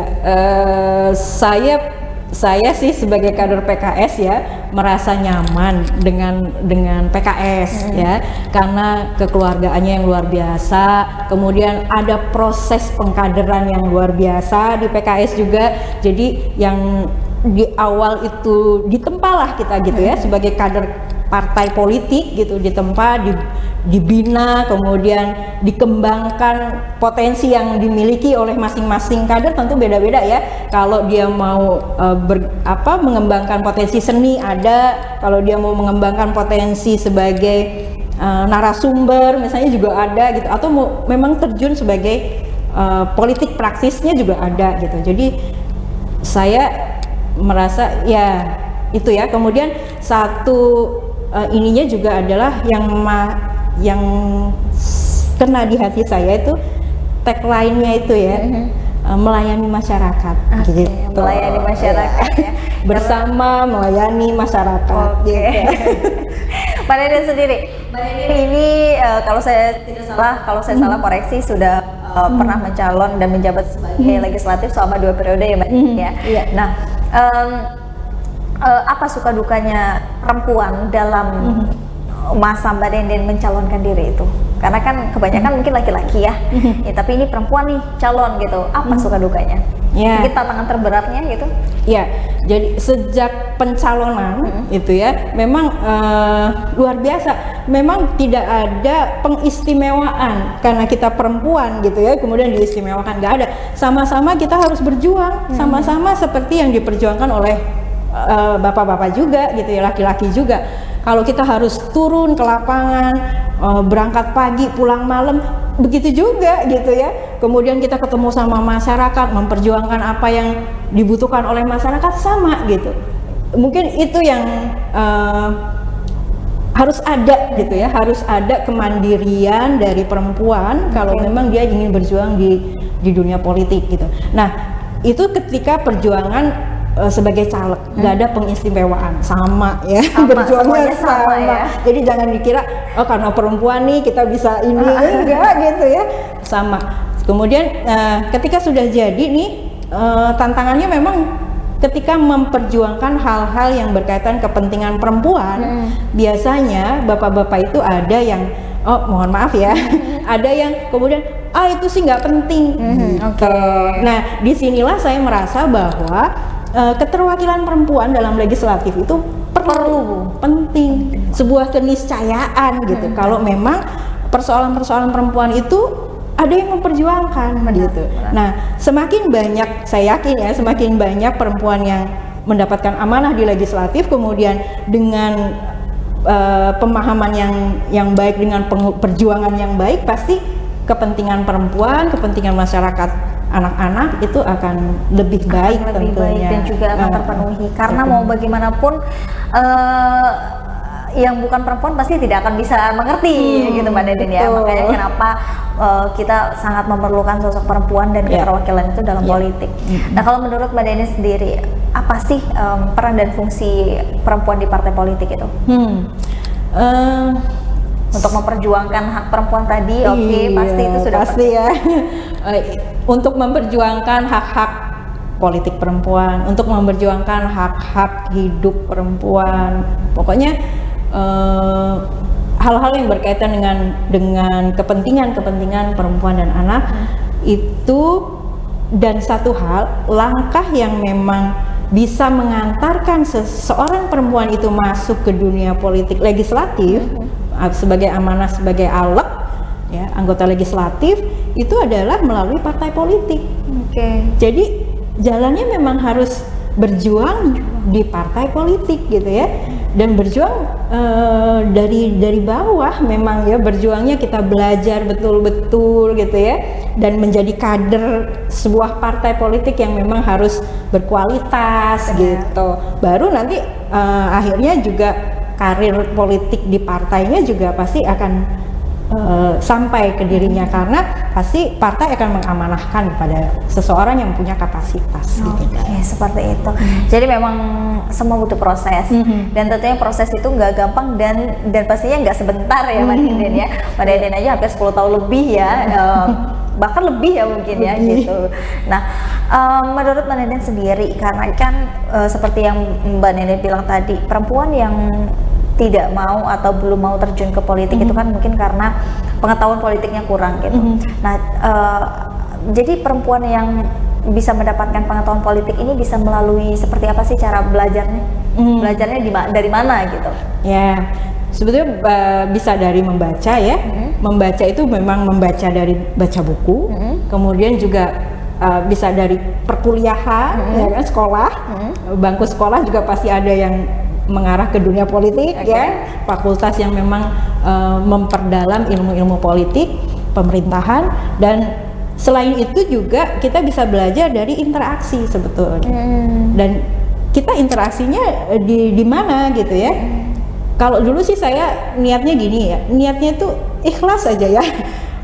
saya sih sebagai kader PKS ya merasa nyaman dengan PKS ya, karena kekeluargaannya yang luar biasa, kemudian ada proses pengkaderan yang luar biasa di PKS juga. Jadi yang di awal itu ditempalah kita gitu ya sebagai kader partai politik gitu, ditempa, dibina, kemudian dikembangkan potensi yang dimiliki oleh masing-masing kader. Tentu beda-beda ya, kalau dia mau mengembangkan potensi seni ada, kalau dia mau mengembangkan potensi sebagai narasumber misalnya juga ada gitu, atau memang terjun sebagai politik praktisnya juga ada gitu. Jadi saya merasa ya itu ya. Kemudian satu ininya juga adalah yang kena di hati saya itu tagline-nya itu ya, melayani masyarakat. Gitu. Melayani masyarakat ya. Bersama melayani masyarakat. Gitu. Mbak Nenden sendiri, Mbak Nenden ini kalau saya tidak salah, salah koreksi sudah pernah mencalon dan menjabat sebagai legislatif selama 2 periode ya Mbak Nenden ya. Iya. Nah, apa suka dukanya perempuan dalam masa Mbak Nenden mencalonkan diri itu? Karena kan kebanyakan mungkin laki-laki ya, tapi ini perempuan nih calon gitu. Apa suka dukanya? Ya. Mungkin tantangan terberatnya gitu? Ya, jadi sejak pencalonan itu ya, memang luar biasa. Memang tidak ada pengistimewaan karena kita perempuan gitu ya, kemudian diistimewakan, nggak ada. Sama-sama kita harus berjuang, sama-sama seperti yang diperjuangkan oleh bapak-bapak juga gitu ya, laki-laki juga. Kalau kita harus turun ke lapangan, berangkat pagi, pulang malam, begitu juga gitu ya. Kemudian kita ketemu sama masyarakat, memperjuangkan apa yang dibutuhkan oleh masyarakat, sama gitu. Mungkin itu yang harus ada gitu ya, harus ada kemandirian dari perempuan kalau memang dia ingin berjuang di dunia politik gitu. Nah, itu ketika perjuangan sebagai caleg, nggak ada pengistimewaan, sama ya, berjuangnya sama ya. Jadi jangan dikira oh karena perempuan nih kita bisa ini, enggak gitu ya, sama. Kemudian ketika sudah jadi nih, tantangannya memang ketika memperjuangkan hal-hal yang berkaitan kepentingan perempuan, biasanya bapak-bapak itu ada yang oh mohon maaf ya, ada yang kemudian itu sih nggak penting. Nah, disinilah saya merasa bahwa keterwakilan perempuan dalam legislatif itu perlu penting, sebuah keniscayaan gitu. Kalau memang persoalan-persoalan perempuan itu ada yang memperjuangkan gitu. Nah, semakin banyak, saya yakin ya, semakin banyak perempuan yang mendapatkan amanah di legislatif, kemudian dengan pemahaman yang baik, dengan perjuangan yang baik, pasti kepentingan perempuan, kepentingan masyarakat, anak-anak itu akan lebih baik, dan juga akan terpenuhi. Karena mau bagaimanapun yang bukan perempuan pasti tidak akan bisa mengerti gitu Mbak Nenden ya. Makanya kenapa kita sangat memerlukan sosok perempuan dan keterwakilan itu dalam politik. Nah, kalau menurut Mbak Nenden sendiri, apa sih peran dan fungsi perempuan di partai politik itu? Untuk memperjuangkan hak perempuan tadi, pasti itu sudah pasti ya. Untuk memperjuangkan hak-hak politik perempuan, untuk memperjuangkan hak-hak hidup perempuan, pokoknya hal-hal yang berkaitan dengan kepentingan perempuan dan anak itu. Dan satu hal, langkah yang memang bisa mengantarkan seseorang perempuan itu masuk ke dunia politik legislatif sebagai amanah, sebagai alat ya, anggota legislatif, itu adalah melalui partai politik. Jadi jalannya memang harus berjuang di partai politik gitu ya, dan berjuang dari bawah. Memang ya, berjuangnya kita belajar betul-betul gitu ya, dan menjadi kader sebuah partai politik yang memang harus berkualitas gitu. Baru nanti akhirnya juga karir politik di partainya juga pasti akan sampai ke dirinya, karena pasti partai akan mengamanahkan kepada seseorang yang punya kapasitas. Seperti itu. Jadi memang semua butuh proses, dan tentunya proses itu nggak gampang dan pastinya nggak sebentar ya Mbak Nenden ya. Mbak Nenden aja hampir 10 tahun lebih ya, bahkan lebih ya mungkin ya gitu. Nah, menurut Mbak Nenden sendiri, karena kan seperti yang Mbak Nenden bilang tadi, perempuan yang tidak mau atau belum mau terjun ke politik itu kan mungkin karena pengetahuan politiknya kurang gitu. Nah, jadi perempuan yang bisa mendapatkan pengetahuan politik ini bisa melalui seperti apa sih cara belajarnya? Belajarnya dari mana gitu? Ya, sebetulnya bisa dari membaca ya. Membaca itu memang membaca dari baca buku, kemudian juga bisa dari perkuliahan, ya kan, sekolah, bangku sekolah juga pasti ada yang mengarah ke dunia politik ya, fakultas yang memang memperdalam ilmu-ilmu politik, pemerintahan, dan selain itu juga kita bisa belajar dari interaksi sebetulnya. Dan kita interaksinya di mana gitu ya. Kalau dulu sih saya niatnya gini ya, niatnya tuh ikhlas aja ya.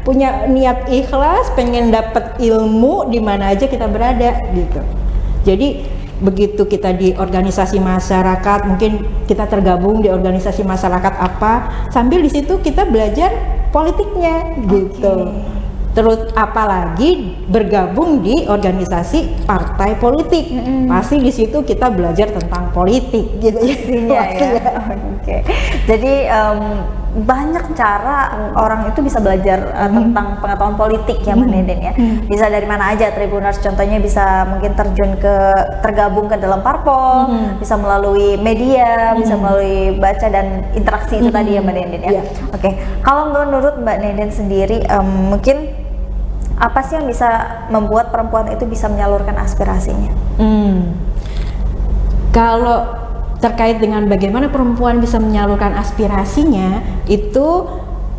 Punya niat ikhlas, pengen dapat ilmu di mana aja kita berada gitu. Jadi begitu kita di organisasi masyarakat, mungkin kita tergabung di organisasi masyarakat apa, sambil di situ kita belajar politiknya gitu. Terus apalagi bergabung di organisasi partai politik, pasti di situ kita belajar tentang politik gitu ya. Oke. Jadi banyak cara orang itu bisa belajar tentang pengetahuan politik ya Mbak Nenden ya. Bisa dari mana aja Tribuners, contohnya bisa mungkin tergabung ke dalam parpol, bisa melalui media, bisa melalui baca dan interaksi itu tadi ya Mbak Nenden ya. Oke. Kalau menurut Mbak Nenden sendiri mungkin apa sih yang bisa membuat perempuan itu bisa menyalurkan aspirasinya? Kalau terkait dengan bagaimana perempuan bisa menyalurkan aspirasinya, itu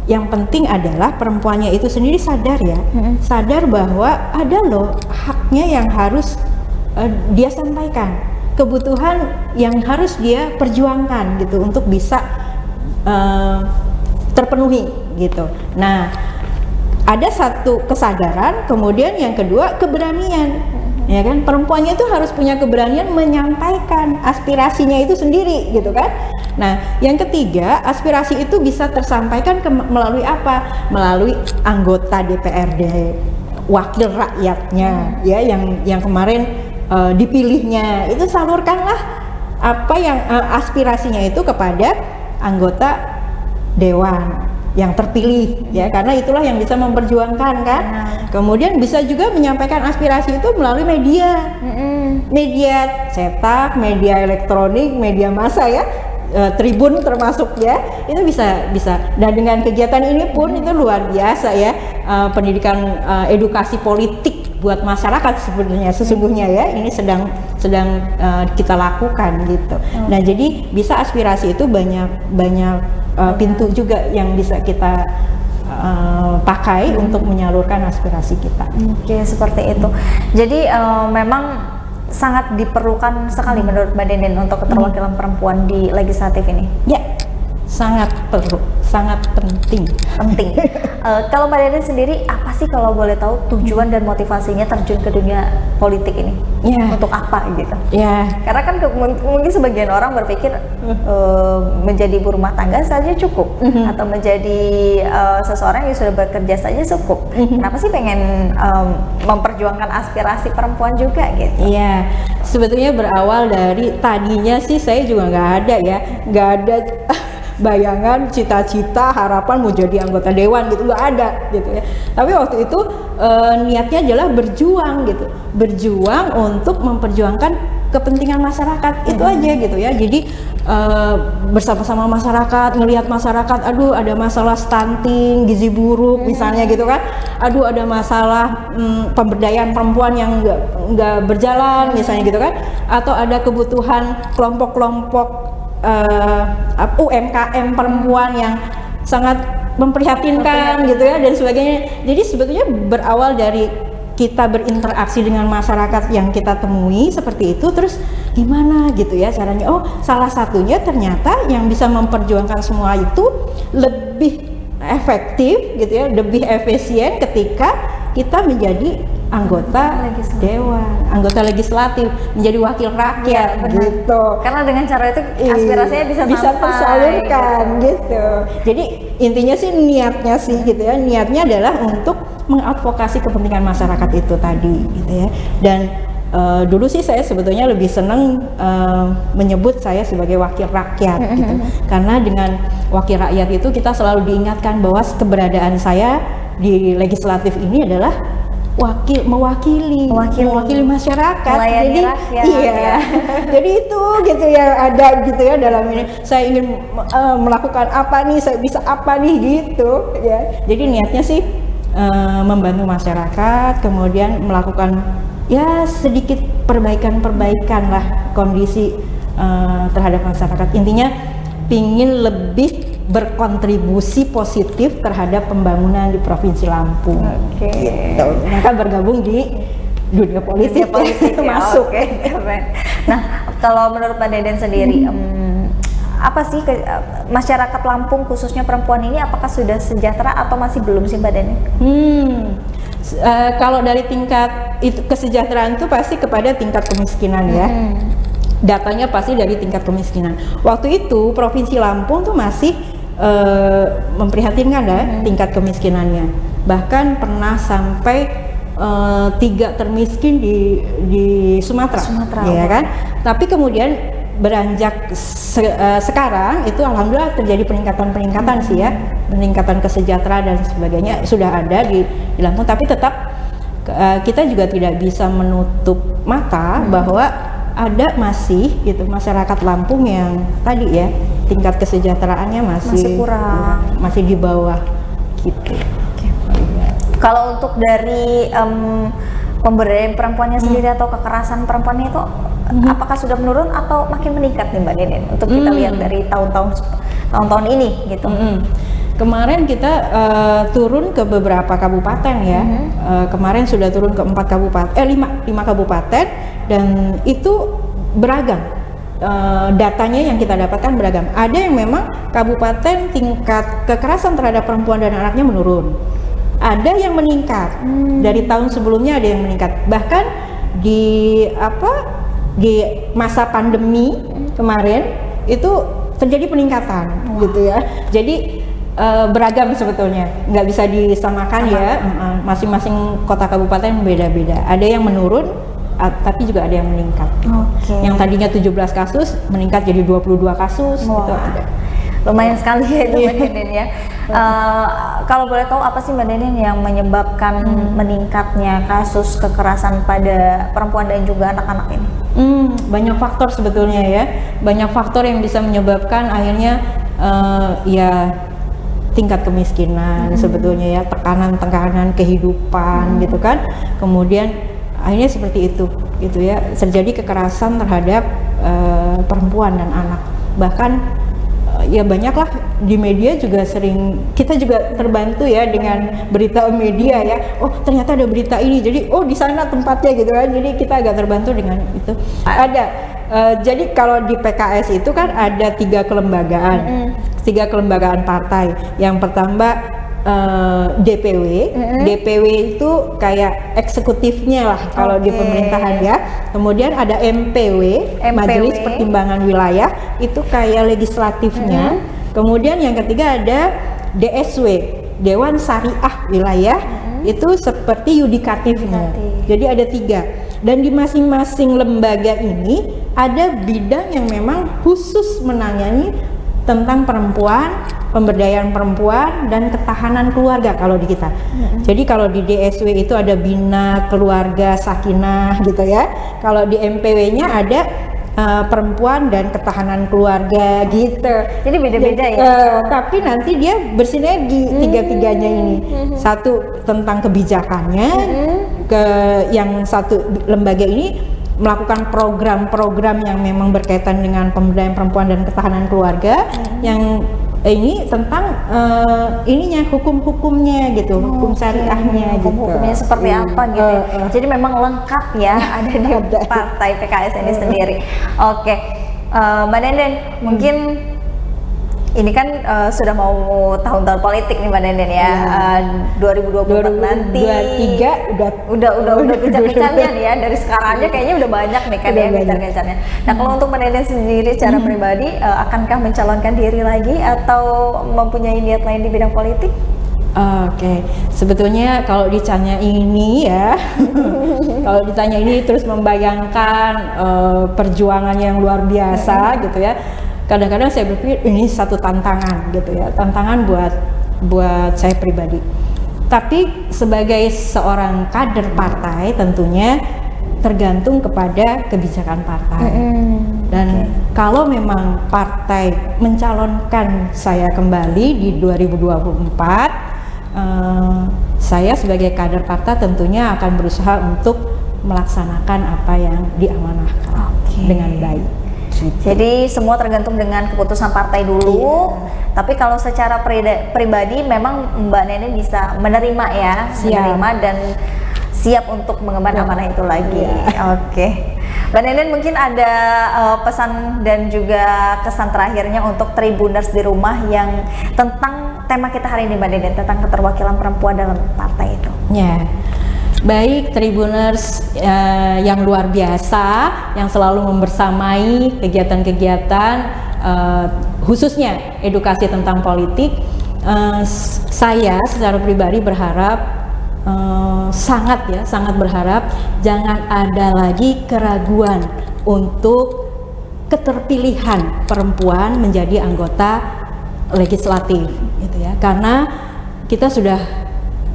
yang penting adalah perempuannya itu sendiri sadar ya, sadar bahwa ada loh haknya yang harus dia sampaikan, kebutuhan yang harus dia perjuangkan gitu untuk bisa terpenuhi gitu. Nah, ada satu kesadaran, kemudian yang kedua keberanian, ya kan? Perempuannya itu harus punya keberanian menyampaikan aspirasinya itu sendiri, gitu kan? Nah, yang ketiga, aspirasi itu bisa tersampaikan melalui apa? Melalui anggota DPRD, wakil rakyatnya, ya, yang kemarin dipilihnya, itu salurkanlah apa yang aspirasinya itu kepada anggota dewan yang terpilih ya, karena itulah yang bisa memperjuangkan kan. Kemudian bisa juga menyampaikan aspirasi itu melalui media, media cetak, media elektronik, media massa ya, Tribun termasuk ya, itu bisa. Dan dengan kegiatan ini pun itu luar biasa ya, pendidikan edukasi politik buat masyarakat sesungguhnya ya, ini sedang kita lakukan gitu. Nah, jadi bisa aspirasi itu banyak pintu juga yang bisa kita pakai untuk menyalurkan aspirasi kita. Oke, seperti itu. Jadi memang sangat diperlukan sekali menurut Mbak Nenden untuk keterwakilan perempuan di legislatif ini. Ya, sangat perlu, sangat penting. Kalau Mbak Nenden sendiri, apa sih kalau boleh tahu tujuan dan motivasinya terjun ke dunia politik ini? Untuk apa gitu? Karena kan mungkin sebagian orang berpikir menjadi ibu rumah tangga saja cukup, atau menjadi seseorang yang sudah bekerja saja cukup. Kenapa sih pengen memperjuangkan aspirasi perempuan juga gitu? Iya, sebetulnya berawal dari tadinya sih saya juga nggak ada bayangan, cita-cita, harapan mau jadi anggota dewan gitu, nggak ada gitu ya. Tapi waktu itu niatnya adalah berjuang untuk memperjuangkan kepentingan masyarakat, itu aja gitu ya. Jadi bersama-sama masyarakat, ngelihat masyarakat, aduh ada masalah stunting, gizi buruk misalnya gitu kan, aduh ada masalah pemberdayaan perempuan yang nggak berjalan misalnya gitu kan, atau ada kebutuhan kelompok-kelompok UMKM perempuan yang sangat memprihatinkan gitu ya, dan sebagainya. Jadi sebetulnya berawal dari kita berinteraksi dengan masyarakat yang kita temui seperti itu, terus gimana gitu ya caranya. Oh, salah satunya ternyata yang bisa memperjuangkan semua itu lebih efektif gitu ya, lebih efisien ketika kita menjadi anggota dewan, anggota legislatif, menjadi wakil rakyat gitu. Karena dengan cara itu aspirasinya bisa tersalurkan gitu. Jadi intinya sih niatnya sih gitu ya, niatnya adalah untuk mengadvokasi kepentingan masyarakat itu tadi gitu ya. Dan dulu sih saya sebetulnya lebih senang menyebut saya sebagai wakil rakyat gitu. Karena dengan wakil rakyat itu kita selalu diingatkan bahwa keberadaan saya di legislatif ini adalah mewakili masyarakat. Jadi jadi itu gitu ya, ada gitu ya dalam ini, saya ingin melakukan apa nih, saya bisa apa nih gitu ya. Jadi niatnya sih membantu masyarakat, kemudian melakukan ya sedikit perbaikan lah kondisi terhadap masyarakat. Intinya pingin lebih berkontribusi positif terhadap pembangunan di Provinsi Lampung. Gitu. Maka bergabung di dunia politik, masuk. Nah, kalau menurut Mbak Nenden sendiri, apa sih masyarakat Lampung khususnya perempuan ini apakah sudah sejahtera atau masih belum sih Mbak Deni? Kalau dari tingkat itu kesejahteraan itu pasti kepada tingkat kemiskinan ya. Datanya pasti dari tingkat kemiskinan. Waktu itu Provinsi Lampung tuh masih memprihatinkan ya tingkat kemiskinannya. Bahkan pernah sampai 3 termiskin di Sumatera, ya kan? Tapi kemudian beranjak sekarang itu alhamdulillah terjadi peningkatan sih ya, peningkatan kesejahteraan dan sebagainya sudah ada di Lampung, tapi tetap kita juga tidak bisa menutup mata bahwa ada masih gitu masyarakat Lampung yang tadi ya tingkat kesejahteraannya masih kurang, masih di bawah gitu. Kalau untuk dari pemberdayaan perempuannya sendiri atau kekerasan perempuannya itu apakah sudah menurun atau makin meningkat nih Mbak Deni untuk kita lihat dari tahun-tahun ini gitu? Kemarin kita turun ke beberapa kabupaten ya. Kemarin sudah turun ke 5 kabupaten dan itu beragam. Datanya yang kita dapatkan beragam. Ada yang memang kabupaten tingkat kekerasan terhadap perempuan dan anaknya menurun. Ada yang meningkat. Dari tahun sebelumnya ada yang meningkat. Bahkan di masa pandemi kemarin itu terjadi peningkatan gitu ya. Jadi beragam sebetulnya, nggak bisa disamakan ya. Masing-masing kota kabupaten beda-beda. Ada yang menurun, tapi juga ada yang meningkat. Yang tadinya 17 kasus meningkat jadi 22 kasus. Gitu ada. Lumayan sekali ya itu Mbak Deni ya. Kalau boleh tahu apa sih Mbak Deni yang menyebabkan meningkatnya kasus kekerasan pada perempuan dan juga anak-anak ini? Banyak faktor sebetulnya ya, banyak faktor yang bisa menyebabkan akhirnya ya tingkat kemiskinan sebetulnya ya, tekanan kehidupan gitu kan, kemudian akhirnya seperti itu gitu ya, terjadi kekerasan terhadap perempuan dan anak. Bahkan ya banyaklah di media juga sering, kita juga terbantu ya dengan berita media ya, oh ternyata ada berita ini, jadi oh di sana tempatnya gitu kan, jadi kita agak terbantu dengan itu. Ada jadi kalau di PKS itu kan ada 3 kelembagaan, 3 kelembagaan partai. Yang pertama DPW, DPW itu kayak eksekutifnya lah kalau di pemerintahan ya. Kemudian ada MPW, Majelis Pertimbangan Wilayah, itu kayak legislatifnya. Kemudian yang ketiga ada DSW, Dewan Syariah Wilayah, itu seperti yudikatifnya. Jadi ada 3. Dan di masing-masing lembaga ini ada bidang yang memang khusus menangani tentang perempuan, pemberdayaan perempuan dan ketahanan keluarga kalau di kita. Jadi kalau di DSW itu ada Bina Keluarga Sakinah gitu ya. Kalau di MPW-nya ada perempuan dan ketahanan keluarga gitu. Jadi beda-beda ya. Tapi nanti dia bersinergi tiga-tiganya ini. Satu tentang kebijakannya, yang satu lembaga ini melakukan program-program yang memang berkaitan dengan pemberdayaan perempuan dan ketahanan keluarga, yang ini tentang ininya hukum-hukumnya gitu, hukum syariahnya gitu. Hukum-hukumnya seperti apa gitu. Jadi memang lengkap ya ada di partai PKS ini sendiri. Oke, Mbak Denden, mungkin ini kan sudah mau tahun-tahun politik nih Mbak Denden ya. 2024 nanti 2023 udah gencar-gencarnya nih ya, dari sekarang aja kayaknya udah banyak nih kan ya gencar-gencarnya. Nah kalau untuk Mbak Denden sendiri secara pribadi, akankah mencalonkan diri lagi atau mempunyai niat lain di bidang politik? Oke, sebetulnya kalau ditanya ini ya, kalau ditanya ini terus membayangkan perjuangan yang luar biasa gitu ya. Kadang-kadang saya berpikir ini satu tantangan gitu ya, tantangan buat saya pribadi. Tapi sebagai seorang kader partai tentunya tergantung kepada kebijakan partai. Dan kalau memang partai mencalonkan saya kembali di 2024, saya sebagai kader partai tentunya akan berusaha untuk melaksanakan apa yang diamanahkan dengan baik. Jadi semua tergantung dengan keputusan partai dulu. Tapi kalau secara pribadi memang Mbak Nenen bisa menerima ya, menerima dan siap untuk mengemban amanah itu lagi. Oke. Mbak Nenden mungkin ada pesan dan juga kesan terakhirnya untuk Tribuners di rumah yang tentang tema kita hari ini Mbak Nenden, tentang keterwakilan perempuan dalam partai itu. Ya, baik Tribuners yang luar biasa, yang selalu membersamai kegiatan-kegiatan khususnya edukasi tentang politik. Saya secara pribadi berharap sangat berharap jangan ada lagi keraguan untuk keterpilihan perempuan menjadi anggota legislatif, gitu ya. Karena kita sudah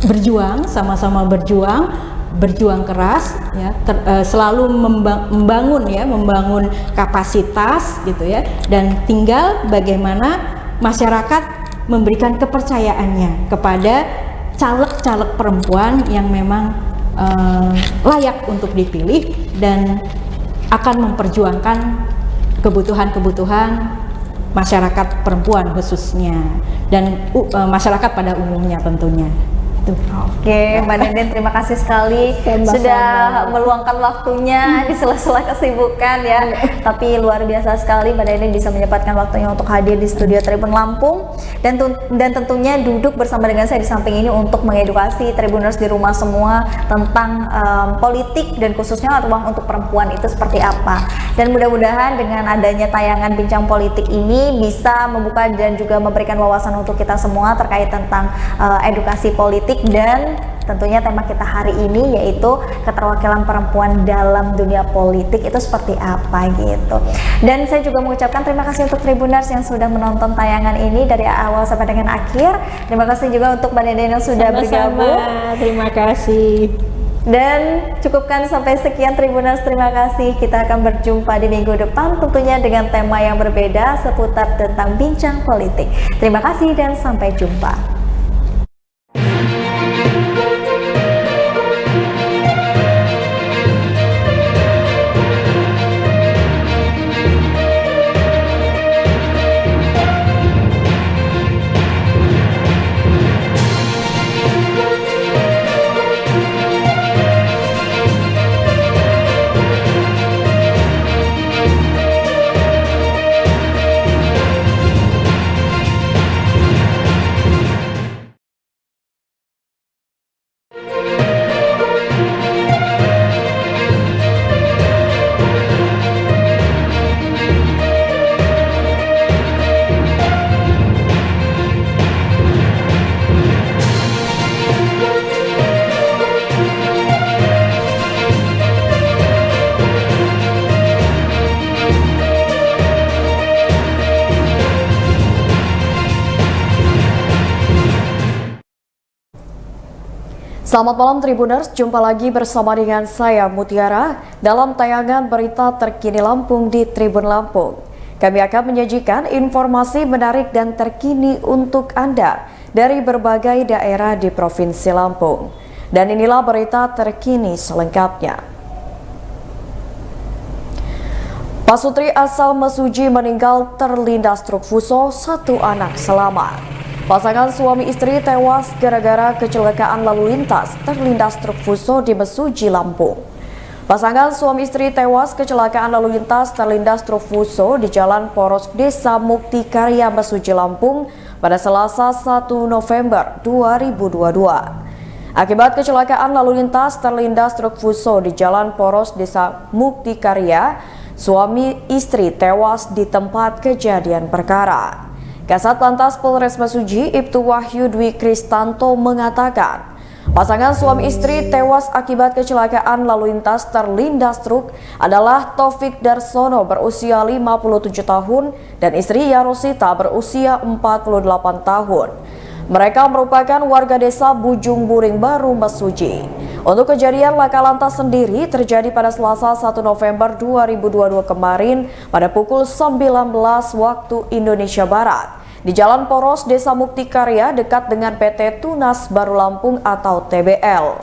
berjuang, sama-sama berjuang keras, ya, selalu membangun kapasitas, gitu ya. Dan tinggal bagaimana masyarakat memberikan kepercayaannya kepada caleg-caleg perempuan yang memang layak untuk dipilih dan akan memperjuangkan kebutuhan-kebutuhan masyarakat perempuan khususnya dan masyarakat pada umumnya tentunya. Oke, Mbak Nenden terima kasih sekali sudah meluangkan waktunya di sela-sela kesibukan ya. Tapi luar biasa sekali Mbak Nenden bisa menyempatkan waktunya untuk hadir di studio Tribun Lampung dan tentunya duduk bersama dengan saya di samping ini untuk mengedukasi Tribuners di rumah semua tentang politik dan khususnya ruang untuk perempuan itu seperti apa. Dan mudah-mudahan dengan adanya tayangan Bincang Politik ini bisa membuka dan juga memberikan wawasan untuk kita semua terkait tentang edukasi politik dan tentunya tema kita hari ini yaitu keterwakilan perempuan dalam dunia politik itu seperti apa gitu. Dan saya juga mengucapkan terima kasih untuk Tribuners yang sudah menonton tayangan ini dari awal sampai dengan akhir. Terima kasih juga untuk Mbak Nenden yang sudah bergabung. Terima kasih. Dan cukupkan sampai sekian Tribuners, terima kasih. Kita akan berjumpa di minggu depan tentunya dengan tema yang berbeda seputar tentang bincang politik. Terima kasih dan sampai jumpa. Selamat malam Tribuners, jumpa lagi bersama dengan saya Mutiara dalam tayangan berita terkini Lampung di Tribun Lampung. Kami akan menyajikan informasi menarik dan terkini untuk Anda dari berbagai daerah di Provinsi Lampung. Dan inilah berita terkini selengkapnya. Pasutri asal Mesuji meninggal terlindas truk Fuso, 1 anak selamat. Pasangan suami istri tewas gara-gara kecelakaan lalu lintas terlindas truk Fuso di Mesuji, Lampung. Pasangan suami istri tewas kecelakaan lalu lintas terlindas truk Fuso di Jalan Poros Desa Mukti Karya, Mesuji, Lampung pada Selasa 1 November 2022. Akibat kecelakaan lalu lintas terlindas truk Fuso di Jalan Poros Desa Mukti Karya, suami istri tewas di tempat kejadian perkara. Kasat Lantas Polres Mesuji, Ibtu Wahyu Dwi Kristanto mengatakan, pasangan suami istri tewas akibat kecelakaan lalu lintas terlindas truk adalah Taufik Darsono berusia 57 tahun dan istri Yarosita berusia 48 tahun. Mereka merupakan warga desa Bujung Buring Baru, Mesuji. Untuk kejadian laka lantas sendiri terjadi pada Selasa 1 November 2022 kemarin pada pukul 19 waktu Indonesia Barat di Jalan Poros Desa Mukti Karya dekat dengan PT Tunas Baru Lampung atau TBL.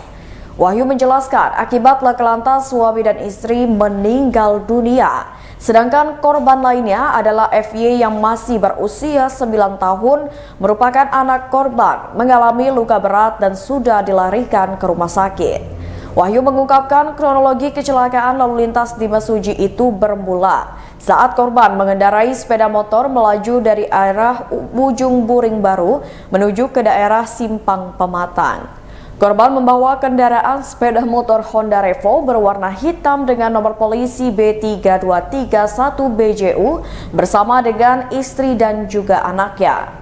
Wahyu menjelaskan akibat laka lantas suami dan istri meninggal dunia. Sedangkan korban lainnya adalah FY yang masih berusia 9 tahun merupakan anak korban mengalami luka berat dan sudah dilarikan ke rumah sakit. Wahyu mengungkapkan kronologi kecelakaan lalu lintas di Mesuji itu bermula saat korban mengendarai sepeda motor melaju dari arah Ujung Buring Baru menuju ke daerah Simpang Pematang. Korban membawa kendaraan sepeda motor Honda Revo berwarna hitam dengan nomor polisi B3231BJU bersama dengan istri dan juga anaknya.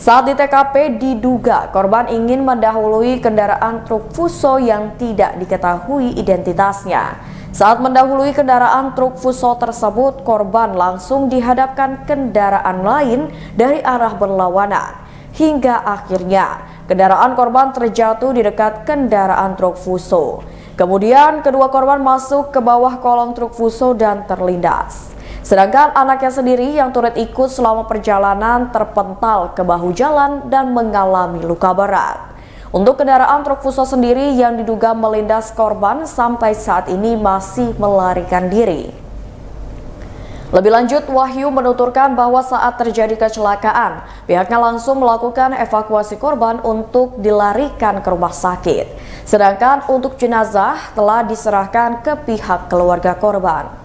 Saat di TKP diduga korban ingin mendahului kendaraan truk Fuso yang tidak diketahui identitasnya. Saat mendahului kendaraan truk Fuso tersebut, korban langsung dihadapkan kendaraan lain dari arah berlawanan. Hingga akhirnya kendaraan korban terjatuh di dekat kendaraan truk Fuso. Kemudian kedua korban masuk ke bawah kolong truk Fuso dan terlindas. Sedangkan anaknya sendiri yang turut ikut selama perjalanan terpental ke bahu jalan dan mengalami luka berat. Untuk kendaraan truk Fuso sendiri yang diduga melindas korban sampai saat ini masih melarikan diri. Lebih lanjut, Wahyu menuturkan bahwa saat terjadi kecelakaan, pihaknya langsung melakukan evakuasi korban untuk dilarikan ke rumah sakit. Sedangkan untuk jenazah telah diserahkan ke pihak keluarga korban.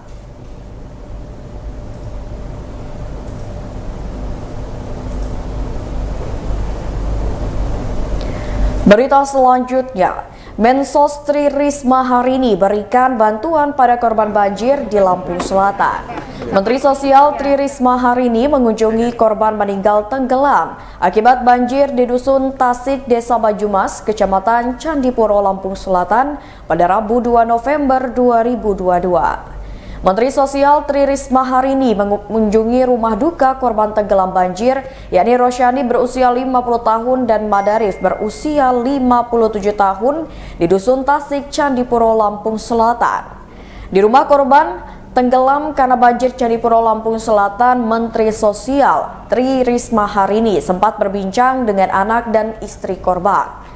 Berita selanjutnya, Mensos Tri Risma hari ini berikan bantuan pada korban banjir di Lampung Selatan. Menteri Sosial Tri Risma hari ini mengunjungi korban meninggal tenggelam akibat banjir di Dusun Tasik, Desa Bajumas, Kecamatan Candipuro, Lampung Selatan pada Rabu 2 November 2022. Menteri Sosial Tri Risma hari ini mengunjungi rumah duka korban tenggelam banjir, yakni Rosyani berusia 50 tahun dan Madarif berusia 57 tahun di Dusun Tasik, Candipuro, Lampung Selatan. Di rumah korban tenggelam karena banjir Candipuro, Lampung Selatan, Menteri Sosial Tri Risma hari ini sempat berbincang dengan anak dan istri korban.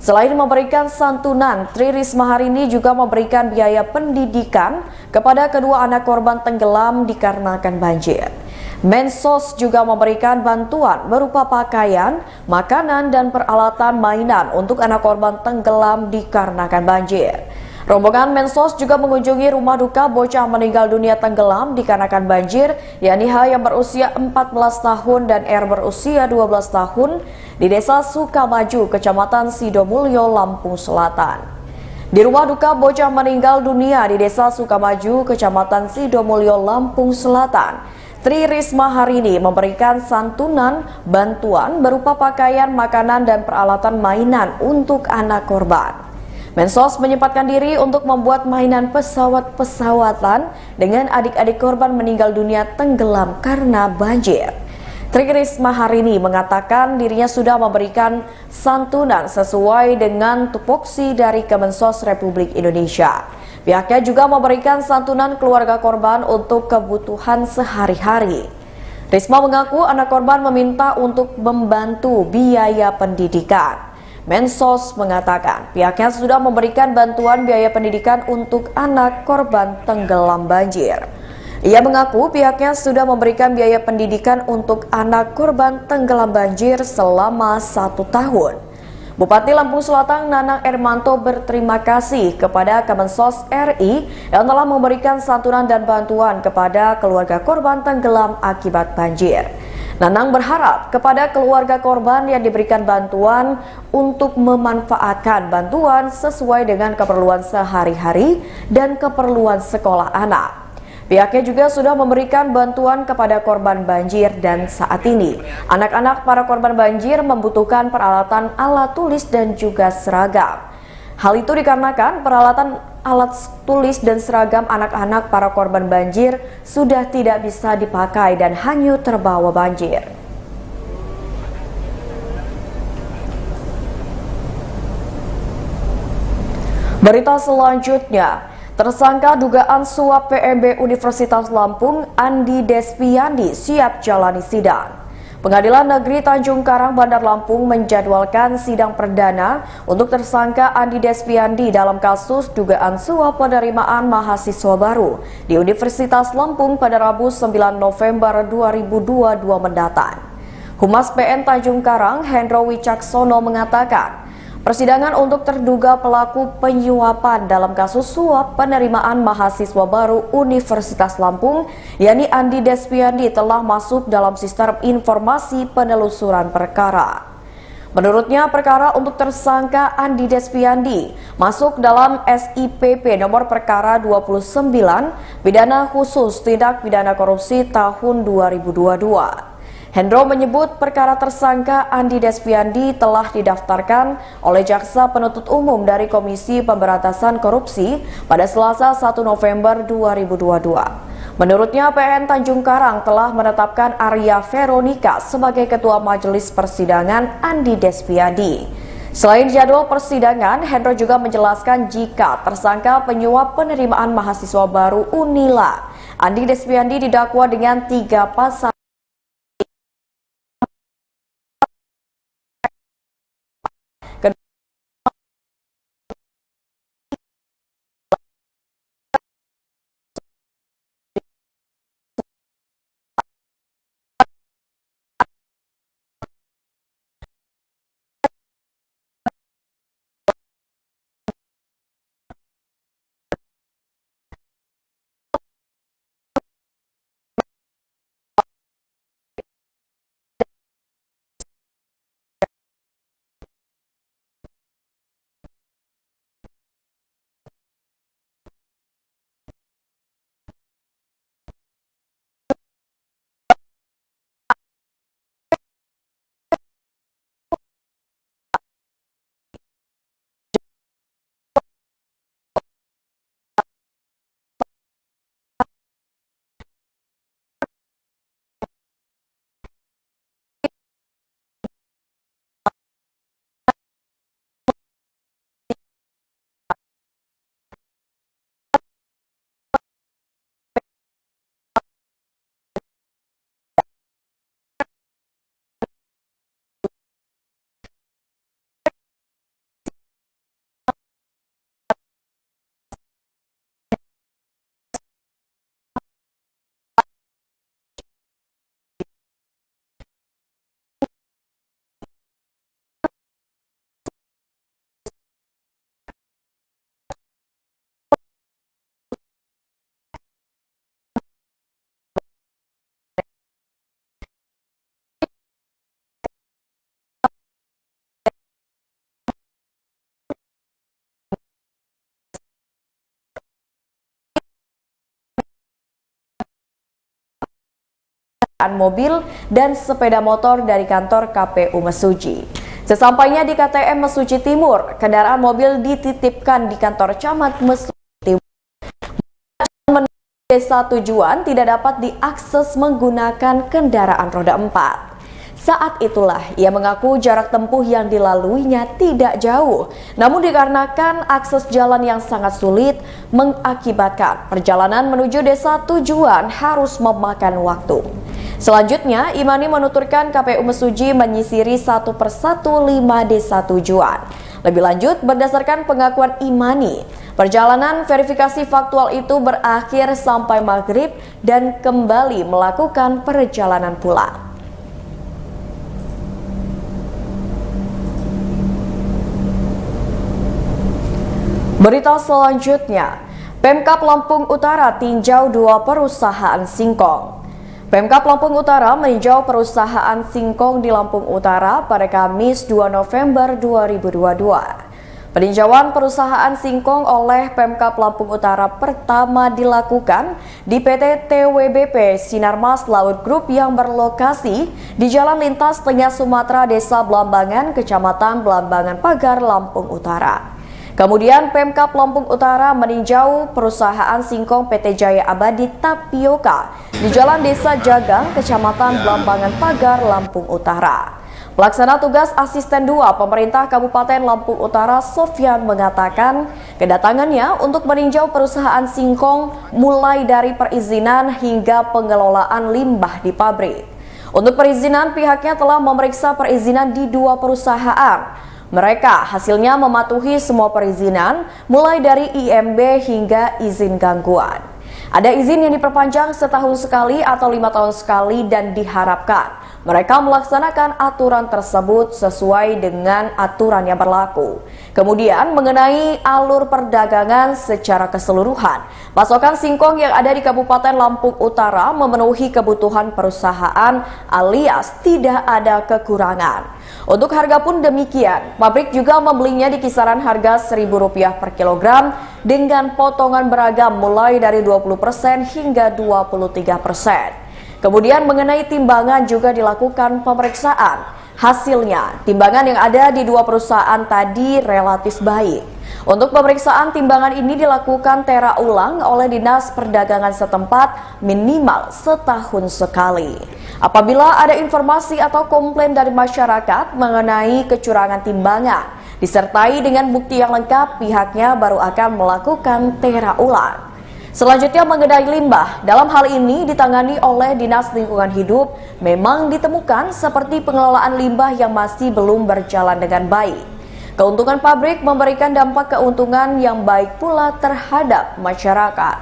Selain memberikan santunan, Tri Risma hari ini juga memberikan biaya pendidikan kepada kedua anak korban tenggelam dikarenakan banjir. Mensos juga memberikan bantuan berupa pakaian, makanan, dan peralatan mainan untuk anak korban tenggelam dikarenakan banjir. Rombongan Mensos juga mengunjungi rumah duka bocah meninggal dunia tenggelam dikarenakan banjir, yakni H yang berusia 14 tahun dan R berusia 12 tahun di Desa Sukamaju, Kecamatan Sidomulyo, Lampung Selatan. Di rumah duka bocah meninggal dunia di Desa Sukamaju, Kecamatan Sidomulyo, Lampung Selatan, Tri Risma hari ini memberikan santunan bantuan berupa pakaian, makanan, dan peralatan mainan untuk anak korban. Mensos menyempatkan diri untuk membuat mainan pesawat-pesawatan dengan adik-adik korban meninggal dunia tenggelam karena banjir. Tri Risma hari ini mengatakan dirinya sudah memberikan santunan sesuai dengan tupoksi dari Kemensos Republik Indonesia. Pihaknya juga memberikan santunan keluarga korban untuk kebutuhan sehari-hari. Risma mengaku anak korban meminta untuk membantu biaya pendidikan. Mensos mengatakan pihaknya sudah memberikan bantuan biaya pendidikan untuk anak korban tenggelam banjir. Ia mengaku pihaknya sudah memberikan biaya pendidikan untuk anak korban tenggelam banjir selama 1 tahun. Bupati Lampung Selatan Nanang Ermanto berterima kasih kepada Kemensos RI yang telah memberikan santunan dan bantuan kepada keluarga korban tenggelam akibat banjir. Nanang berharap kepada keluarga korban yang diberikan bantuan untuk memanfaatkan bantuan sesuai dengan keperluan sehari-hari dan keperluan sekolah anak. Pihaknya juga sudah memberikan bantuan kepada korban banjir dan saat ini anak-anak para korban banjir membutuhkan peralatan alat tulis dan juga seragam. Hal itu dikarenakan peralatan alat tulis dan seragam anak-anak para korban banjir sudah tidak bisa dipakai dan hanyut terbawa banjir. Berita selanjutnya, tersangka dugaan suap PMB Universitas Lampung Andi Despiandi siap jalani sidang. Pengadilan Negeri Tanjung Karang, Bandar Lampung menjadwalkan sidang perdana untuk tersangka Andi Despiandi dalam kasus dugaan suap penerimaan mahasiswa baru di Universitas Lampung pada Rabu 9 November 2022 mendatang. Humas PN Tanjung Karang, Hendro Wicaksono mengatakan, Persidangan untuk terduga pelaku penyuapan dalam kasus suap penerimaan mahasiswa baru Universitas Lampung, yakni Andi Despiandi, telah masuk dalam sistem informasi penelusuran perkara. Menurutnya, perkara untuk tersangka Andi Despiandi masuk dalam SIPP nomor perkara 29 pidana khusus tindak pidana korupsi tahun 2022. Hendro menyebut perkara tersangka Andi Despiandi telah didaftarkan oleh Jaksa Penuntut Umum dari Komisi Pemberantasan Korupsi pada Selasa 1 November 2022. Menurutnya, PN Tanjung Karang telah menetapkan Arya Veronica sebagai Ketua Majelis Persidangan Andi Despiandi. Selain jadwal persidangan, Hendro juga menjelaskan jika tersangka penyuap penerimaan mahasiswa baru Unila, Andi Despiandi didakwa dengan 3 pasal mobil dan sepeda motor dari kantor KPU Mesuji. Sesampainya di KTM Mesuji Timur, kendaraan mobil dititipkan di kantor Camat Mesuji Timur. Desa tujuan tidak dapat diakses menggunakan kendaraan roda 4. Saat itulah ia mengaku jarak tempuh yang dilaluinya tidak jauh, namun dikarenakan akses jalan yang sangat sulit mengakibatkan perjalanan menuju desa tujuan harus memakan waktu. Selanjutnya, Imani menuturkan KPU Mesuji menyisiri satu persatu 5 desa tujuan. Lebih lanjut, berdasarkan pengakuan Imani, perjalanan verifikasi faktual itu berakhir sampai maghrib dan kembali melakukan perjalanan pulang. Berita selanjutnya, Pemkab Lampung Utara tinjau 2 perusahaan singkong. Pemkab Lampung Utara meninjau perusahaan singkong di Lampung Utara pada Kamis 2 November 2022. Peninjauan perusahaan singkong oleh Pemkab Lampung Utara pertama dilakukan di PT TWBP Sinarmas Laut Group yang berlokasi di Jalan Lintas Tengah Sumatera, Desa Belambangan, Kecamatan Belambangan Pagar, Lampung Utara. Kemudian Pemkab Lampung Utara meninjau perusahaan singkong PT Jaya Abadi Tapioka di Jalan Desa Jagang, Kecamatan Belambangan Pagar, Lampung Utara. Pelaksana tugas Asisten 2 Pemerintah Kabupaten Lampung Utara Sofyan mengatakan kedatangannya untuk meninjau perusahaan singkong mulai dari perizinan hingga pengelolaan limbah di pabrik. Untuk perizinan, pihaknya telah memeriksa perizinan di 2 perusahaan. Mereka hasilnya mematuhi semua perizinan mulai dari IMB hingga izin gangguan. Ada izin yang diperpanjang setahun sekali atau 5 tahun sekali dan diharapkan mereka melaksanakan aturan tersebut sesuai dengan aturan yang berlaku. Kemudian mengenai alur perdagangan secara keseluruhan, pasokan singkong yang ada di Kabupaten Lampung Utara memenuhi kebutuhan perusahaan alias tidak ada kekurangan. Untuk harga pun demikian, pabrik juga membelinya di kisaran harga Rp1.000 per kilogram dengan potongan beragam mulai dari 20% hingga 23%. Kemudian mengenai timbangan juga dilakukan pemeriksaan. Hasilnya, timbangan yang ada di 2 perusahaan tadi relatif baik. Untuk pemeriksaan timbangan ini dilakukan tera ulang oleh Dinas Perdagangan setempat minimal setahun sekali. Apabila ada informasi atau komplain dari masyarakat mengenai kecurangan timbangan, disertai dengan bukti yang lengkap, pihaknya baru akan melakukan tera ulang. Selanjutnya mengenai limbah, dalam hal ini ditangani oleh Dinas Lingkungan Hidup, memang ditemukan seperti pengelolaan limbah yang masih belum berjalan dengan baik. Keuntungan pabrik memberikan dampak keuntungan yang baik pula terhadap masyarakat.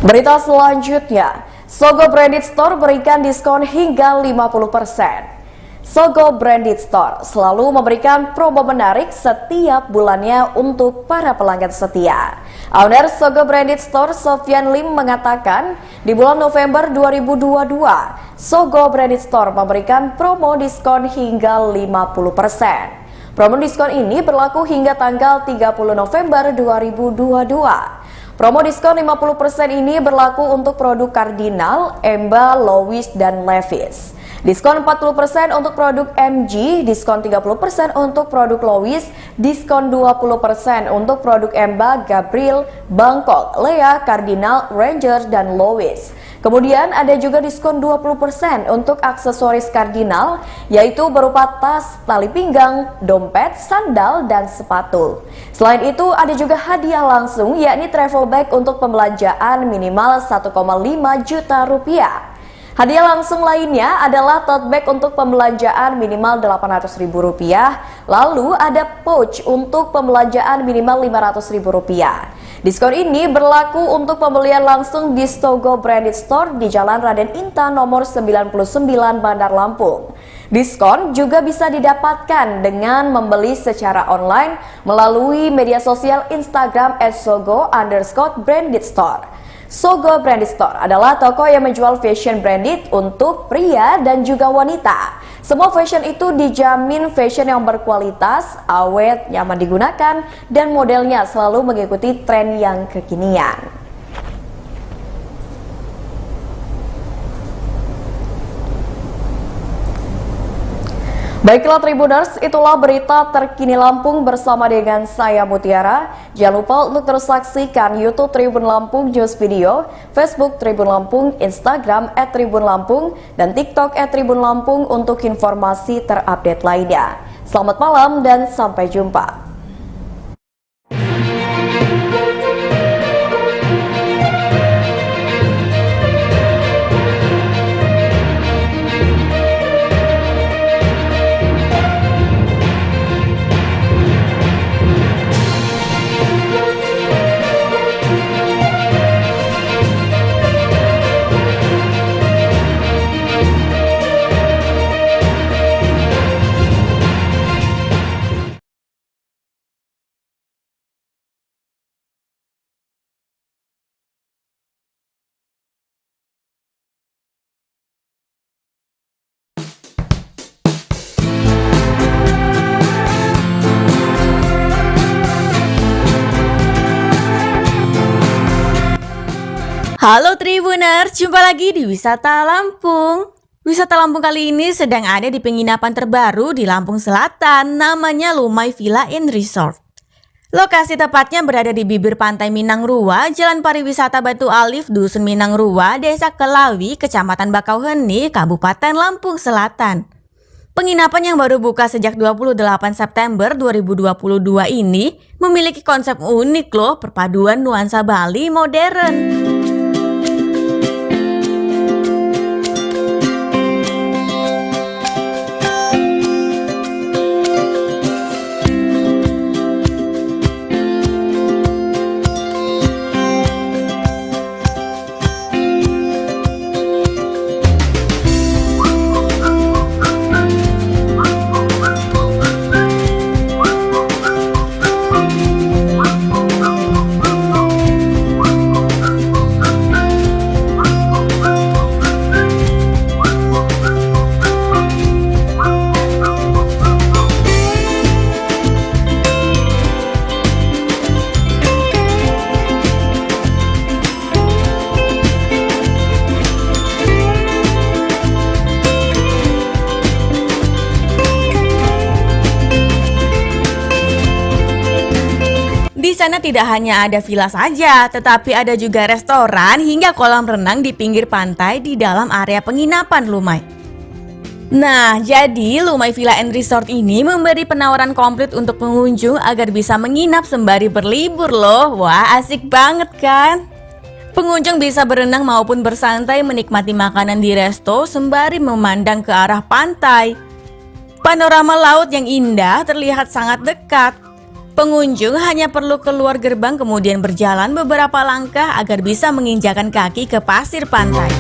Berita selanjutnya, Sogo Branded Store berikan diskon hingga 50%. Sogo Branded Store selalu memberikan promo menarik setiap bulannya untuk para pelanggan setia. Owner Sogo Branded Store, Sofyan Lim, mengatakan di bulan November 2022, Sogo Branded Store memberikan promo diskon hingga 50%. Promo diskon ini berlaku hingga tanggal 30 November 2022. Promo diskon 50% ini berlaku untuk produk Cardinal, Emba, Lois, dan Levi's. Diskon 40% untuk produk MG, diskon 30% untuk produk Lois, diskon 20% untuk produk Emba, Gabriel, Bangkok, Lea, Cardinal, Ranger, dan Lois. Kemudian ada juga diskon 20% untuk aksesoris Cardinal, yaitu berupa tas, tali pinggang, dompet, sandal, dan sepatu. Selain itu ada juga hadiah langsung, yakni travel bag untuk pembelanjaan minimal 1,5 juta rupiah. Hadiah langsung lainnya adalah tote bag untuk pembelanjaan minimal Rp800.000, lalu ada pouch untuk pembelanjaan minimal Rp500.000. Diskon ini berlaku untuk pembelian langsung di Sogo Branded Store di Jalan Raden Intan nomor 99 Bandar Lampung. Diskon juga bisa didapatkan dengan membeli secara online melalui media sosial Instagram @sogo_branded store. Sogo Branded Store adalah toko yang menjual fashion branded untuk pria dan juga wanita. Semua fashion itu dijamin fashion yang berkualitas, awet, nyaman digunakan, dan modelnya selalu mengikuti tren yang kekinian. Baiklah Tribuners, itulah berita terkini Lampung bersama dengan saya Mutiara. Jangan lupa untuk terus saksikan YouTube Tribun Lampung News Video, Facebook Tribun Lampung, Instagram @tribunlampung, dan TikTok @tribunlampung untuk informasi terupdate lainnya. Selamat malam dan sampai jumpa. Halo Tribuners, jumpa lagi di Wisata Lampung. Wisata Lampung kali ini sedang ada di penginapan terbaru di Lampung Selatan, namanya Lumai Villa and Resort. Lokasi tepatnya berada di bibir pantai Minang Rua, Jalan Pariwisata Batu Alif, Dusun Minang Rua, Desa Kelawi, Kecamatan Bakauheni, Kabupaten Lampung Selatan. Penginapan yang baru buka sejak 28 September 2022 ini memiliki konsep unik loh, perpaduan nuansa Bali modern. Di sana tidak hanya ada villa saja, tetapi ada juga restoran hingga kolam renang di pinggir pantai di dalam area penginapan Lumai. Nah, jadi Lumai Villa and Resort ini memberi penawaran komplit untuk pengunjung agar bisa menginap sembari berlibur loh. Wah, asik banget kan? Pengunjung bisa berenang maupun bersantai menikmati makanan di resto sembari memandang ke arah pantai. Panorama laut yang indah terlihat sangat dekat. Pengunjung hanya perlu keluar gerbang kemudian berjalan beberapa langkah agar bisa menginjakan kaki ke pasir pantai.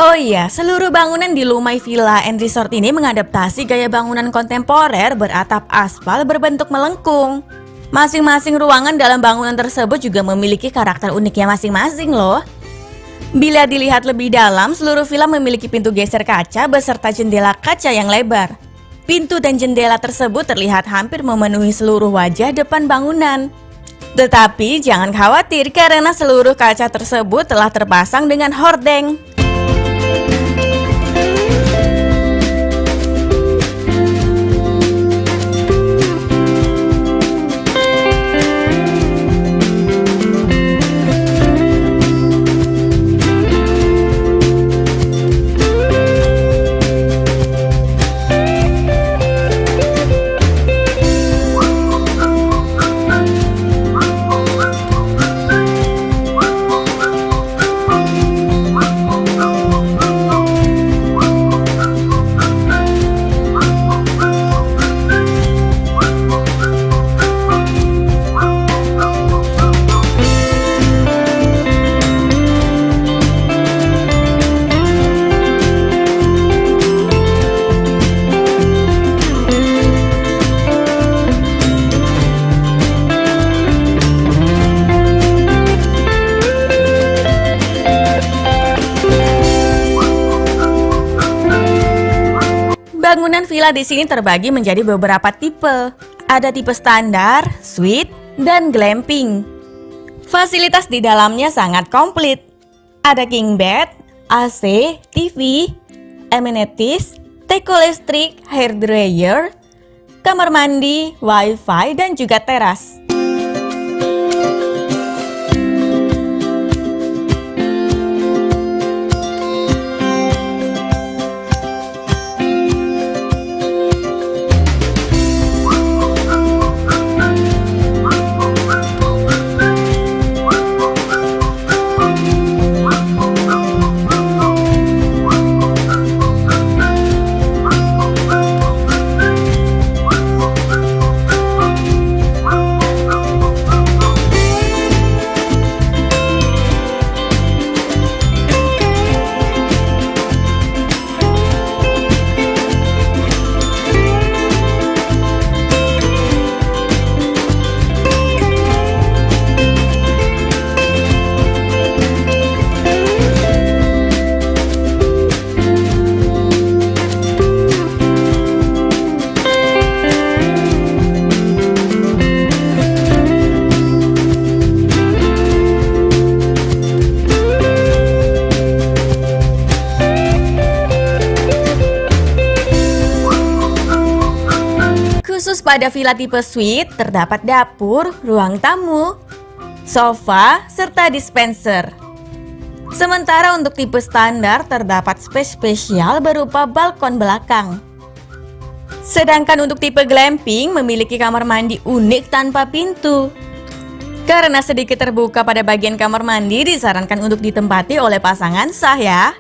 Oh iya, seluruh bangunan di Lumai Villa and Resort ini mengadaptasi gaya bangunan kontemporer beratap aspal berbentuk melengkung. Masing-masing ruangan dalam bangunan tersebut juga memiliki karakter uniknya masing-masing loh. Bila dilihat lebih dalam, seluruh villa memiliki pintu geser kaca beserta jendela kaca yang lebar. Pintu dan jendela tersebut terlihat hampir memenuhi seluruh wajah depan bangunan. Tetapi jangan khawatir karena seluruh kaca tersebut telah terpasang dengan hordeng. Bangunan villa di sini terbagi menjadi beberapa tipe. Ada tipe standar, suite, dan glamping. Fasilitas di dalamnya sangat komplit. Ada king bed, AC, TV, amenities, teko listrik, hair dryer, kamar mandi, wifi, dan juga teras. Pada villa tipe suite terdapat dapur, ruang tamu, sofa, serta dispenser. Sementara untuk tipe standar terdapat space spesial berupa balkon belakang. Sedangkan untuk tipe glamping memiliki kamar mandi unik tanpa pintu. Karena sedikit terbuka pada bagian kamar mandi, disarankan untuk ditempati oleh pasangan sah ya.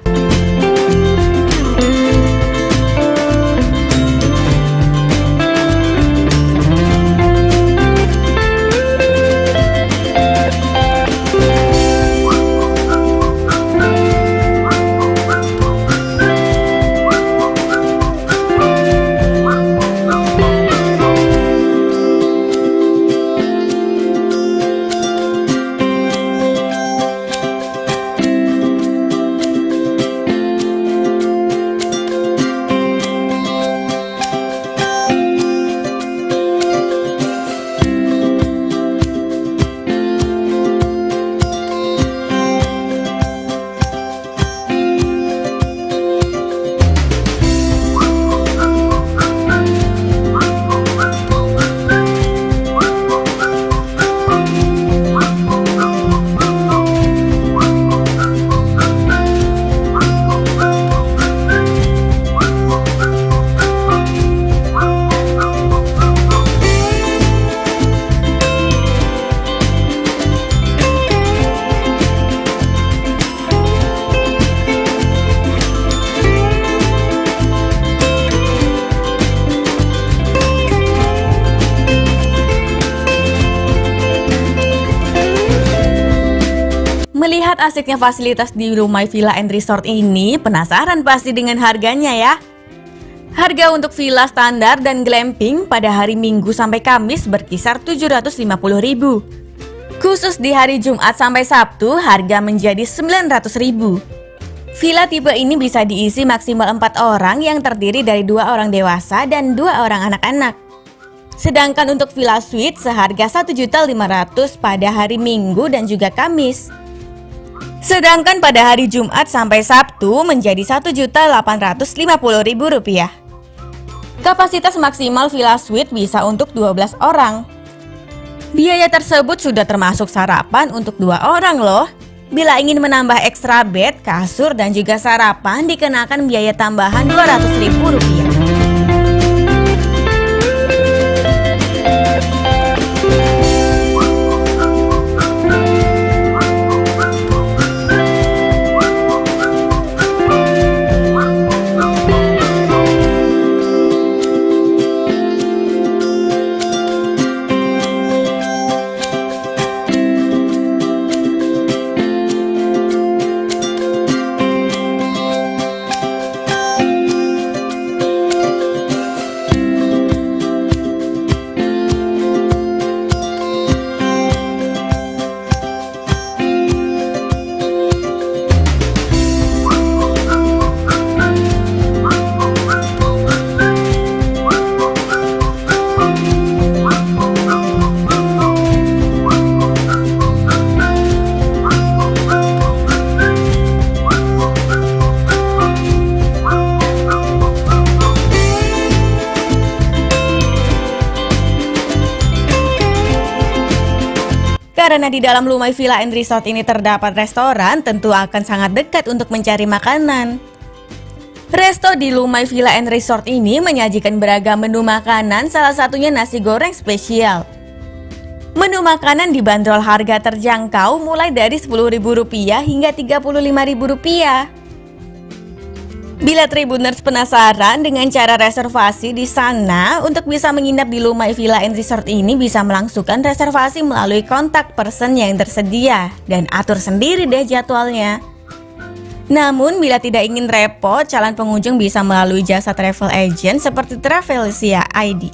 Melihat asiknya fasilitas di Lumai Villa and Resort ini, penasaran pasti dengan harganya ya. Harga untuk villa standar dan glamping pada hari Minggu sampai Kamis berkisar 750.000. Khusus di hari Jumat sampai Sabtu, harga menjadi 900.000. Villa tipe ini bisa diisi maksimal 4 orang yang terdiri dari 2 orang dewasa dan 2 orang anak-anak. Sedangkan untuk villa suite seharga 1.500.000 pada hari Minggu dan juga Kamis. Sedangkan pada hari Jumat sampai Sabtu menjadi Rp1.850.000. Kapasitas maksimal villa suite bisa untuk 12 orang. Biaya tersebut sudah termasuk sarapan untuk 2 orang loh. Bila ingin menambah ekstra bed, kasur, dan juga sarapan dikenakan biaya tambahan Rp200.000. Karena di dalam Lumai Villa and Resort ini terdapat restoran, tentu akan sangat dekat untuk mencari makanan. Resto di Lumai Villa and Resort ini menyajikan beragam menu makanan, salah satunya nasi goreng spesial. Menu makanan dibanderol harga terjangkau mulai dari Rp10.000 hingga Rp35.000. Bila Tribuners penasaran dengan cara reservasi di sana, untuk bisa menginap di Lumai Villa and Resort ini bisa melangsungkan reservasi melalui kontak person yang tersedia dan atur sendiri deh jadwalnya. Namun bila tidak ingin repot, calon pengunjung bisa melalui jasa travel agent seperti Travelsia ID.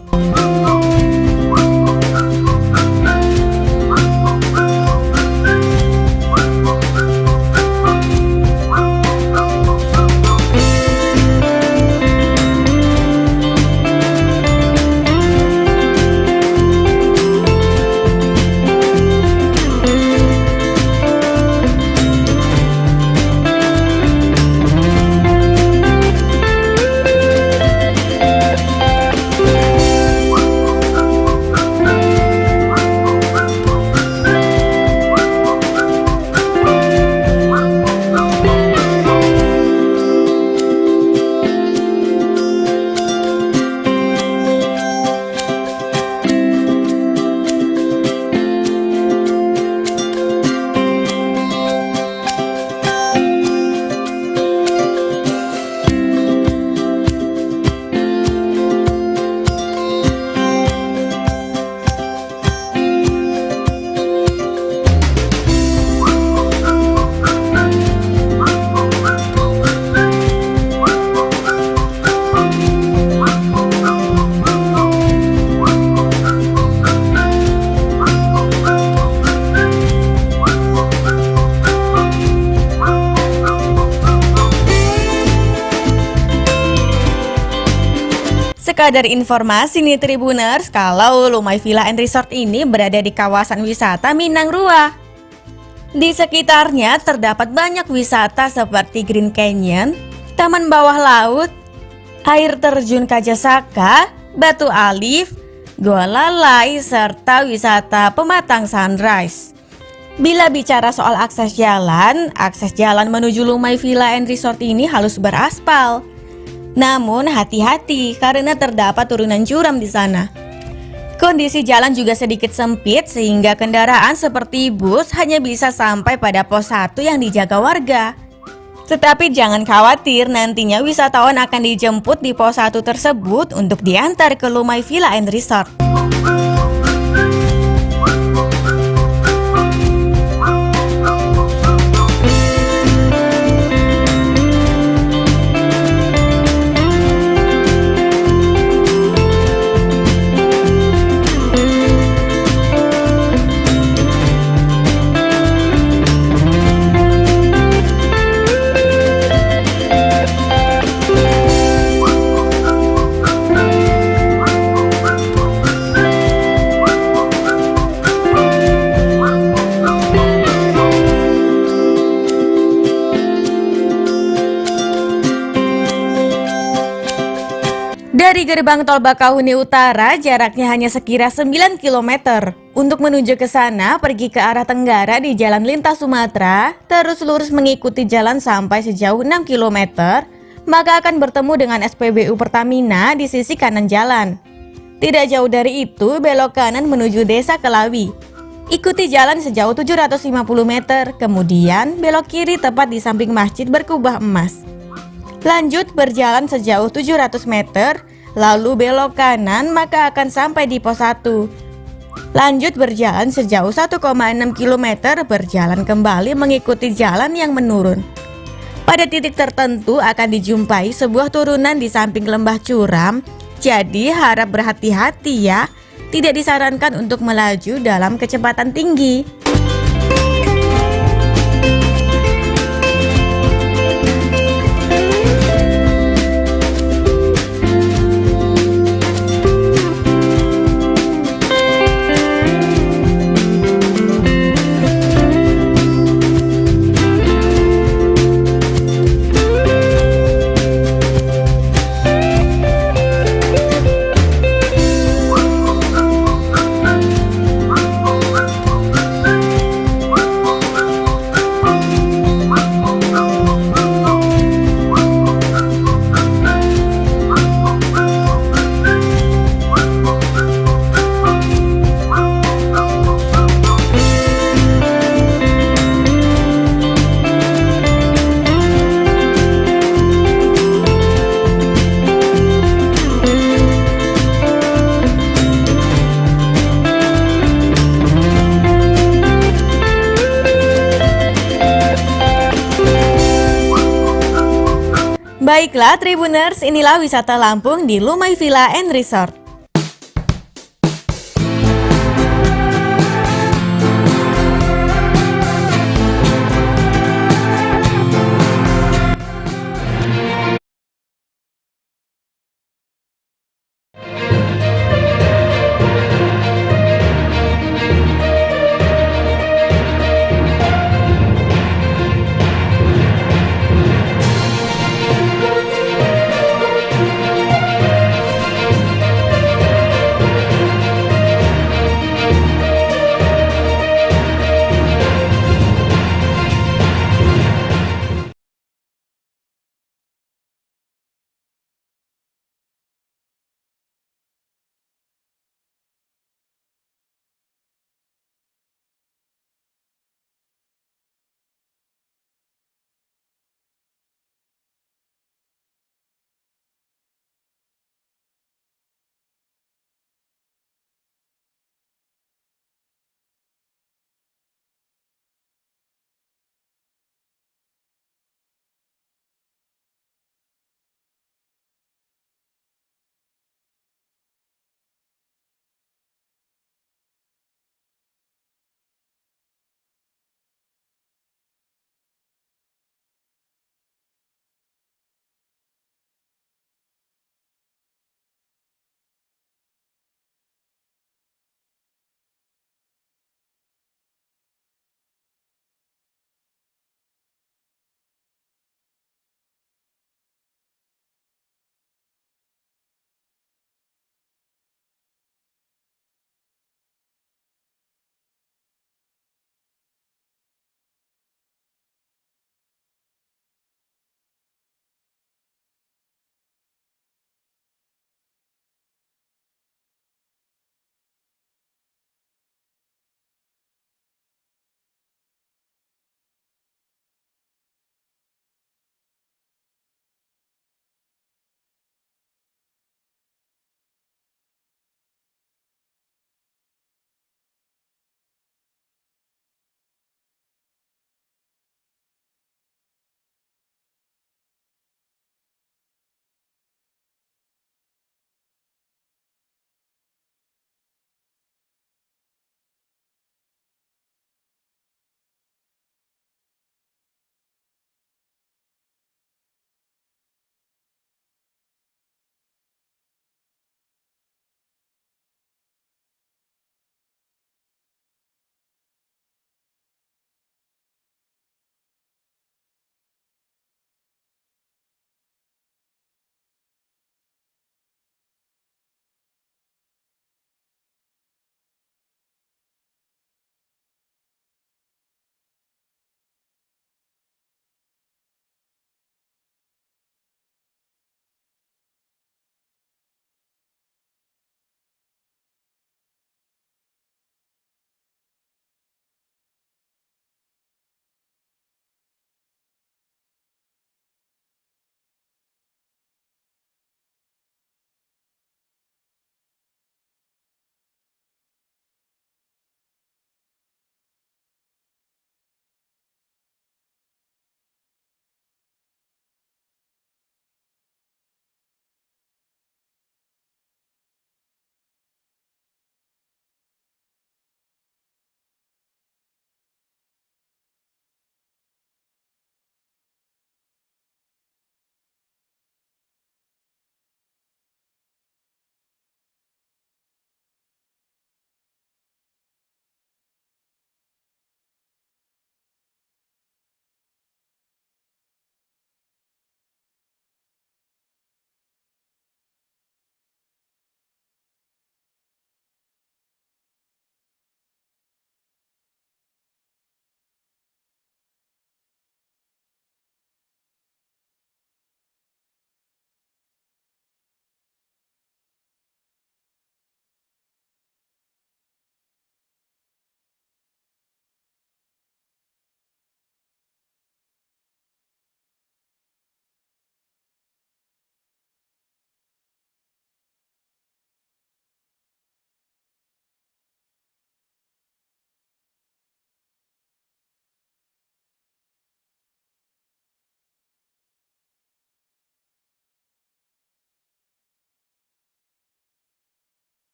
Sekadar informasi nih Tribuners, kalau Lumai Villa and Resort ini berada di kawasan wisata Minang Rua. Di sekitarnya terdapat banyak wisata seperti Green Canyon, taman bawah laut, air terjun Kajasaka, Batu Alif, Goa Lalai, serta wisata Pematang Sunrise. Bila bicara soal akses jalan menuju Lumai Villa and Resort ini halus beraspal. Namun hati-hati karena terdapat turunan curam di sana. Kondisi jalan juga sedikit sempit sehingga kendaraan seperti bus hanya bisa sampai pada pos 1 yang dijaga warga. Tetapi jangan khawatir, nantinya wisatawan akan dijemput di pos 1 tersebut untuk diantar ke Lumai Villa and Resort. Dari gerbang tol Bakahuni Utara jaraknya hanya sekira 9 km. Untuk menuju ke sana, pergi ke arah tenggara di Jalan Lintas Sumatera, terus lurus mengikuti jalan sampai sejauh 6 km, maka akan bertemu dengan SPBU Pertamina di sisi kanan jalan. Tidak jauh dari itu, belok kanan menuju Desa Kelawi. Ikuti jalan sejauh 750 meter, kemudian belok kiri tepat di samping Masjid Berkubah Emas. Lanjut berjalan sejauh 700 meter, lalu belok kanan maka akan sampai di pos 1. Lanjut berjalan sejauh 1,6 km, berjalan kembali mengikuti jalan yang menurun. Pada titik tertentu akan dijumpai sebuah turunan di samping lembah curam, jadi harap berhati-hati ya. Tidak disarankan untuk melaju dalam kecepatan tinggi. Baiklah Tribuners, inilah wisata Lampung di Lumai Villa and Resort.